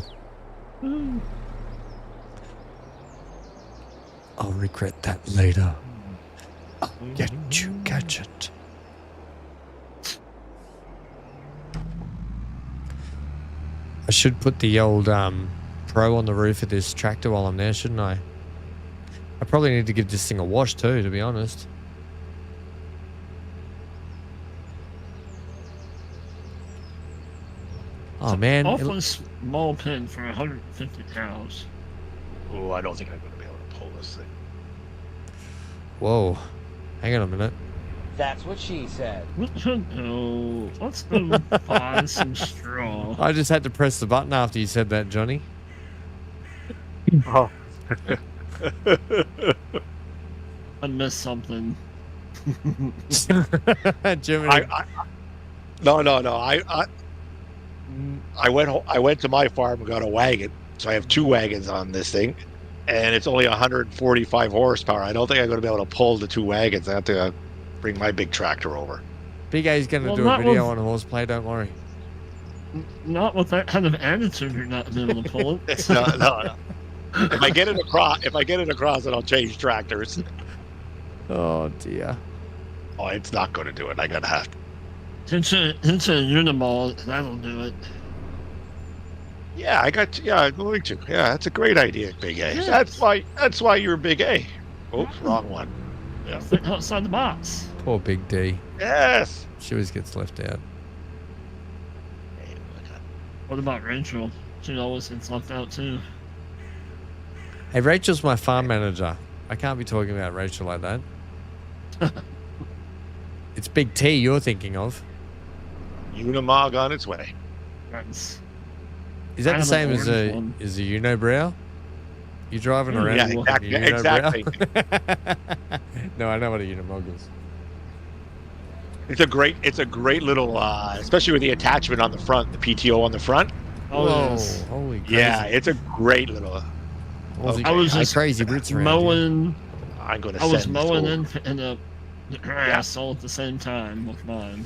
I'll regret that later. I'll get you, Gadget. I should put the old Pro on the roof of this tractor while I'm there, shouldn't I? I probably need to give this thing a wash too, to be honest. Oh man, Awfully small pin for 150 cows. Oh, I don't think I'm going to be able to pull this thing. whoa, hang on a minute. That's what she said. No, let's go buy some straw. I just had to press the button after you said that, Johnny. Oh. I missed something. Jiminy. No. I went to my farm and got a wagon, so I have two wagons on this thing, and it's only 145 horsepower. I don't think I'm going to be able to pull the two wagons. I have to bring my big tractor over. Big A's going to do a video on horseplay, don't worry. Not with that kind of attitude, you're not going to be able to pull it. No. If I get it across, then I'll change tractors. Oh dear. Oh, it's not going to do it. I gotta have to. It's a Unimall. That'll do it. Yeah, I'm going to. Yeah, that's a great idea, Big A. Yes. That's why you're Big A. Oops, wrong one. Yeah. Think outside the box. Poor Big D. Yes. She always gets left out. Hey, look at- What about Rachel? She always gets left out too. Hey, Rachel's my farm manager. I can't be talking about Rachel like that. It's Big T you're thinking of. Unimog on its way. That's Is that I the have same an as orange a one. unibrow? You driving around? Yeah, in a exactly. unibrow? Exactly. No, I know what a unimog is. It's a great little, especially with the attachment on the front, the PTO on the front. Oh, Whoa, yes. holy crazy. Yeah, it's a great little. Aussie I was guy. just crazy roots around mowing. I'm going to I was send mowing this in the grass all at the same time with mine.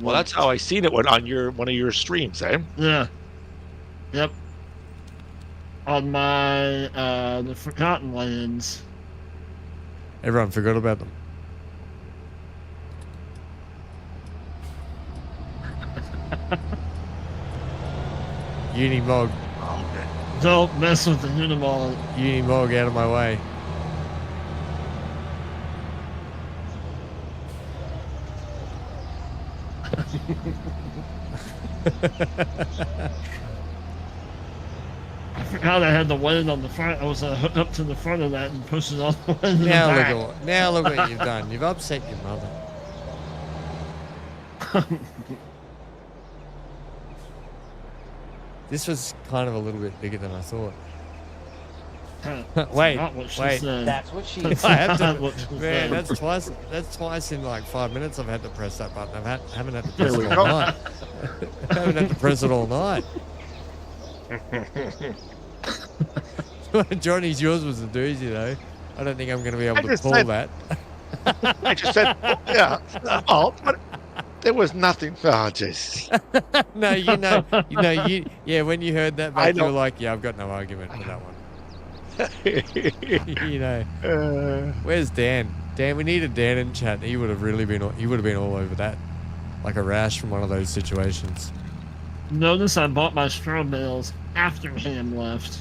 Well, that's how I seen it on one of your streams, eh? Yeah. Yep. On my the Forgotten Lands. Everyone forgot about them. Unimog. Don't mess with the Unimog. Unimog out of my way. I forgot I had the wind on the front. I was hooked up to the front of that and pushed it all the way to the Now back. look what you've done. You've upset your mother. This was kind of a little bit bigger than I thought. Wait, Not what she wait. said. That's what she I have Not to, what she man, said. that's twice in like 5 minutes I've had to press that button. Haven't had to press There we it go. all night. Haven't had to press it all night. Johnny's, yours was a doozy though. I don't think I'm going to be able to just pull said- that. I just said, yeah. Oh, but there was nothing. Oh, jeez. No, yeah. When you heard that, I back, you were don't- like, yeah, I've got no argument for that one. You know, where's Dan? Dan, we needed Dan in chat. He would have been all over that, like a rash from one of those situations. Notice I bought my straw bales after Ham left.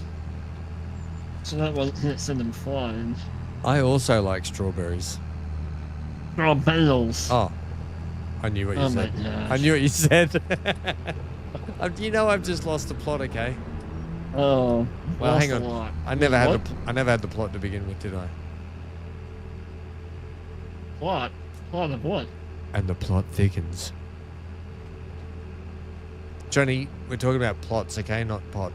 So that wasn't send him flying. I also like strawberries. Straw bales. Oh, I knew what you Oh my said. gosh. I knew what you said. You know, I've just lost the plot. Okay. Oh, Well, lost hang a on. lot. I never had What? I never had the plot to begin with, did I? Plot? Plot of what? And the plot thickens. Johnny, we're talking about plots, okay? Not pot.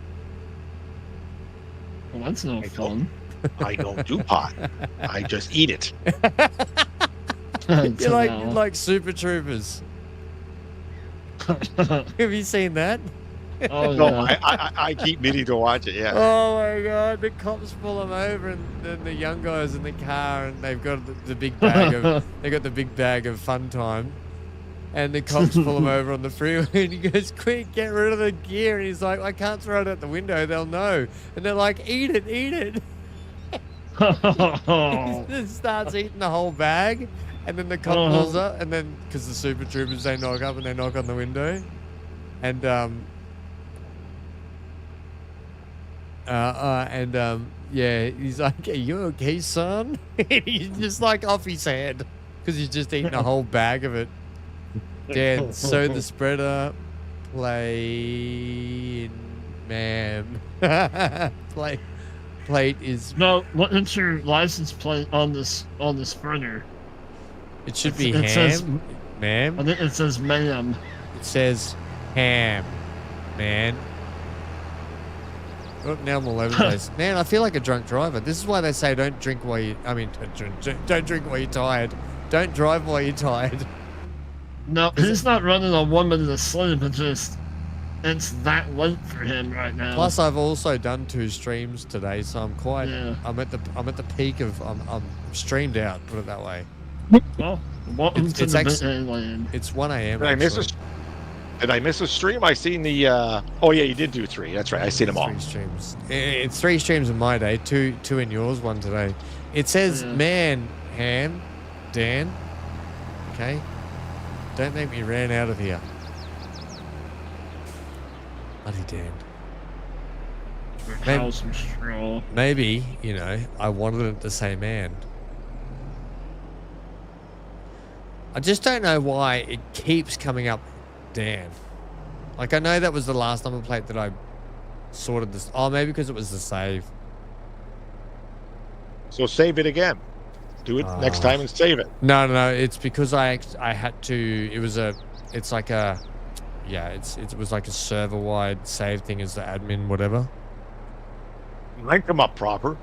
Well, that's no fun. I don't do pot. I just eat it. You're like Super Troopers. Have you seen that? Oh, No, yeah. I keep meaning to watch it. Yeah. Oh my god, the cops pull them over and then the young guys in the car and they've got the big bag of fun time. And the cops pull him over on the freeway and he goes, quick, get rid of the gear. And he's like, I can't throw it out the window, they'll know. And they're like, eat it. He starts eating the whole bag. And then the cop pulls up and then, because the Super Troopers, they knock up and they knock on the window. And, yeah, he's like, are you okay, son? He's just like off his head because he's just eating a whole bag of it. Dad, so the spreader, play, ma'am. Plate is, No, what's your license plate on this printer? it should be It says- ham, I ma'am. think it says ma'am. It says ham, man. Oh, now I'm all over the place. Man, I feel like a drunk driver. This is why they say don't drink while you... I mean, don't drink while you're tired. Don't drive while you're tired. No, he's not running on 1 minute of sleep. It's that late for him right now. Plus, I've also done 2 streams today, so I'm quite... Yeah. I'm at the peak of... I'm streamed out, put it that way. Well, welcome It's to the actually- big land. It's 1 a.m. Did I miss actually. Did I miss a stream? I seen the. Oh yeah, you did do 3. That's right. I seen them all. 3 streams. It's 3 streams in my day, 2 in yours, 1 today. It says, Yeah. man, ham, Dan. Okay? Don't make me ran out of here. Bloody Dan. House some straw. Maybe, you know, I wanted it to say man. I just don't know why it keeps coming up Dan. Like, I know that was the last number plate that I sorted this. Oh, maybe because it was the save. So save it again. Do it next time and save it. No. It's because I had to. It was a. It's like a. Yeah, it was like a server-wide save thing as the admin, whatever. Rank them up proper.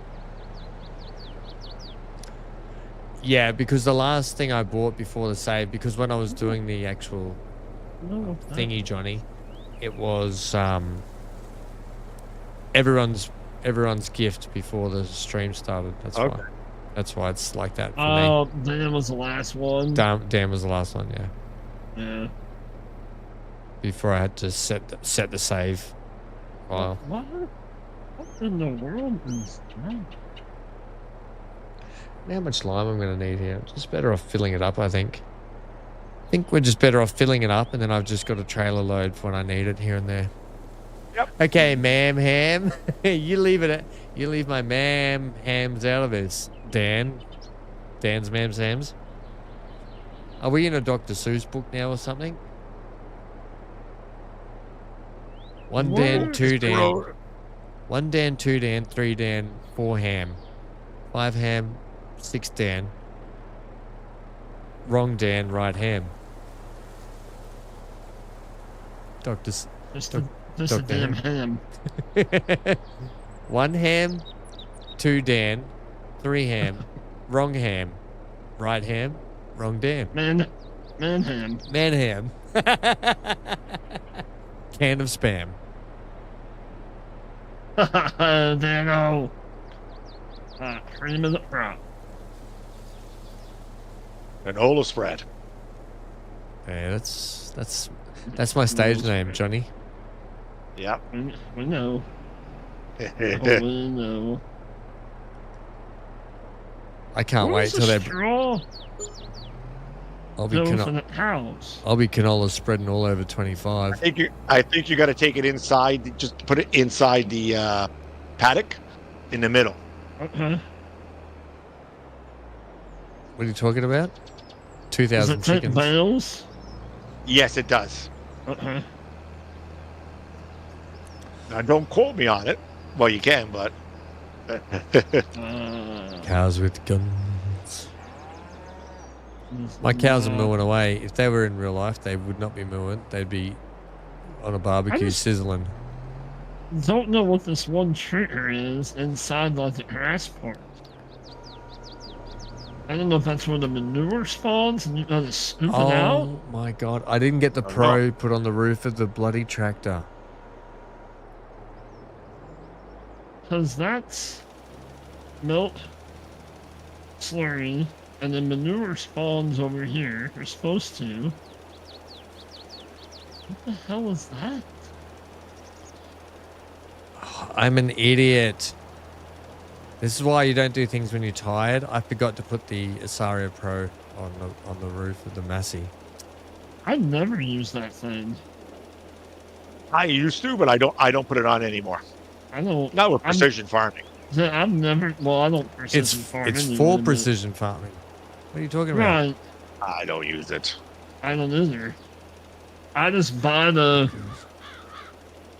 Yeah, because the last thing I bought before the save, because when I was doing the actual thingy, Johnny, it was everyone's gift before the stream started. That's why it's like that for me. Oh, Dan was the last one. Dan was the last one, yeah. Yeah. Before I had to set the save file. What in the world is that? How much lime I'm going to need here? Just better off filling it up, I think. I think we're just better off filling it up, and then I've just got a trailer load for when I need it here and there. Yep. Okay, ma'am ham. You leave my ma'am hams out of this, Dan. Dan's ma'am's hams. Are we in a Dr. Seuss book now or something? 1 Dan, 2 Dan. 1 Dan, 2 Dan, 3 Dan, 4 ham. 5 ham, 6 Dan. Wrong Dan, right ham. Just a damn ham. 1 ham, 2 Dan, 3 ham, wrong ham, right ham, wrong Dan. Man ham. Man ham. Can of spam. Dano. Cream of the crop. An Ola spread. Yeah, that's my stage name, Johnny. Yep. We know. We know. I can't wait till they're. Straw? I'll be canola spreading all over 25. I think you got to take it inside. Just put it inside the paddock, in the middle. Okay. What are you talking about? 2,000 Does it take chickens. bales? Yes, it does. Okay. Now, don't quote me on it. Well, you can, but. Cows with guns. My cows are mooing away. If they were in real life, they would not be mooing. They'd be on a barbecue sizzling. Don't know what this one trigger is inside like the grass part. I don't know if that's where the manure spawns and you gotta scoop it out. Oh my god, I didn't get the pro put on the roof of the bloody tractor. Because that's milk, slurry, and then manure spawns over here. We're supposed to. What the hell is that? I'm an idiot. This is why you don't do things when you're tired. I forgot to put the Asaria Pro on the roof of the Massey. I never use that thing. I used to, but I don't put it on anymore. I don't. Not with precision farming. I've never. Well, I don't precision farm. It's anyway, for but- precision farming. What are you talking about? Right. I don't use it. I don't either. I just buy the.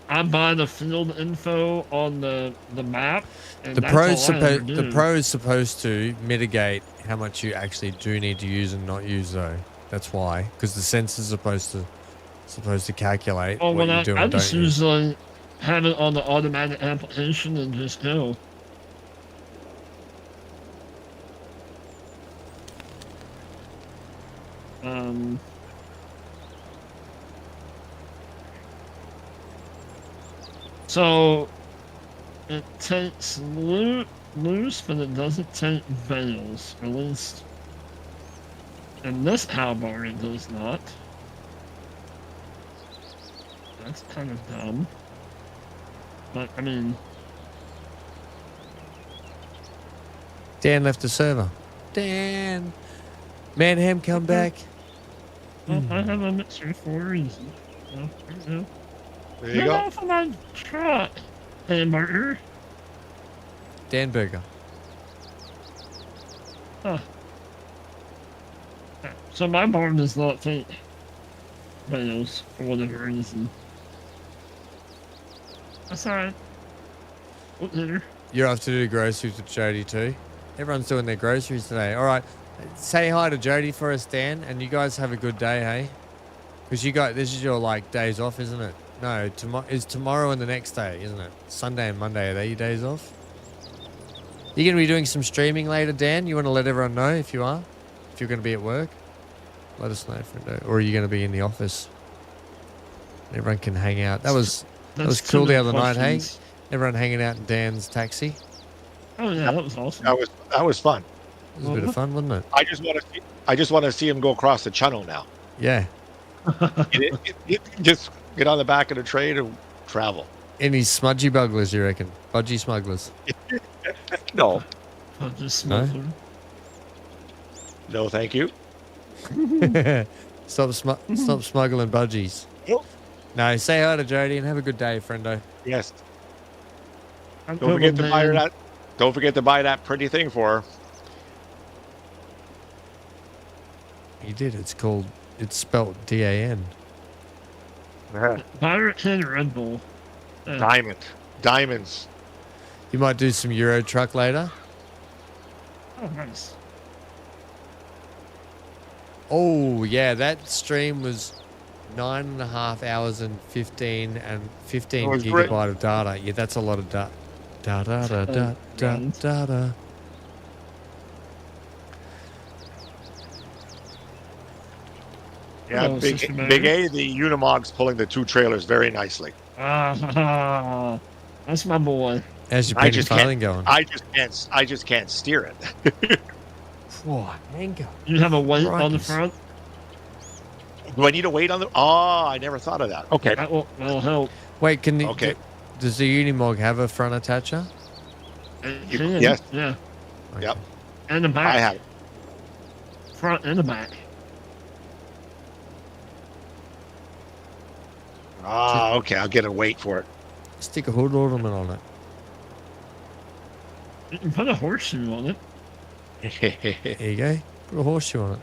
I buy the field info on the map. And The that's pro all is supposed to mitigate how much you actually do need to use and not use, though. That's why, because the sensor's supposed to calculate what you do I and just don't use. usually have it on the automatic application and just go. So it takes loose, but it doesn't take bales. At least in this howbar it does not. That's kind of dumb. But I mean, Dan left the server. Dan, Manham, come back. well, I have a mixer for a reason. So, There you Get go. off of my truck, hamburger. Dan Burger. Huh. So my barn does not take bales for whatever reason. That's alright. What dinner? You're off to do groceries with Jody too. Everyone's doing their groceries today. All right. Say hi to Jody for us, Dan, and you guys have a good day, hey? Because this is your like days off, isn't it? No, is tomorrow and the next day, isn't it? Sunday and Monday, are they your days off? You're going to be doing some streaming later, Dan? You want to let everyone know if you are? If you're going to be at work? Let us know, friendo. Or are you going to be in the office? Everyone can hang out. That was cool the other night, hey? Everyone hanging out in Dan's taxi. Oh yeah, that was awesome. That was fun. It was a bit of fun, wasn't it? I just want to see him go across the channel now. Yeah. Just get on the back of the train and travel. Any smudgy bugglers, you reckon? Budgie smugglers? No. No, thank you. Stop smuggling budgies. Yep. No, say hi to Jody and have a good day, friendo. Yes. Don't forget to buy her that. Don't forget to buy that pretty thing for her. You did. It's spelled D-A-N. Pirate and Red Bull. Diamonds. You might do some Euro Truck later. Oh, nice. Oh, yeah, that stream was 9.5 hours and 15 gigabyte great. of data. Yeah, that's a lot of data. Data. Yeah, Big A, the Unimog's pulling the two trailers very nicely. That's my boy. How's your penny filing going? I just can't steer it. Oh, mango. You have a weight on the front? Do I need a weight on the? Oh, I never thought of that. Okay. That'll help. Wait, Okay. Does the Unimog have a front attacher? Yes. Yeah. Okay. Yep. And the back. I have it. Front and the back. Ah, okay. I'll get a weight for it. Stick a hood ornament on it. You can put a horseshoe on it. There you go. Put a horseshoe on it.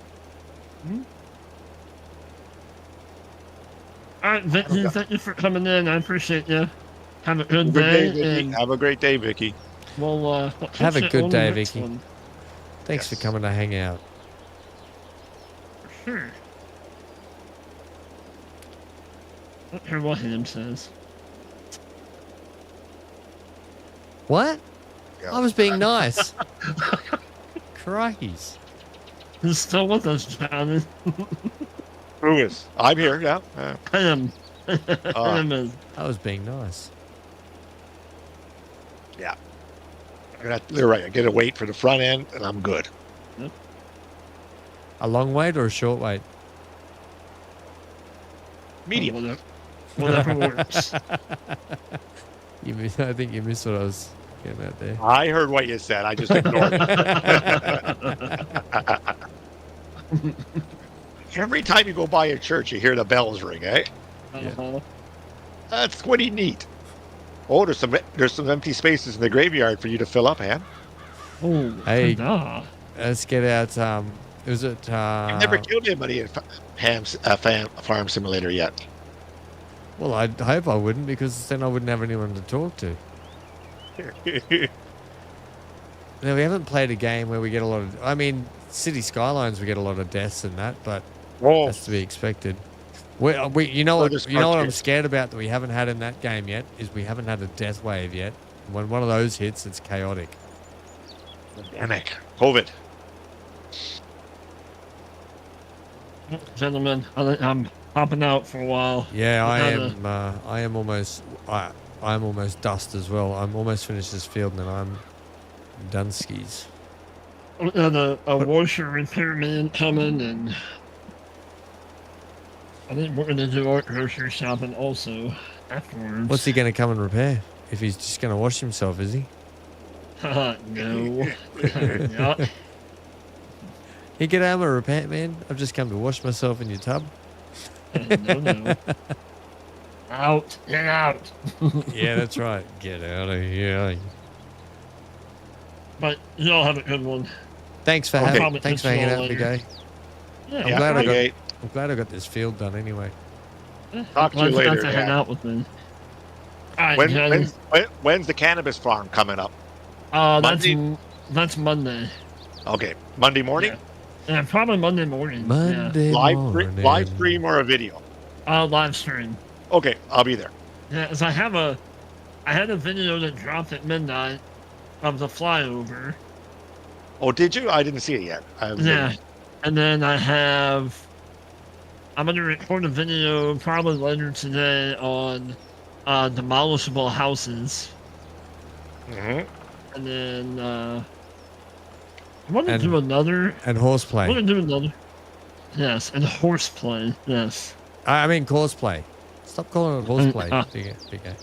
All right, Vicky, thank you for coming in. I appreciate you. Have a good Day, day. Vicky. And Have a great day, Vicky. we'll Have a catch good you on day, the next Vicky. one. Thanks Yes. for coming to hang out. For sure. Not sure what him says. What? Yeah. I was being nice. Crikeys. He's still with us, Johnny. Who is? I'm here. Yeah. Him. Him is. I was being nice. Yeah. You're right. I get a weight for the front end, and I'm good. A long wait or a short wait? Medium. Whatever works. I think you missed what I was getting at there. I heard what you said. I just ignored it. Every time you go by a church, you hear the bells ring, eh? Uh-huh. That's pretty neat. Oh, there's some empty spaces in the graveyard for you to fill up, man. Oh, Hey. nah. Let's get out. Was it? You've never killed anybody in Farm Simulator yet. Well, I hope I wouldn't, because then I wouldn't have anyone to talk to. Now, we haven't played a game where we get a lot of... I mean, City Skylines, we get a lot of deaths and that, but that's to be expected. You know what I'm scared about that we haven't had in that game yet, is we haven't had a death wave yet. When one of those hits, it's chaotic. Pandemic. COVID. Gentlemen, I'm hopping out for a while. Yeah, I am almost dust as well. I'm almost finished this field and then I'm done skis. We got a washer repairman coming, and I think we're going to do our grocery shopping also afterwards. What's he going to come and repair? If he's just going to wash himself, is he? No. Yeah. Hey, get out of a repair, man. I've just come to wash myself in your tub. No. Out. Get out. Yeah, that's right. Get out of here. But y'all have a good one. Thanks for hanging out, big guy. Yeah, I'm glad Bye. I got this field done anyway. Talk to you glad later, to hang yeah. out with me. All right, guys. When's the cannabis farm coming up? That's Monday. Okay, Monday morning. Yeah, probably Monday morning. Monday morning. Live stream or a video? Live stream. Okay, I'll be there. Yeah, as I had a video that dropped at midnight of the flyover. Oh, did you? I didn't see it yet. Yeah, and then I'm gonna record a video probably later today on demolishable houses. Mm-hmm. And then I want to do another. And horseplay. I want to do another. Yes, and horseplay. Yes. I mean cosplay. Stop calling it horseplay. Big A.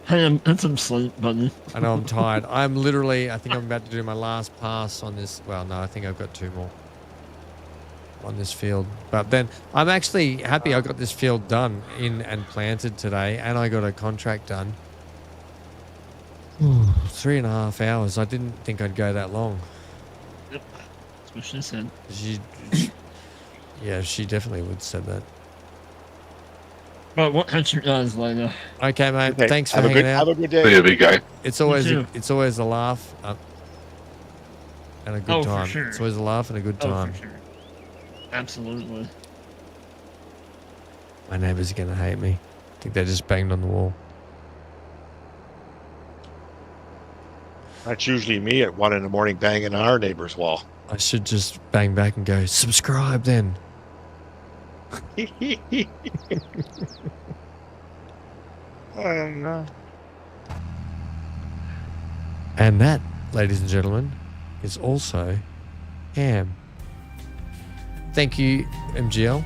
Hey, I'm some sleep, buddy. I know I'm tired. I think I'm about to do my last pass on this. Well, no, I think I've got 2 more on this field. But then I'm actually happy I got this field done and planted today, and I got a contract done. 3.5 hours. I didn't think I'd go that long. Yep. That's what she said. She definitely would have said that. But we'll catch you guys later. Okay, mate. Okay. Thanks for hanging out. Have a good day. There we go. It's always a laugh and a good time. For sure. It's always a laugh and a good time. For sure. Absolutely. My neighbours are gonna hate me. I think they just banged on the wall. That's usually me at 1 a.m. banging on our neighbor's wall. I should just bang back and go, subscribe then. And that, ladies and gentlemen, is also ham. Thank you, MGL.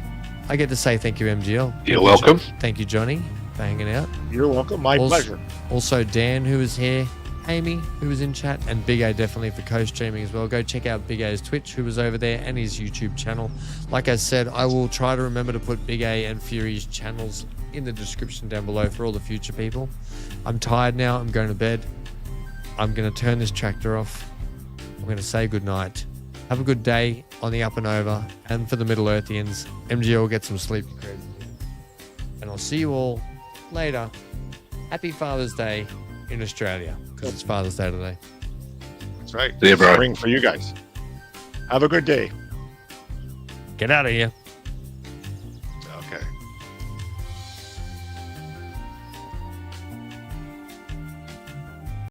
I get to say thank you, MGL. You're welcome. Thank you, Johnny, for hanging out. You're welcome. My pleasure. Also, Dan, who is here, Amy, who was in chat, and Big A definitely for co-streaming as well. Go check out Big A's Twitch, who was over there, and his YouTube channel. Like I said, I will try to remember to put Big A and Fury's channels in the description down below for all the future people. I'm tired now. I'm going to bed. I'm going to turn this tractor off. I'm going to say goodnight. Have a good day on the up and over. And for the Middle Earthians, MGL, get some sleep, you crazy. And I'll see you all later. Happy Father's Day in Australia, because it's Father's Day today. That's right. See you, bro. Spring for you guys. Have a good day. Get out of here.